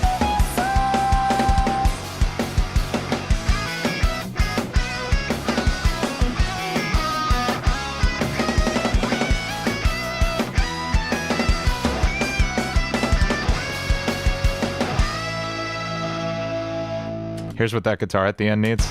Here's what that guitar at the end needs.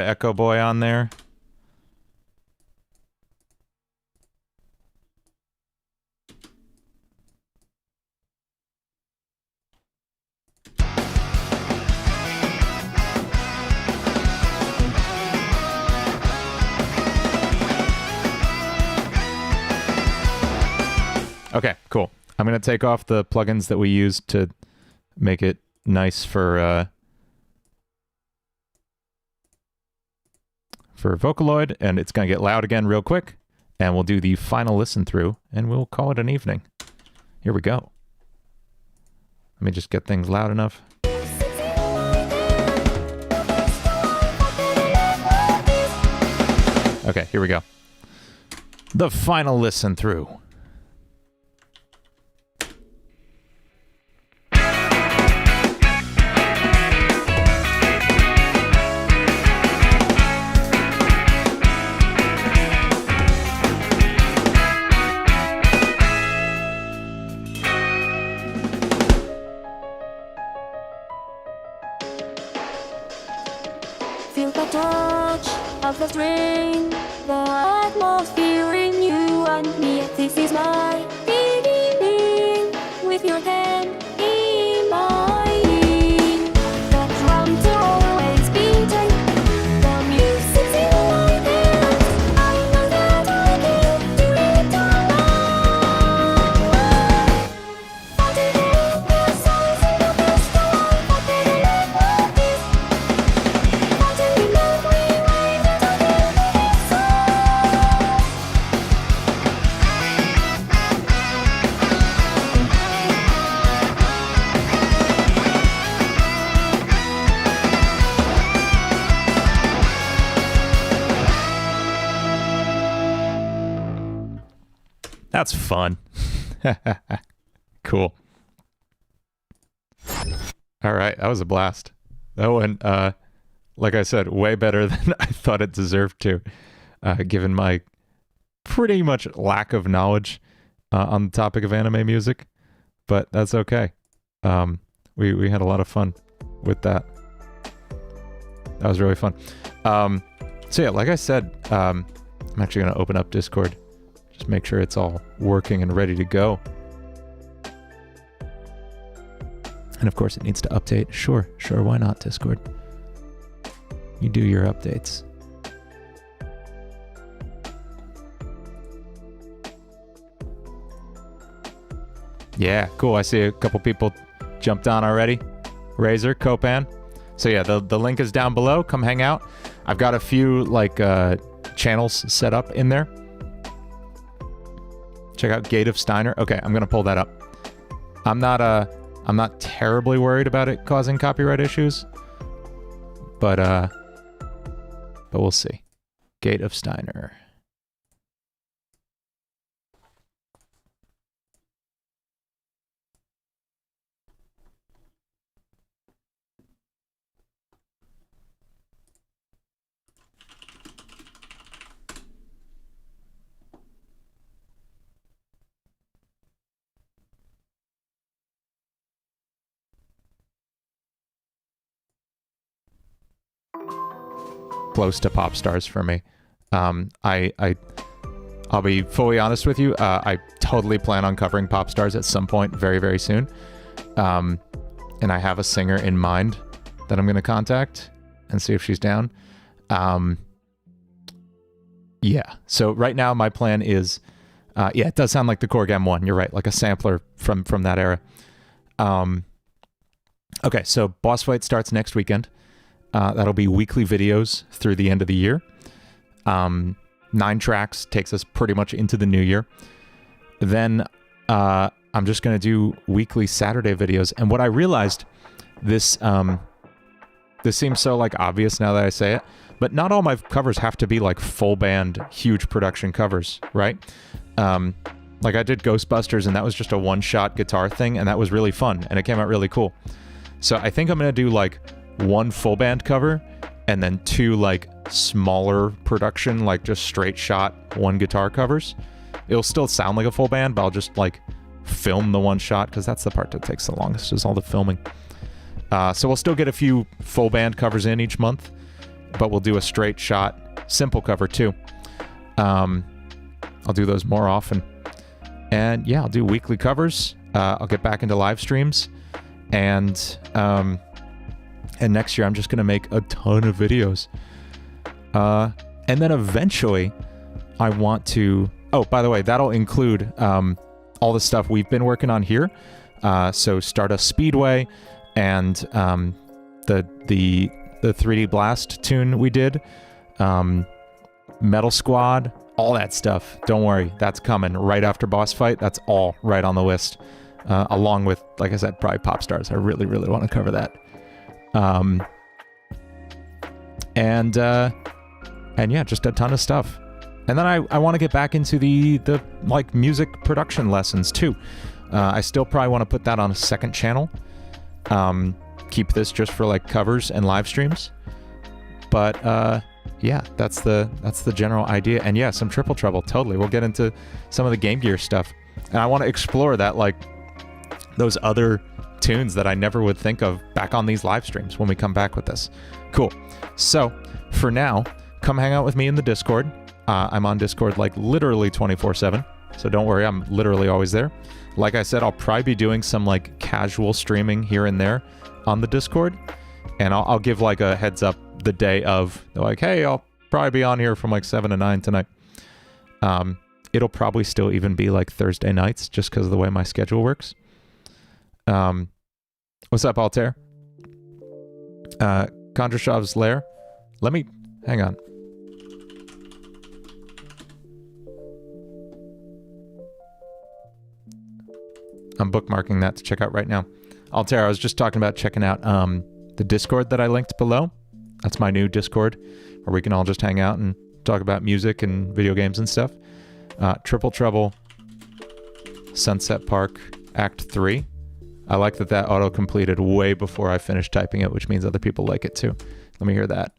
Echo Boy on there. Okay, cool. I'm going to take off the plugins that we used to make it nice for Vocaloid, and it's going to get loud again real quick, and we'll do the final listen through, and we'll call it an evening. Here we go. Let me just get things loud enough. Okay, here we go. The final listen through. Feel the touch of the string, the atmosphere in you and me. This is my beginning with your hand in mine. The drums are always beating, the music's in my hands. I know that I can do it alone. Fighting in the size of the best life, I better let love this. Fighting in every way that I can be so. That's fun. Cool. All right, that was a blast. That went, like I said, way better than I thought it deserved to, given my pretty much lack of knowledge on the topic of anime music. But that's okay. We had a lot of fun with that. That was really fun. So yeah, like I said, I'm actually going to open up Discord. Just make sure it's all working and ready to go. And of course it needs to update. Sure, why not, Discord? You do your updates. Yeah, cool. I see a couple people jumped on already. Razor, Copan. So yeah, the link is down below. Come hang out. I've got a few like channels set up in there. Check out Gate of Steiner. Okay, I'm gonna pull that up. I'm not terribly worried about it causing copyright issues, but we'll see. Gate of Steiner. Close to pop stars for me. I'll be fully honest with you. I totally plan on covering pop stars at some point very, very soon. And I have a singer in mind that I'm going to contact and see if she's down. Yeah. So right now my plan is, yeah, it does sound like the Korg M1. You're right. Like a sampler from that era. Okay. So Boss Fight starts next weekend. That'll be weekly videos through the end of the year. 9 tracks takes us pretty much into the new year. Then I'm just going to do weekly Saturday videos. And what I realized, this seems so like obvious now that I say it, but not all my covers have to be like full band, huge production covers, right? Like I did Ghostbusters and that was just a one-shot guitar thing and that was really fun and it came out really cool. So I think I'm going to do like 1 full band cover and then 2 like smaller production, like just straight shot 1 guitar covers. It'll still sound like a full band, but I'll just like film the 1 shot because that's the part that takes the longest is all the filming. So we'll still get a few full band covers in each month, but we'll do a straight shot simple cover too. I'll do those more often. And yeah, I'll do weekly covers. I'll get back into live streams. And next year I'm just going to make a ton of videos. And then eventually I want to... Oh, by the way, that'll include all the stuff we've been working on here. So Stardust Speedway and the 3D Blast tune we did. Metal Squad, all that stuff. Don't worry, that's coming right after boss fight. That's all right on the list. Along with, like I said, probably Pop Stars. I really, really want to cover that. And yeah, just a ton of stuff. And then I want to get back into the like music production lessons too. I still probably want to put that on a second channel. Keep this just for like covers and live streams. But yeah, that's the general idea. And yeah, some Triple Trouble, totally. We'll get into some of the Game Gear stuff. And I want to explore that, like those other tunes that I never would think of back on these live streams when we come back with this. Cool. So for now, come hang out with me in the Discord. I'm on Discord like literally 24/7. So don't worry, I'm literally always there. Like I said, I'll probably be doing some like casual streaming here and there on the Discord. And I'll give like a heads up the day of. They're like, hey, I'll probably be on here from like 7 to 9 tonight. It'll probably still even be like Thursday nights just because of the way my schedule works. What's up, Altair? Kondrashov's Lair. Let me... Hang on. I'm bookmarking that to check out right now. Altair, I was just talking about checking out the Discord that I linked below. That's my new Discord, where we can all just hang out and talk about music and video games and stuff. Triple Trouble, Sunset Park, Act 3. I like that auto-completed way before I finished typing it, which means other people like it too. Let me hear that.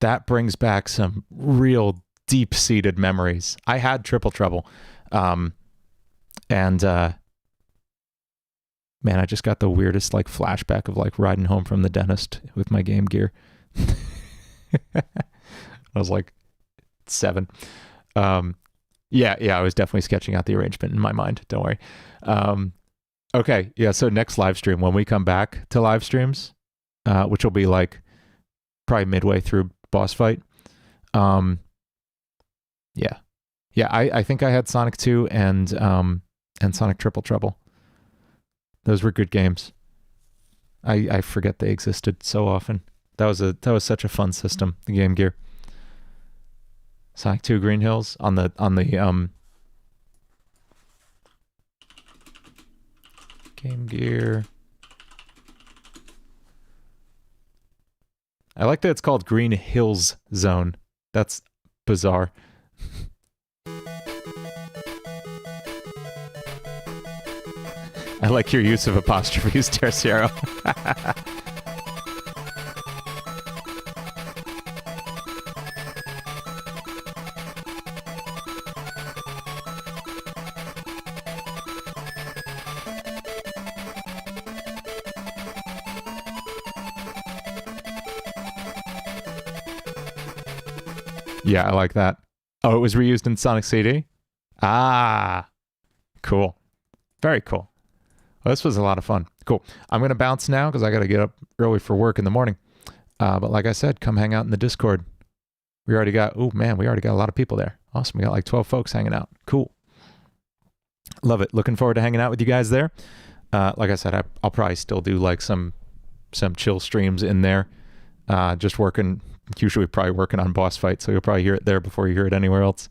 That brings back some real deep-seated memories. I had Triple Trouble. Man, I just got the weirdest like flashback of like riding home from the dentist with my Game Gear. I was like 7. Yeah, I was definitely sketching out the arrangement in my mind. Don't worry. Okay, yeah, so next live stream, when we come back to live streams, which will be like probably midway through boss fight. Yeah, I think I had Sonic 2 and Sonic Triple Trouble. Those were good games. I forget they existed so often. That was such a fun system, the Game Gear. Sonic 2 Green Hills on the Game Gear. I like that it's called Green Hills Zone. That's bizarre. I like your use of apostrophes, Terciero. Yeah, I like that. Oh, it was reused in Sonic CD? Ah, cool. Very cool. Well, this was a lot of fun. Cool. I'm going to bounce now because I got to get up early for work in the morning. But like I said, come hang out in the Discord. We already got a lot of people there. Awesome. We got like 12 folks hanging out. Cool. Love it. Looking forward to hanging out with you guys there. Like I said, I'll probably still do like some chill streams in there. Just working, usually probably working on boss fight, so you'll probably hear it there before you hear it anywhere else.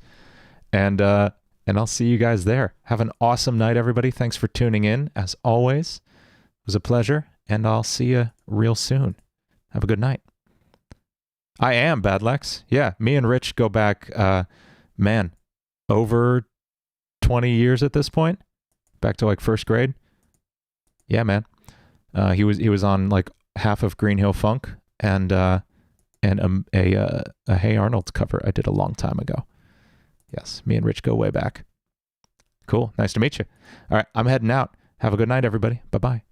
And I'll see you guys there. Have an awesome night, everybody. Thanks for tuning in. As always, it was a pleasure, and I'll see you real soon. Have a good night. I am Bad Lex. Yeah, me and Rich go back, man, over 20 years at this point. Back to like first grade. Yeah, man. He was on like half of Green Hill Funk and a Hey Arnold cover I did a long time ago. Yes, me and Rich go way back. Cool. Nice to meet you. All right, I'm heading out. Have a good night, everybody. Bye-bye.